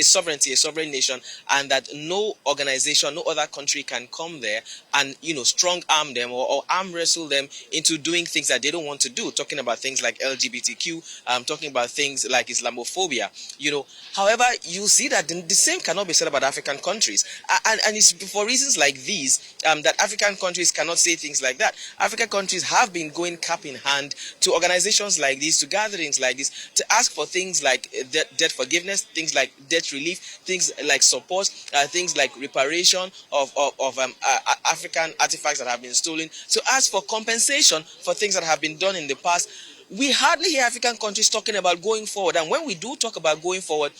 sovereignty, a sovereign nation, and that no organization, no other country can come there and, strong arm them or arm wrestle them into doing things that they don't want to do, talking about things like LGBTQ, talking about things like Islamophobia, However, you see that the same cannot be said about African countries. And it's for reasons like these that African countries cannot say things like that. African countries have been going cap in hand to organizations like this, to gatherings like this, to ask for things like debt forgiveness, things like debt relief, things like support, things like reparation of African artifacts that have been stolen, to ask for compensation for things that have been done in the past. We hardly hear African countries talking about going forward, and when we do talk about going forward,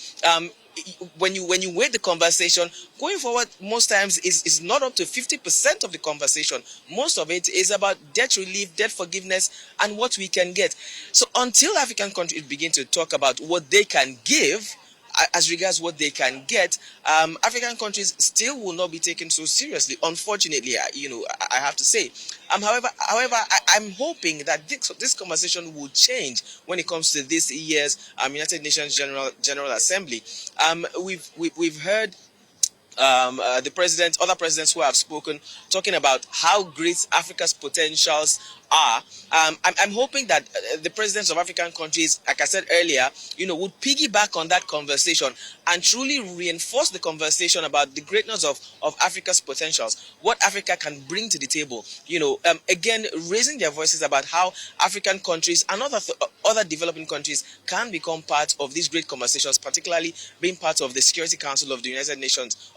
when you weigh the conversation, going forward most times is not up to 50% of the conversation. Most of it is about debt relief, debt forgiveness, and what we can get. So until African countries begin to talk about what they can give, as regards what they can get, African countries still will not be taken so seriously. Unfortunately, I have to say. However, I'm hoping that this conversation will change when it comes to this year's United Nations General Assembly. We've heard the president, other presidents who have spoken, talking about how great Africa's potentials are. I'm hoping that the presidents of African countries, like I said earlier, would piggyback on that conversation and truly reinforce the conversation about the greatness of Africa's potentials, what Africa can bring to the table. Again, raising their voices about how African countries and other developing countries can become part of these great conversations, particularly being part of the Security Council of the United Nations,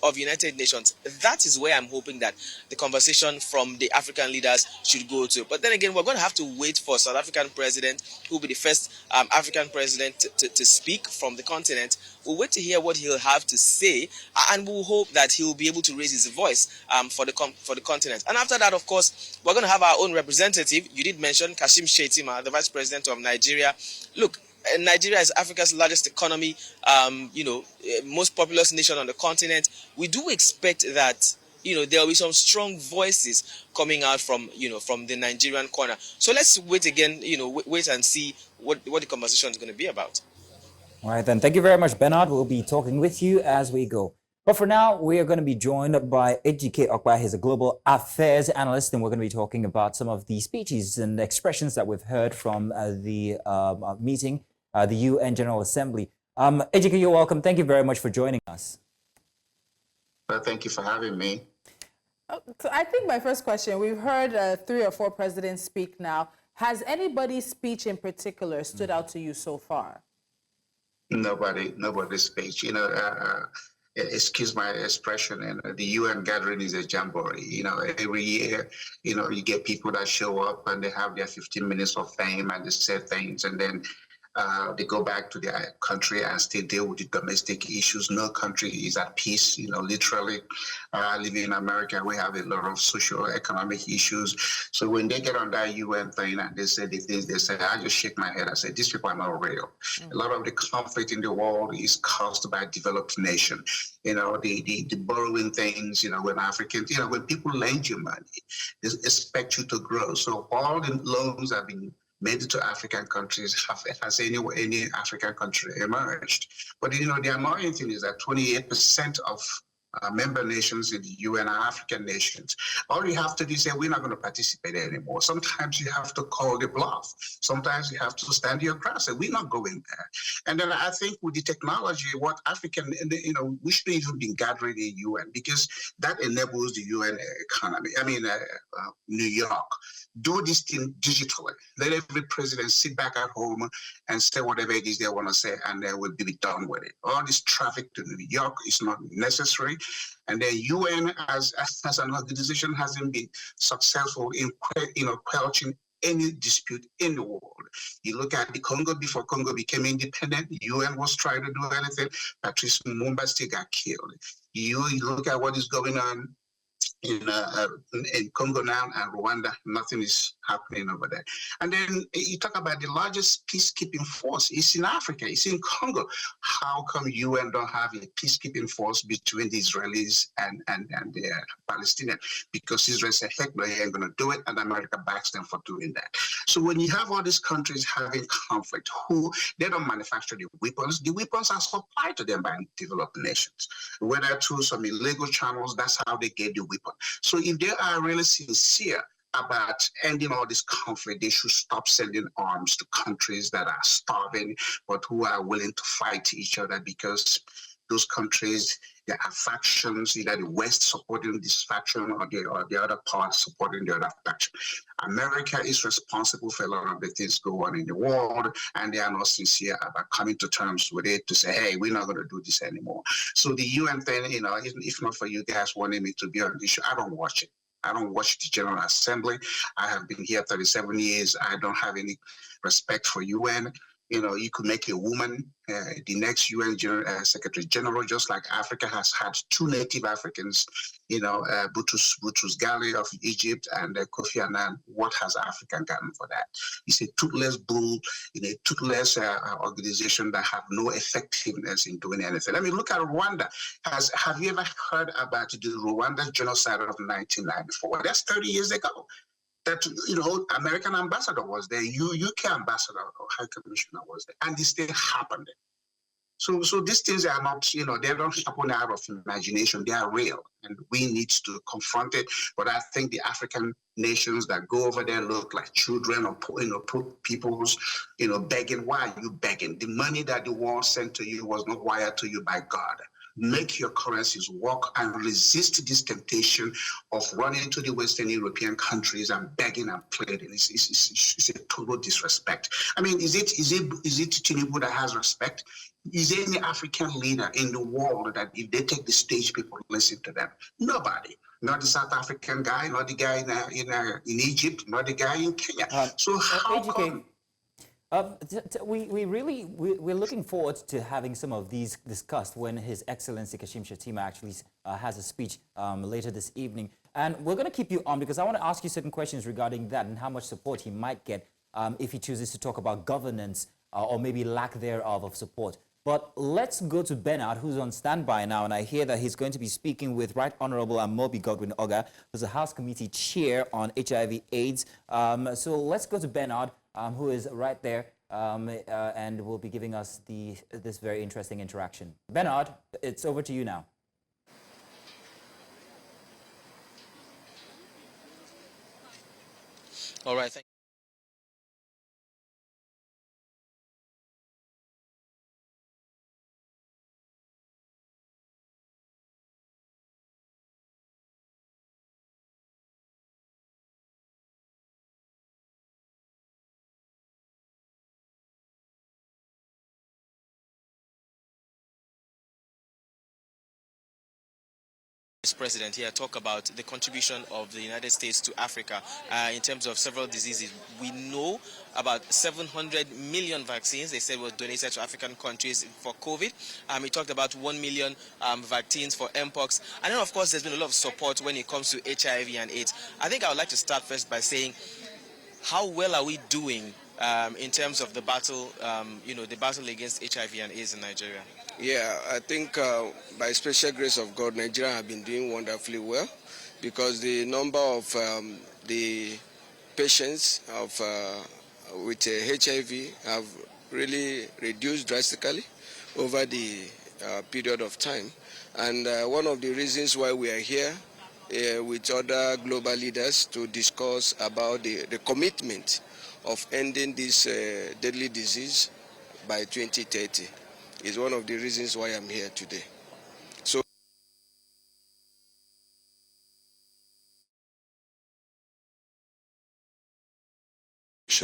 of United Nations. That is where I'm hoping that the conversation from the African leaders should go to. But then again, we're going to have to wait for South African president, who will be the first African president to speak from the continent. We'll wait to hear what he'll have to say, and we'll hope that he'll be able to raise his voice for the continent. And after that, of course, we're going to have our own representative. You did mention Kashim Shettima, the vice president of Nigeria. Look, Nigeria is Africa's largest economy, most populous nation on the continent. We do expect that, there will be some strong voices coming out from the Nigerian corner. So let's wait again, wait and see what the conversation is going to be about. All right, then. Thank you very much, Bernard. We'll be talking with you as we go. But for now, we are going to be joined by Ejike Okpa. He's a global affairs analyst, and we're going to be talking about some of the speeches and expressions that we've heard from the meeting, the UN General Assembly. Ejike, you're welcome. Thank you very much for joining us. Well, thank you for having me. So I think my first question, we've heard 3 or 4 presidents speak now. Has anybody's speech in particular stood out to you so far? Nobody's speech. Excuse my expression, and the UN gathering is a jamboree. Every year, you get people that show up and they have their 15 minutes of fame and they say things, and then they go back to their country and still deal with the domestic issues. No country is at peace. Literally, living in America, we have a lot of social economic issues. So when they get on that UN thing and they say the things they say, I just shake my head. I say, these people are not real. A lot of the conflict in the world is caused by developed nations. The borrowing things, when Africans, when people lend you money, they expect you to grow. So all the loans have been made to African countries. Has any African country emerged? But the annoying thing is that 28% of member nations in the UN are African nations. All you have to do is say, we're not going to participate anymore. Sometimes you have to call the bluff. Sometimes you have to stand your ground, say, we're not going there. And then I think with the technology, what African, we should even be gathering in UN, because that enables the UN economy. New York. Do this thing digitally. Let every president sit back at home and say whatever it is they want to say, and then we'll be done with it. All this traffic to New York is not necessary. And the UN as an organization hasn't been successful in quelching any dispute in the world. You look at the Congo, before Congo became independent, the UN was trying to do anything. Patrice Lumumba still got killed. You look at what is going on in Congo now and Rwanda, nothing is happening over there. And then you talk about the largest peacekeeping force. It's in Africa, it's in Congo. How come UN don't have a peacekeeping force between the Israelis and the Palestinians? Because Israel said, heck no, you ain't gonna do it, and America backs them for doing that. So when you have all these countries having conflict, they don't manufacture the weapons are supplied to them by developed nations. Whether through some illegal channels, that's how they get the weapons. So if they are really sincere about ending all this conflict, they should stop sending arms to countries that are starving, but who are willing to fight each other, because those countries, there are factions, either the West supporting this faction or the other part supporting the other faction. America is responsible for a lot of the things going on in the world, and they are not sincere about coming to terms with it to say, hey, we're not going to do this anymore. So the UN thing, if not for you guys wanting me to be on this show, I don't watch it. I don't watch the General Assembly. I have been here 37 years. I don't have any respect for UN. You could make a woman the next UN Secretary General, just like Africa has had 2 native Africans, Boutros Ghali of Egypt and Kofi Annan. What has Africa gotten for that? It's a toothless bull in a toothless organization that have no effectiveness in doing anything. Look at Rwanda. Have you ever heard about the Rwanda genocide of 1994? That's 30 years ago. That American ambassador was there, UK ambassador or high commissioner was there, and this still happened. So these things are not, they don't happen out of imagination. They are real, and we need to confront it. But I think the African nations that go over there look like children or poor peoples, begging. Why are you begging? The money that the war sent to you was not wired to you by God. make your currencies work and resist this temptation of running to the Western European countries and begging and pleading. It's a total disrespect. I mean, is it Tinubu that has respect? Is there any African leader in the world that if they take the stage, people listen to them? Nobody. Not the South African guy, not the guy in Egypt, not the guy in Kenya. So how come? We're looking forward to having some of these discussed when His Excellency Kashim Shettima actually has a speech later this evening. And we're going to keep you on because I want to ask you certain questions regarding that and how much support he might get if he chooses to talk about governance or maybe lack thereof of support. But let's go to Bernard, who's on standby now, and I hear that he's going to be speaking with Right Honorable Amobi Godwin Oga, who's the House Committee Chair on HIV/AIDS. So let's go to Bernard, who is right there, and will be giving us this very interesting interaction. Bernard, it's over to you now. All right, thank you. President here talk about the contribution of the United States to Africa in terms of several diseases. We know about 700 million vaccines they said were donated to African countries for COVID. He talked about 1 million vaccines for Mpox. And then, of course, there's been a lot of support when it comes to HIV and AIDS. I think I would like to start first by saying, how well are we doing in terms of the battle, the battle against HIV and AIDS in Nigeria? Yeah, I think by special grace of God, Nigeria have been doing wonderfully well because the number of the patients with HIV have really reduced drastically over the period of time. And one of the reasons why we are here with other global leaders to discuss about the commitment of ending this deadly disease by 2030 is one of the reasons why I'm here today. So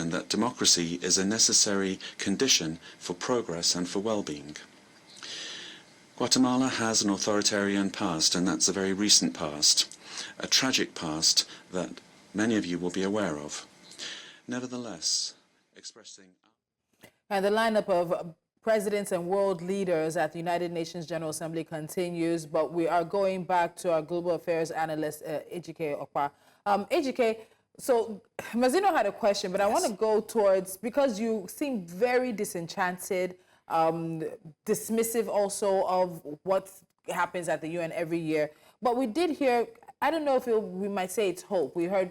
that democracy is a necessary condition for progress and for well-being. Guatemala has an authoritarian past, and that's a very recent past, a tragic past that many of you will be aware of. Nevertheless, expressing... And the lineup of presidents and world leaders at the United Nations General Assembly continues, but we are going back to our global affairs analyst, Ejike Okpa. Ejike, so Mazino had a question, but I want to go towards, because you seem very disenchanted, dismissive also of what happens at the UN every year. But we did hear, I don't know if we might say it's hope. We heard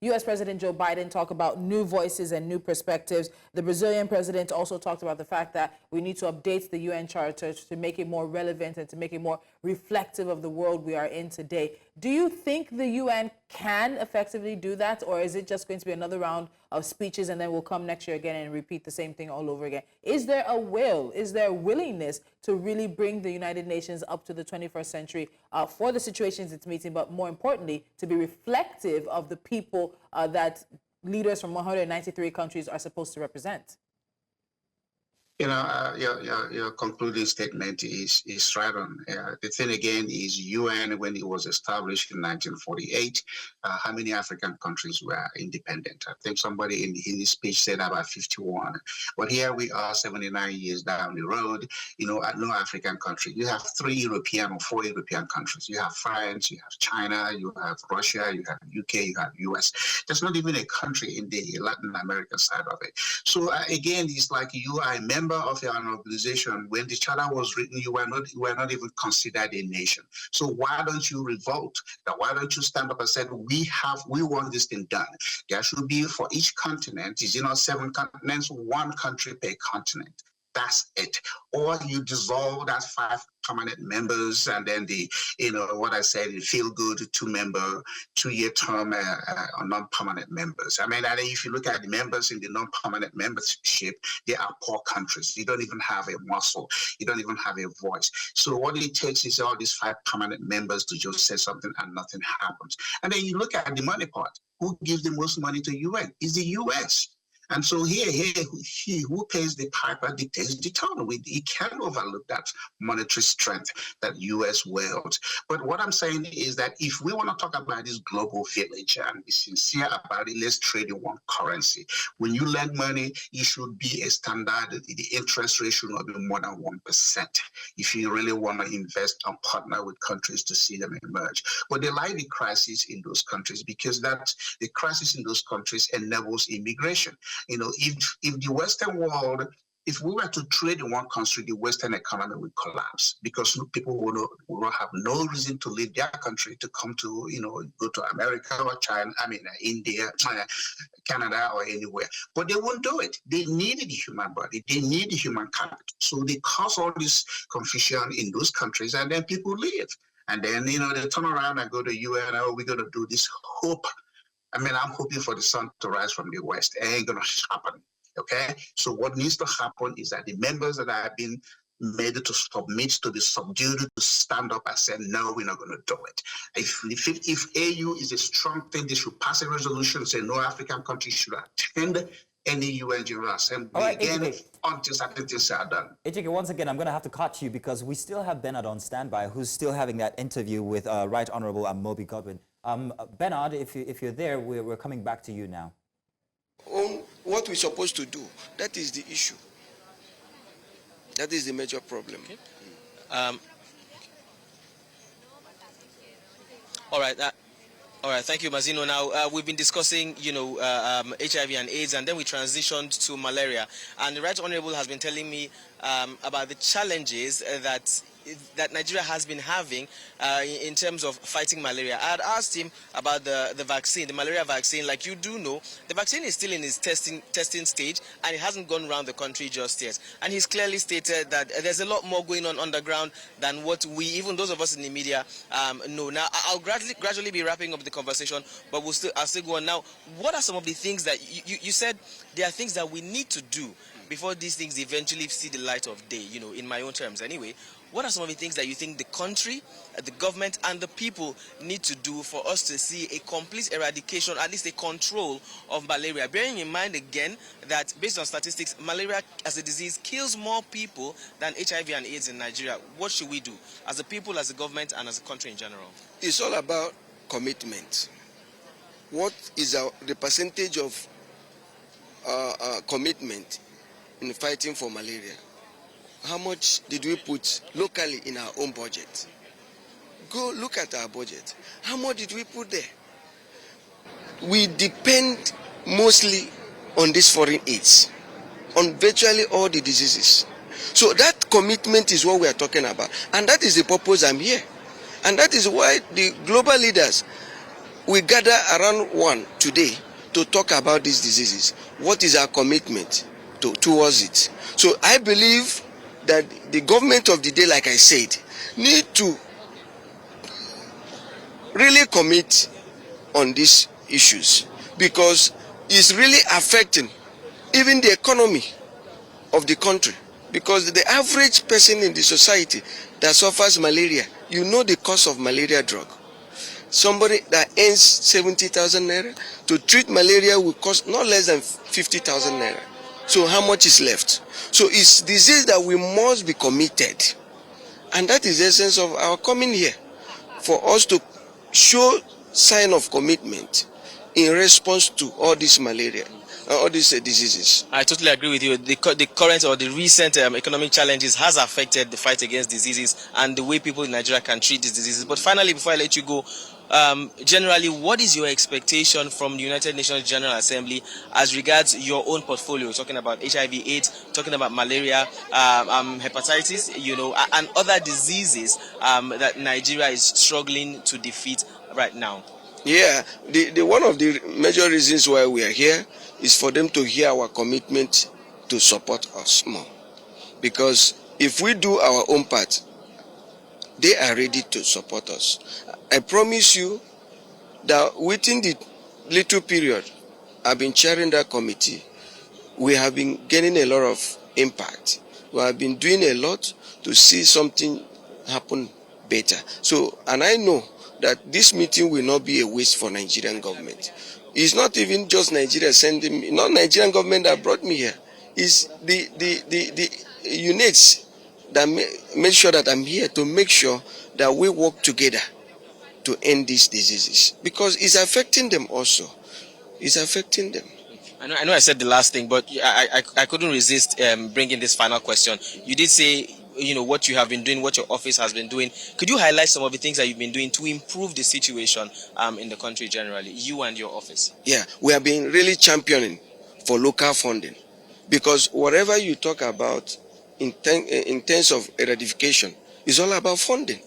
U.S. President Joe Biden talk about new voices and new perspectives. The Brazilian president also talked about the fact that we need to update the UN Charter to make it more relevant and to make it more reflective of the world we are in today. Do you think the UN can effectively do that, or is it just going to be another round of speeches and then we'll come next year again and repeat the same thing all over again? Is there a will, is there a willingness to really bring the United Nations up to the 21st century for the situations it's meeting, but more importantly, to be reflective of the people that leaders from 193 countries are supposed to represent? You know, your concluding statement is right on. The thing again is UN, when it was established in 1948, how many African countries were independent? I think somebody in his speech said about 51. But here we are 79 years down the road, you know, no African country. You have 3 European or 4 European countries. You have France, you have China, you have Russia, you have UK, you have US. There's not even a country in the Latin American side of it. So again, it's like you are a member of your organization. When the charter was written, you were not even considered a nation. So why don't you revolt? Why don't you stand up and say, we want this thing done? There should be, for each continent, is 7 continents, 1 country per continent. That's it. Or you dissolve that 5 permanent members, and then the, what I said, the feel-good 2-member, 2-year term non-permanent members. I mean, if you look at the members in the non-permanent membership, they are poor countries. You don't even have a muscle. You don't even have a voice. So what it takes is all these 5 permanent members to just say something and nothing happens. And then you look at the money part. Who gives the most money to UN? It's the US. And so he who pays the piper dictates the tone. He can't overlook that monetary strength that U.S. wields. But what I'm saying is that if we want to talk about this global village and be sincere about it, let's trade in one currency. When you lend money, it should be a standard. The interest rate should not be more than 1% if you really want to invest and partner with countries to see them emerge. But they like the crisis in those countries because the crisis in those countries enables immigration. If the Western world, if we were to trade in one country, the Western economy would collapse because people will have no reason to leave their country to come to, go to America or China, India, Canada, or anywhere. But they won't do it. They need the human body. They need the human capital. So they cause all this confusion in those countries, and then people leave. And then, they turn around and go to UN, we're going to do this hope. I'm hoping for the sun to rise from the west. It ain't going to happen, okay? So what needs to happen is that the members that have been made to submit, to be subdued, to stand up and say, no, we're not going to do it. If AU is a strong thing, they should pass a resolution saying no African country should attend any UN General Assembly again until certain things are done. Ejike, once again, I'm going to have to cut you because we still have Bernard on standby, who's still having that interview with Right Honorable Moby Godwin. Bernard, if you're there, we're coming back to you now. What we're supposed to do, that is the issue. That is the major problem. Okay. All right, thank you, Mazino. Now, we've been discussing, HIV and AIDS, and then we transitioned to malaria. And the Right Honorable has been telling me about the challenges that Nigeria has been having in terms of fighting malaria. I had asked him about the vaccine, the malaria vaccine. Like you do know, the vaccine is still in its testing stage, and it hasn't gone around the country just yet. And he's clearly stated that there's a lot more going on underground than what even those of us in the media, know. Now, I'll gradually be wrapping up the conversation, but I'll still go on. Now, what are some of the things that you said there are things that we need to do before these things eventually see the light of day, in my own terms anyway? What are some of the things that you think the country, the government, and the people need to do for us to see a complete eradication, at least a control of malaria? Bearing in mind again that based on statistics, malaria as a disease kills more people than HIV and AIDS in Nigeria. What should we do as a people, as a government, and as a country in general? It's all about commitment. What is the percentage of commitment in fighting for malaria? How much did we put locally in our own budget? Go look at our budget. How much did we put there? We depend mostly on these foreign aids, on virtually all the diseases. So that commitment is what we are talking about. And that is the purpose I'm here. And that is why the global leaders, we gather around one today to talk about these diseases. What is our commitment towards it? So I believe that the government of the day, like I said, need to really commit on these issues because it's really affecting even the economy of the country. Because the average person in the society that suffers malaria, the cost of malaria drug. Somebody that earns 70,000 naira to treat malaria will cost not less than 50,000 naira. So how much is left? So it's disease that we must be committed. And that is the essence of our coming here. For us to show sign of commitment in response to all this malaria, all these diseases. I totally agree with you. The current or the recent economic challenges has affected the fight against diseases and the way people in Nigeria can treat these diseases. But finally, before I let you go, generally, what is your expectation from the United Nations General Assembly as regards your own portfolio? Talking about HIV/AIDS, talking about malaria, hepatitis, and other diseases that Nigeria is struggling to defeat right now. Yeah, the one of the major reasons why we are here is for them to hear our commitment to support us more. because if we do our own part, they are ready to support us. I promise you that within the little period I've been chairing that committee, we have been gaining a lot of impact. We have been doing a lot to see something happen better. So, and I know that this meeting will not be a waste for Nigerian government. It's not even just Nigeria sending me, not Nigerian government that brought me here. It's the units that make sure that I'm here to make sure that we work together to end these diseases, because it's affecting them also. It's affecting them. I know I said the last thing, but I couldn't resist bringing this final question. You did say, you know, what you have been doing, what your office has been doing. Could you highlight some of the things that you've been doing to improve the situation in the country generally, you and your office? Yeah, we have been really championing for local funding, because whatever you talk about in terms of eradication is all about funding.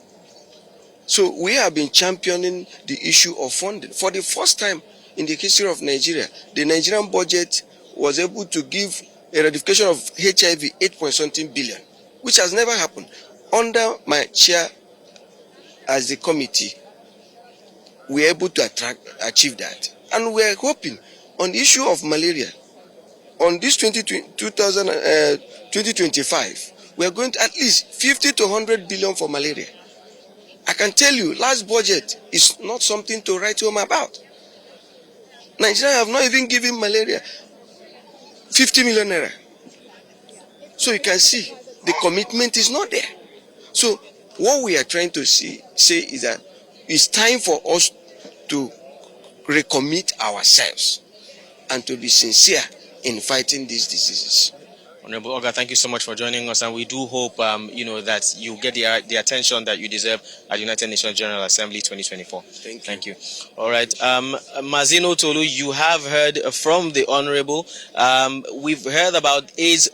So we have been championing the issue of funding. For the first time in the history of Nigeria, the Nigerian budget was able to give eradication of HIV 8.something billion, which has never happened. Under my chair as the committee, we are able to achieve that. And we are hoping on the issue of malaria, on this 2025, we are going to at least 50 to 100 billion for malaria. I can tell you, last budget is not something to write home about. Nigeria have not even given malaria 50 million naira. So you can see the commitment is not there. So what we are trying to say is that it's time for us to recommit ourselves and to be sincere in fighting these diseases. Honorable Oga, thank you so much for joining us, and we do hope you know, that you get the attention that you deserve at United Nations General Assembly 2024. Thank you. All right, Mazino Tolu, you have heard from the Honorable. We've heard about AIDS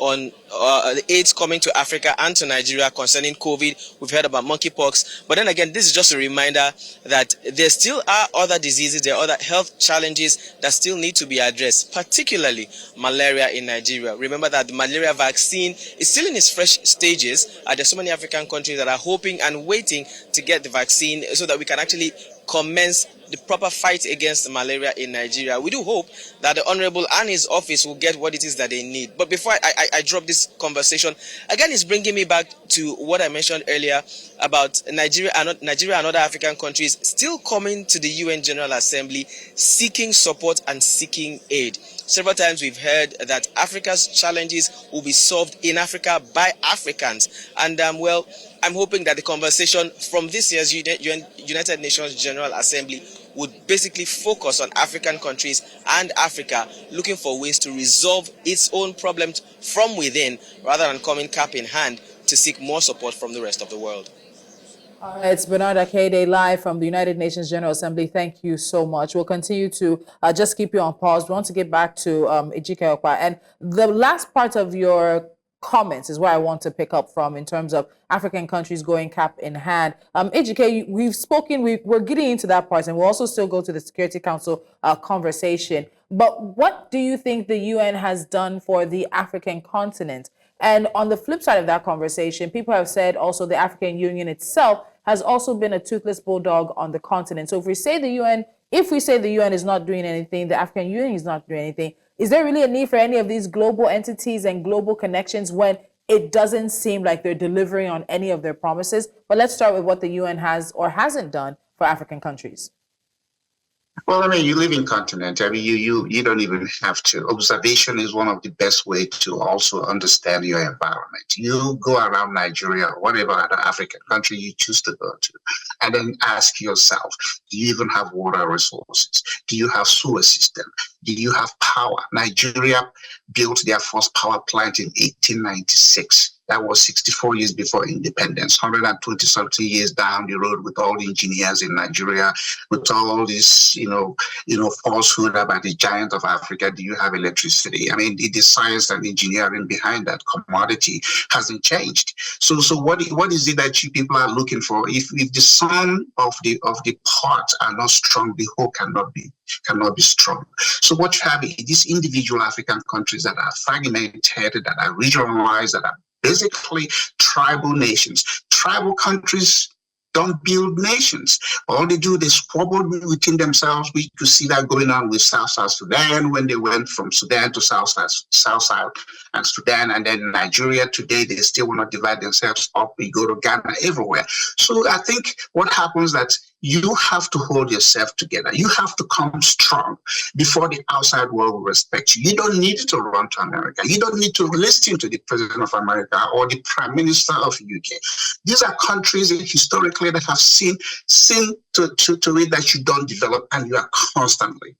AIDS coming to Africa and to Nigeria concerning COVID. We've heard about monkeypox, but then again, this is just a reminder that there still are other diseases, there are other health challenges that still need to be addressed, particularly malaria in Nigeria. Remember that the malaria vaccine is still in its fresh stages. There's so many African countries that are hoping and waiting to get the vaccine so that we can actually commence the proper fight against malaria in Nigeria. We do hope that the Honorable and his office will get what it is that they need. But before I drop this conversation, again, it's bringing me back to what I mentioned earlier about Nigeria and other African countries still coming to the UN General Assembly seeking support and seeking aid. Several times we've heard that Africa's challenges will be solved in Africa by Africans. And well, I'm hoping that the conversation from this year's United Nations General Assembly would basically focus on African countries and Africa looking for ways to resolve its own problems from within rather than coming cap in hand to seek more support from the rest of the world. All right, it's Bernard Akede live from the United Nations General Assembly. Thank you so much. We'll continue to just keep you on pause. We want to get back to Ejike Okpa. And the last part of your comments is where I want to pick up from in terms of African countries going cap in hand. Ejike, we've spoken, we're getting into that part, and we'll also still go to the Security Council conversation. But what do you think the UN has done for the African continent? And on the flip side of that conversation, people have said also the African Union itself has also been a toothless bulldog on the continent. So if we say the UN is not doing anything, the African Union is not doing anything, is there really a need for any of these global entities and global connections when it doesn't seem like they're delivering on any of their promises? But let's start with what the UN has or hasn't done for African countries. Well, I mean, you live in continent. I mean, you don't even have to. Observation is one of the best way to also understand your environment. You go around Nigeria or whatever other African country you choose to go to, and then ask yourself, do you even have water resources? Do you have sewer system? Do you have power? Nigeria built their first power plant in 1896. That was 64 years before independence, 120-something years down the road with all the engineers in Nigeria, with all this, falsehood about the giant of Africa. Do you have electricity? I mean, the science and engineering behind that commodity hasn't changed. So what is it that you people are looking for? If the sum of the parts are not strong, the whole cannot be strong. So what you have is these individual African countries that are fragmented, that are regionalized, that are basically tribal nations. Tribal countries don't build nations. All they do, they squabble within themselves. We could see that going on with South Sudan when they went from Sudan to South and Sudan, and then Nigeria today, they still want to divide themselves up. We go to Ghana, everywhere. So I think what happens that you have to hold yourself together. You have to come strong before the outside world will respect you. You don't need to run to America. You don't need to listen to the President of America or the Prime Minister of UK. These are countries historically that have seen to it that you don't develop, and you are constantly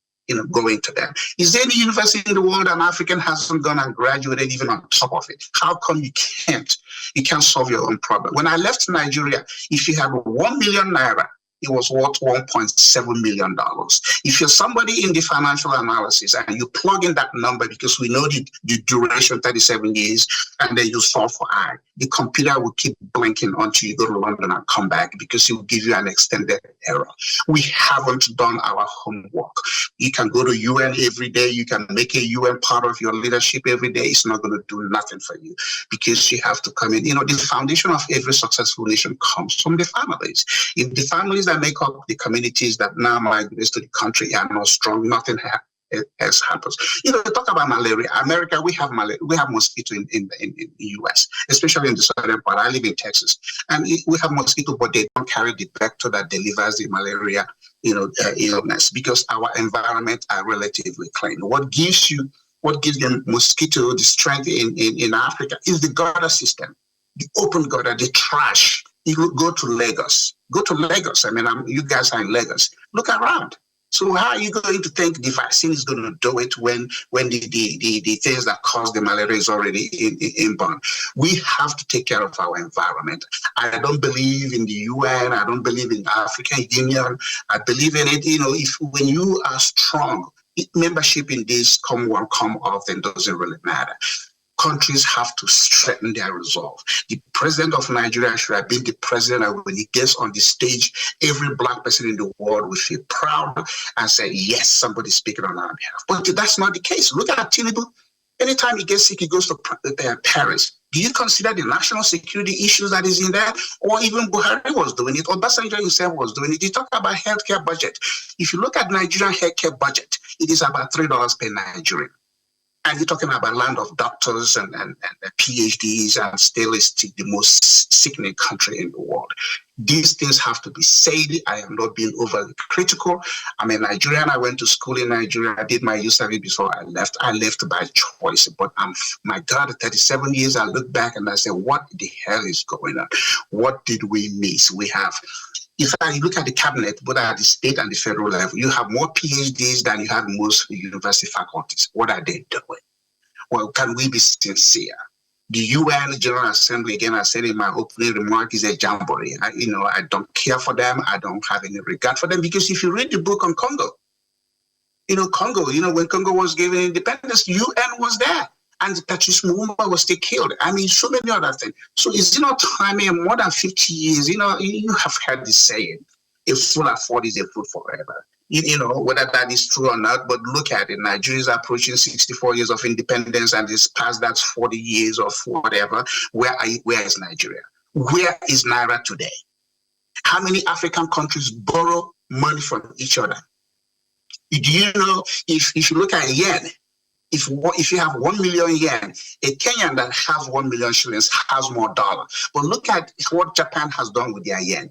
going to them. Is there any university in the world an African hasn't gone and graduated even on top of it? How come you can't solve your own problem? When I left Nigeria, if you have 1 million naira, it was worth $1.7 million. If you're somebody in the financial analysis and you plug in that number, because we know the duration, 37 years, and then you solve for I, the computer will keep blinking until you go to London and come back, because it will give you an extended error. We haven't done our homework. You can go to UN every day. You can make a UN part of your leadership every day. It's not going to do nothing for you, because you have to come in. The foundation of every successful nation comes from the families. If the families that make up the communities that now migrate to the country are not strong, nothing else happens. They talk about malaria. America, we have mosquito in the US, especially in the southern part. I live in Texas, and we have mosquito, but they don't carry the vector that delivers the malaria, illness, because our environment are relatively clean. What gives the mosquito the strength in Africa is the gutter system, the open gutter, the trash. You go to Lagos. I mean, you guys are in Lagos. Look around. So how are you going to think the vaccine is going to do it when the things that cause the malaria is already inborn? We have to take care of our environment. I don't believe in the UN. I don't believe in the African Union. I believe in it. When you are strong, membership in this come one, come off, then doesn't really matter. Countries have to strengthen their resolve. The president of Nigeria should have been the president, and when he gets on the stage, every black person in the world will feel proud and say, yes, somebody's speaking on our behalf. But that's not the case. Look at Tinubu. Anytime he gets sick, he goes to Paris. Do you consider the national security issues that is in there? Or even Buhari was doing it, or Obasanjo himself was doing it. You talk about healthcare budget. If you look at Nigerian healthcare budget, it is about $3 per Nigerian. And you're talking about land of doctors and PhDs, and still is the most sickening country in the world. These things have to be said. I am not being overly critical. I'm a Nigerian. I went to school in Nigeria. I did my youth service before I left. I left by choice. But my God, at 37 years, I look back and I say, what the hell is going on? What did we miss? If I look at the cabinet, both at the state and the federal level, you have more PhDs than you have most university faculties. What are they doing? Well, can we be sincere? The UN General Assembly, again, I said in my opening remark, is a jamboree. I don't care for them. I don't have any regard for them, because if you read the book on Congo, when Congo was given independence, the UN was there. And Patrice Lumumba was still killed. I mean, so many other things. So is it not time, more than 50 years, you have heard this saying, a fool at 40 is a fool forever. Whether that is true or not, but look at it. Nigeria is approaching 64 years of independence, and it's past that 40 years of whatever. Where is Nigeria? Where is Naira today? How many African countries borrow money from each other? Do you know, if you look at yen, if you have 1 million yen, a Kenyan that has 1 million shillings has more dollar. But look at what Japan has done with their yen.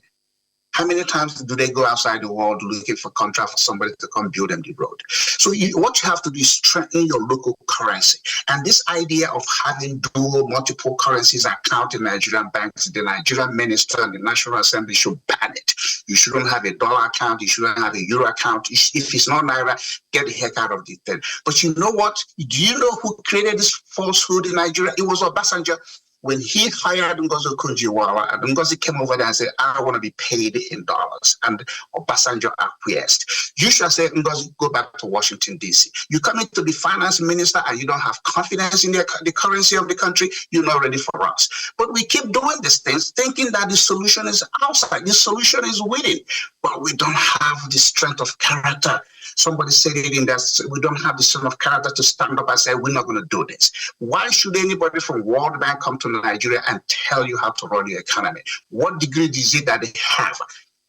How many times do they go outside the world looking for contract for somebody to come build them the road? So what you have to do is strengthen your local currency. And this idea of having multiple currencies account in Nigerian banks, the Nigerian minister and the National Assembly should ban it. You shouldn't have a dollar account. You shouldn't have a euro account. If it's not Naira, get the heck out of the thing. But you know what? Do you know who created this falsehood in Nigeria? It was Obasanjo. When he hired Ngozi Okonjo-Iweala, Ngozi came over there and said, I want to be paid in dollars. And Obasanjo acquiesced. You should say, Ngozi, go back to Washington, D.C. You come into the finance minister and you don't have confidence in the currency of the country, you're not ready for us. But we keep doing these things, thinking that the solution is outside. The solution is within. But we don't have the strength of character. Somebody said it in that we don't have the sort of character to stand up and say, we're not going to do this. Why should anybody from World Bank come to Nigeria and tell you how to run your economy? What degree is it that they have?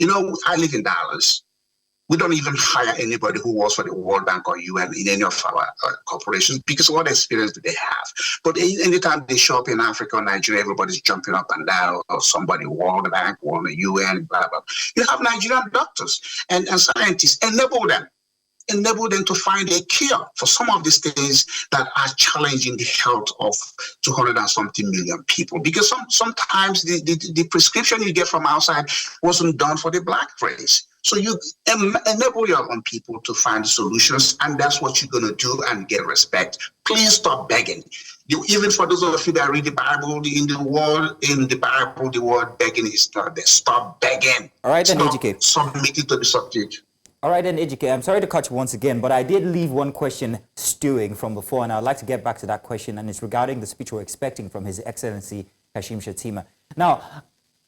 You know, I live in Dallas. We don't even hire anybody who works for the World Bank or UN in any of our corporations because what experience do they have? But anytime they show up in Africa or Nigeria, everybody's jumping up and down, or somebody World Bank, or the UN, blah, blah. You have Nigerian doctors and scientists. Enable them to find a cure for some of these things that are challenging the health of 200 and something million people. Because sometimes the prescription you get from outside wasn't done for the Black race. So you enable your own people to find solutions, and that's what you're going to do and get respect. Please stop begging. Even for those of you that read the Bible, in the Bible, the word begging is not there. Stop begging. All right, then, Stop Ejike. submitting to the subject. All right, then, Ejike, I'm sorry to cut you once again, but I did leave one question stewing from before, and I'd like to get back to that question, and it's regarding the speech we're expecting from His Excellency Kashim Shettima. Now,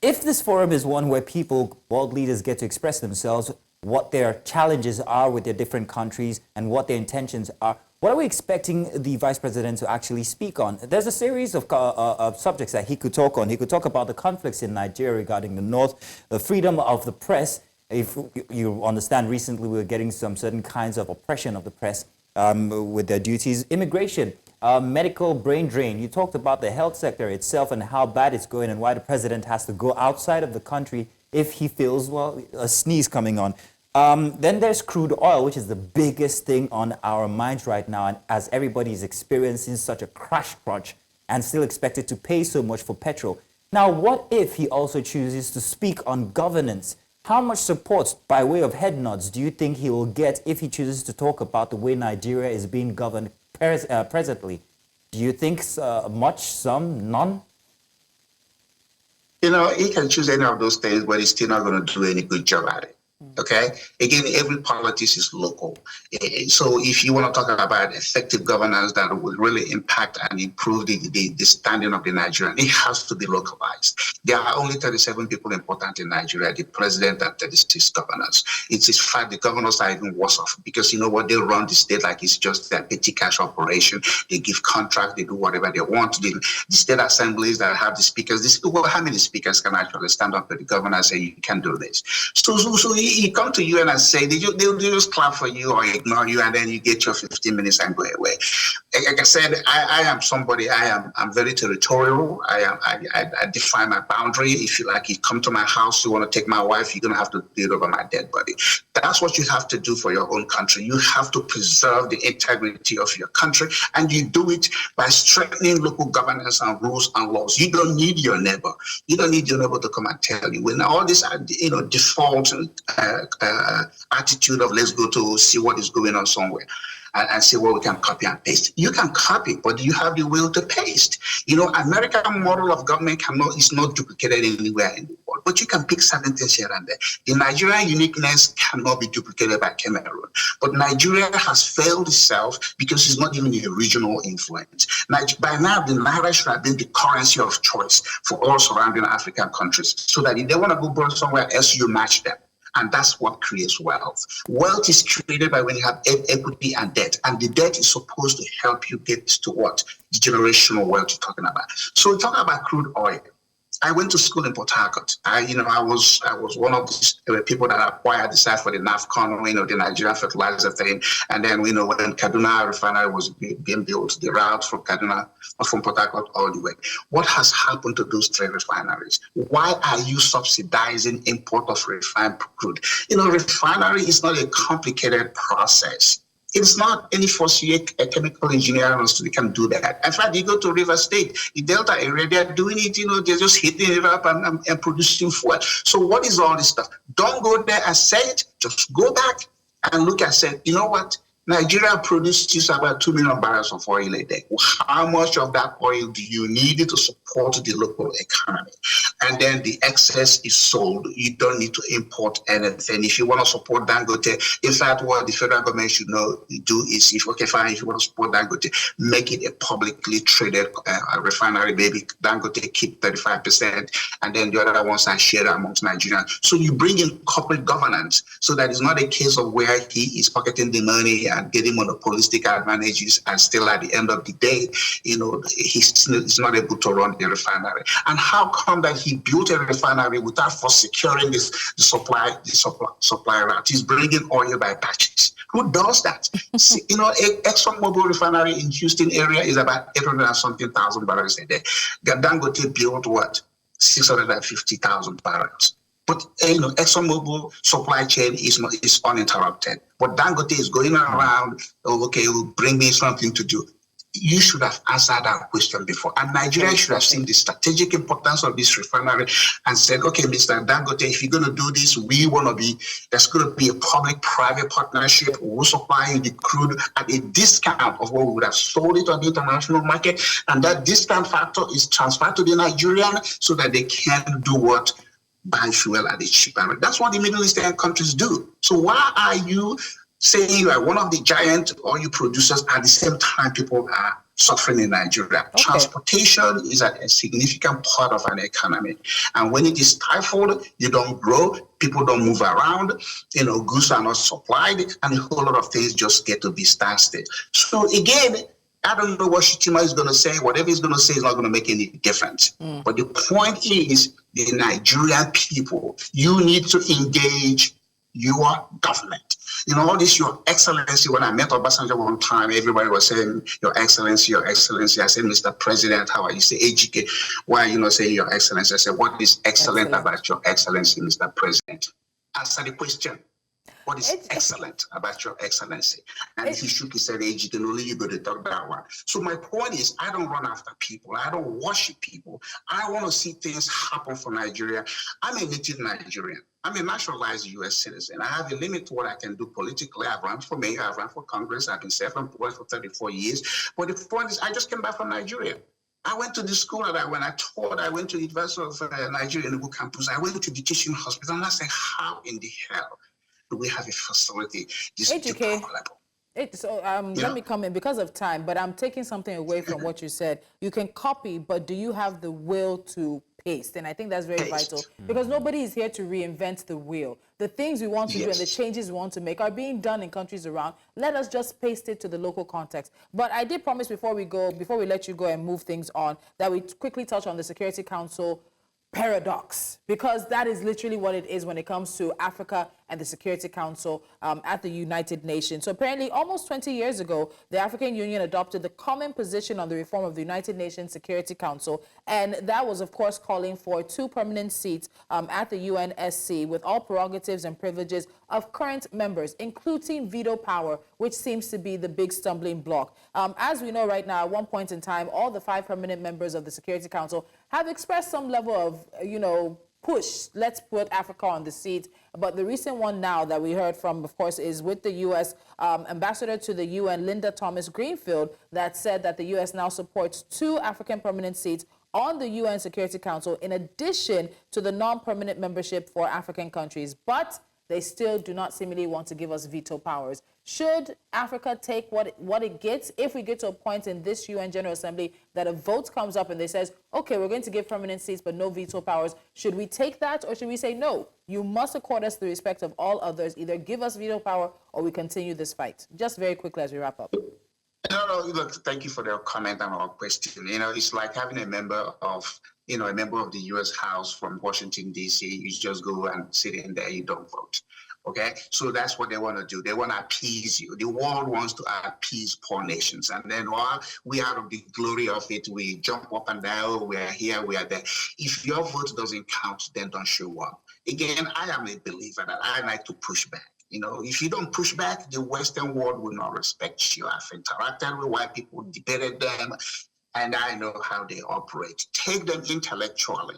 if this forum is one where people, world leaders, get to express themselves, what their challenges are with their different countries and what their intentions are, what are we expecting the Vice President to actually speak on? There's a series of subjects that he could talk on. He could talk about the conflicts in Nigeria regarding the North, the freedom of the press. If you understand, recently we were getting some certain kinds of oppression of the press with their duties. Immigration, medical brain drain. You talked about the health sector itself and how bad it's going and why the president has to go outside of the country if he feels, well, a sneeze coming on. Then there's crude oil, which is the biggest thing on our minds right now. And as everybody is experiencing such a crash crunch and still expected to pay so much for petrol. Now, what if he also chooses to speak on governance? How much support by way of head nods do you think he will get if he chooses to talk about the way Nigeria is being governed presently? Do you think much, some, none? You know, he can choose any of those things, but he's still not going to do any good job at it. Okay? Again, every politics is local. So if you want to talk about effective governance that will really impact and improve the standing of the Nigerian, it has to be localized. There are only 37 people important in Nigeria, the president and 36 governors. It's in fact the governors are even worse off because you know what, they run the state like it's just a petty cash operation. They give contracts, they do whatever they want. The state assemblies that have the speakers, well, how many speakers can actually stand up to the governor and say you can't do this? So you come to UN and say they'll just clap for you or ignore you, and then you get your 15 minutes and go away. Like I said, I am somebody. I'm very territorial. I define my boundary. If you like, you come to my house, you want to take my wife, you're gonna have to do it over my dead body. That's what you have to do for your own country. You have to preserve the integrity of your country, and you do it by strengthening local governance and rules and laws. You don't need your neighbor. You don't need your neighbor to come and tell you. When all this, default attitude of let's go to see what is going on somewhere and see what we can copy and paste. You can copy, but you have the will to paste. You know, American model of government is not duplicated anywhere in the world, but you can pick certain things here and there. The Nigerian uniqueness cannot be duplicated by Cameroon, but Nigeria has failed itself because it's not even a regional influence. By now, the Naira should have been the currency of choice for all surrounding African countries, so that if they want to go borrow somewhere else, you match them. And that's what creates wealth. Wealth is created by when you have equity and debt. And the debt is supposed to help you get to what? The generational wealth you're talking about. So we're talking about crude oil. I went to school in Port Harcourt. I was one of the people that acquired the site for the NAFCON, the Nigerian fertilizer thing. And then, when Kaduna refinery was being built, the route from Kaduna, from Port Harcourt all the way. What has happened to those three refineries? Why are you subsidizing import of refined crude? Refinery is not a complicated process. It's not any four-year chemical engineering student can do that. In fact, you go to River State, the Delta area, they're doing it, they're just hitting it up and producing fuel. So what is all this stuff? Don't go there and say it. Just go back and look and say, you know what? Nigeria produces about 2 million barrels of oil a day. How much of that oil do you need to support the local economy? And then the excess is sold. You don't need to import anything. If you want to support Dangote, in fact, what the federal government should do is, if you want to support Dangote, make it a publicly traded refinery. Maybe Dangote keep 35%, and then the other ones are shared amongst Nigerians. So you bring in corporate governance, so that it's not a case of where he is pocketing the money and getting monopolistic advantages, and still at the end of the day, he's not able to run the refinery. And how come that he built a refinery without first securing the supply route? He's bringing oil by batches. Who does that? ExxonMobil refinery in Houston area is about 800 and something thousand barrels a day. Dangote built what? 650,000 barrels. But ExxonMobil supply chain is uninterrupted. But Dangote is going around, will bring me something to do. You should have answered that question before. And Nigeria should have seen the strategic importance of this refinery and said, okay, Mr. Dangote, if you're going to do this, there's going to be a public-private partnership. We'll supply you the crude at a discount of what we would have sold it on the international market. And that discount factor is transferred to the Nigerian so that they can do what? Buy fuel at a cheaper rate. That's what the Middle Eastern countries do. So why are you saying you are one of the giant oil producers at the same time people are suffering in Nigeria? Okay. Transportation is a significant part of an economy. And when it is stifled, you don't grow, people don't move around, goods are not supplied, and a whole lot of things just get to be standstill. So again, I don't know what Shitima is going to say. Whatever he's going to say is not going to make any difference. But the point is, the Nigerian people, you need to engage your government. All this, Your Excellency. When I met Obasanjo one time, everybody was saying, Your Excellency, Your Excellency. I said, Mr. President, how are you? Say, Ejike, why are you not saying Your Excellency? I said, what is excellent about Your Excellency, Mr. President? Answer the question. What is excellent about Your Excellency? And he shook his head, Ejike, only you go to talk that one. So my point is, I don't run after people. I don't worship people. I want to see things happen for Nigeria. I'm a native Nigerian. I'm a naturalized U.S. citizen. I have a limit to what I can do politically. I've run for mayor, I've run for Congress, I've been self-employed for 34 years. But the point is, I just came back from Nigeria. I went to the school that I went to the University of Nigeria in the campus. I went to the teaching hospital, and I said, how in the hell do we have a facility this level? Let me come in because of time, but I'm taking something away from what you said. You can copy, but do you have the will to paste? And I think that's very vital, because nobody is here to reinvent the wheel. The things we want to do and the changes we want to make are being done in countries around. Let us just paste it to the local context. But I did promise before we let you go and move things on, that we quickly touch on the Security Council paradox, because that is literally what it is when it comes to Africa and the Security Council at the United Nations. So apparently almost 20 years ago, the African Union adopted the common position on the reform of the United Nations Security Council. And that was, of course, calling for 2 permanent seats at the UNSC with all prerogatives and privileges of current members, including veto power, which seems to be the big stumbling block. As we know right now, at one point in time, all the 5 permanent members of the Security Council have expressed some level of, push, let's put Africa on the seat. But the recent one now that we heard from, of course, is with the U.S. Ambassador to the UN, Linda Thomas-Greenfield, that said that the U.S. now supports 2 African permanent seats on the UN Security Council, in addition to the non-permanent membership for African countries. But they still do not seemingly want to give us veto powers. Should Africa take what it gets, if we get to a point in this UN General Assembly that a vote comes up and they says, okay, we're going to give permanent seats but no veto powers, should we take that, or should we say, no, you must accord us the respect of all others, either give us veto power or we continue this fight? Just very quickly as we wrap up. No, look, thank you for the comment and our question. It's like having a member of the U.S. House from Washington, D.C. You just go and sit in there, you don't vote. Okay, so that's what they want to do. They want to appease you. The world wants to appease poor nations. And then while we out of the glory of it, we jump up and down, we are here, we are there. If your vote doesn't count, then don't show up. Again, I am a believer that I like to push back. If you don't push back, the Western world will not respect you. I've interacted with white people, debated them. and I know how they operate. Take them intellectually.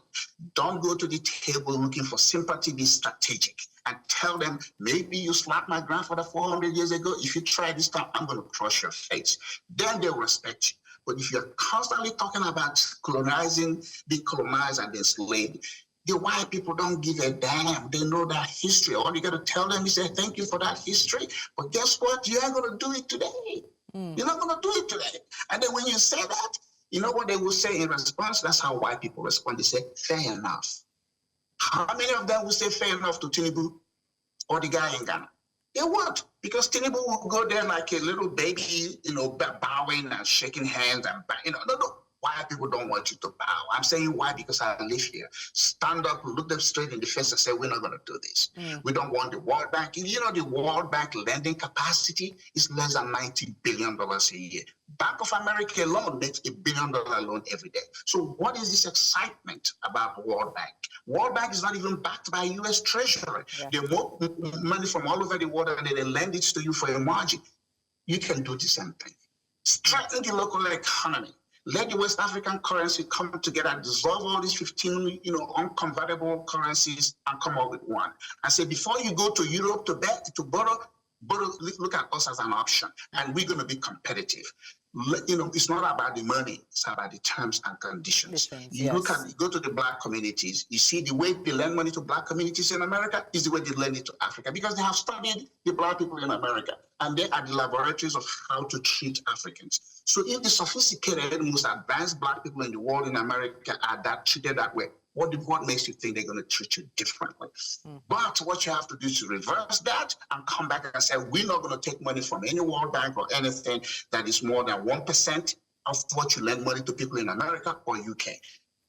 Don't go to the table looking for sympathy. Be strategic and tell them, maybe you slapped my grandfather 400 years ago. If you try this time, I'm going to crush your face. Then they'll respect you. But if you're constantly talking about colonizing, being colonized and enslaved, the white people don't give a damn. They know that history. All you got to tell them is, thank you for that history. But guess what? You ain't going to do it today. You're not going to do it today. And then when you say that, you know what they will say in response? That's how white people respond. They say, fair enough. How many of them will say fair enough to Tinubu or the guy in Ghana? They won't, because Tinubu will go there like a little baby, bowing and shaking hands and, no. White people don't want you to bow. I'm saying why? Because I live here. Stand up, look them straight in the face and say, we're not going to do this. We don't want the World Bank. You know, the World Bank lending capacity is less than $90 billion a year. Bank of America alone makes $1 billion loan every day. So what is this excitement about the World Bank? World Bank is not even backed by U.S. Treasury. They want money from all over the world and they lend it to you for a margin. You can do the same thing. Strengthen the local economy. Let the West African currency come together, dissolve all these 15, unconvertible currencies and come up with one. I say, before you go to Europe to borrow, look at us as an option, and we're going to be competitive. It's not about the money, it's about the terms and conditions. You go to the Black communities, you see the way they lend money to Black communities in America is the way they lend it to Africa, because they have studied the Black people in America, and they are the laboratories of how to treat Africans. So if the sophisticated, most advanced Black people in the world in America are treated that way, what makes you think they're going to treat you differently? But what you have to do is to reverse that and come back and say, we're not going to take money from any World Bank or anything that is more than 1% of what you lend money to people in America or UK.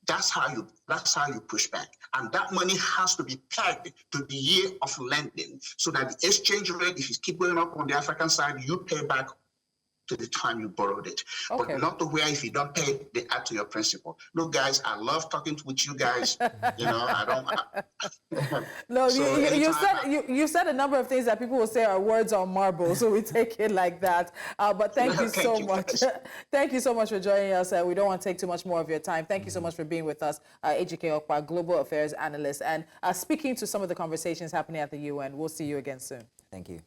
That's how you push back. And that money has to be pegged to the year of lending, so that the exchange rate, if you keep going up on the African side, you pay back to the time you borrowed it. Okay. But not to where if you don't pay, they add to your principal. Look, guys, I love talking with you guys. No, so you said a number of things that people will say are words on marble, so we take it like that. But thank you so much. Thank you so much for joining us. We don't want to take too much more of your time. Thank you so much for being with us, Ejike Okpa, Global Affairs Analyst, and speaking to some of the conversations happening at the UN. We'll see you again soon. Thank you.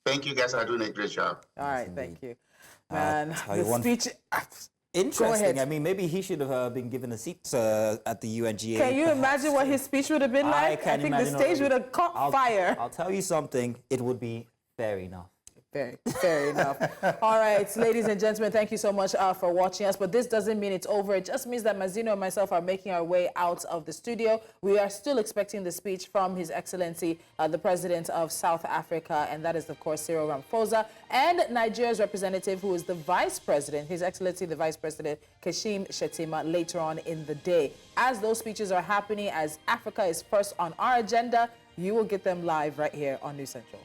Thank you, guys. Are doing a great job. All right, thank you. Man, the speech... Interesting. I mean, maybe he should have been given a seat at the UNGA. Can you imagine what his speech would have been like? I think the stage would have caught fire. I'll tell you something. It would be fair enough. Fair enough. All right, ladies and gentlemen, thank you so much for watching us. But this doesn't mean it's over. It just means that Mazino and myself are making our way out of the studio. We are still expecting the speech from His Excellency, the President of South Africa, and that is, of course, Cyril Ramaphosa, and Nigeria's representative, who is the Vice President, His Excellency, the Vice President, Kashim Shettima, later on in the day. As those speeches are happening, as Africa is first on our agenda, you will get them live right here on News Central.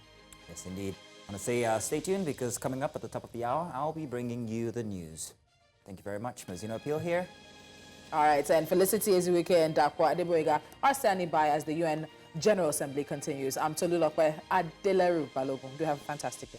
Yes, indeed. I want to say stay tuned, because coming up at the top of the hour, I'll be bringing you the news. Thank you very much. Mazino Appeal here. All right, and Felicity Ejike and Dakwa Adeboyega are standing by as the UN General Assembly continues. I'm Tolulokwe Adeleru Balogun. Do have a fantastic day.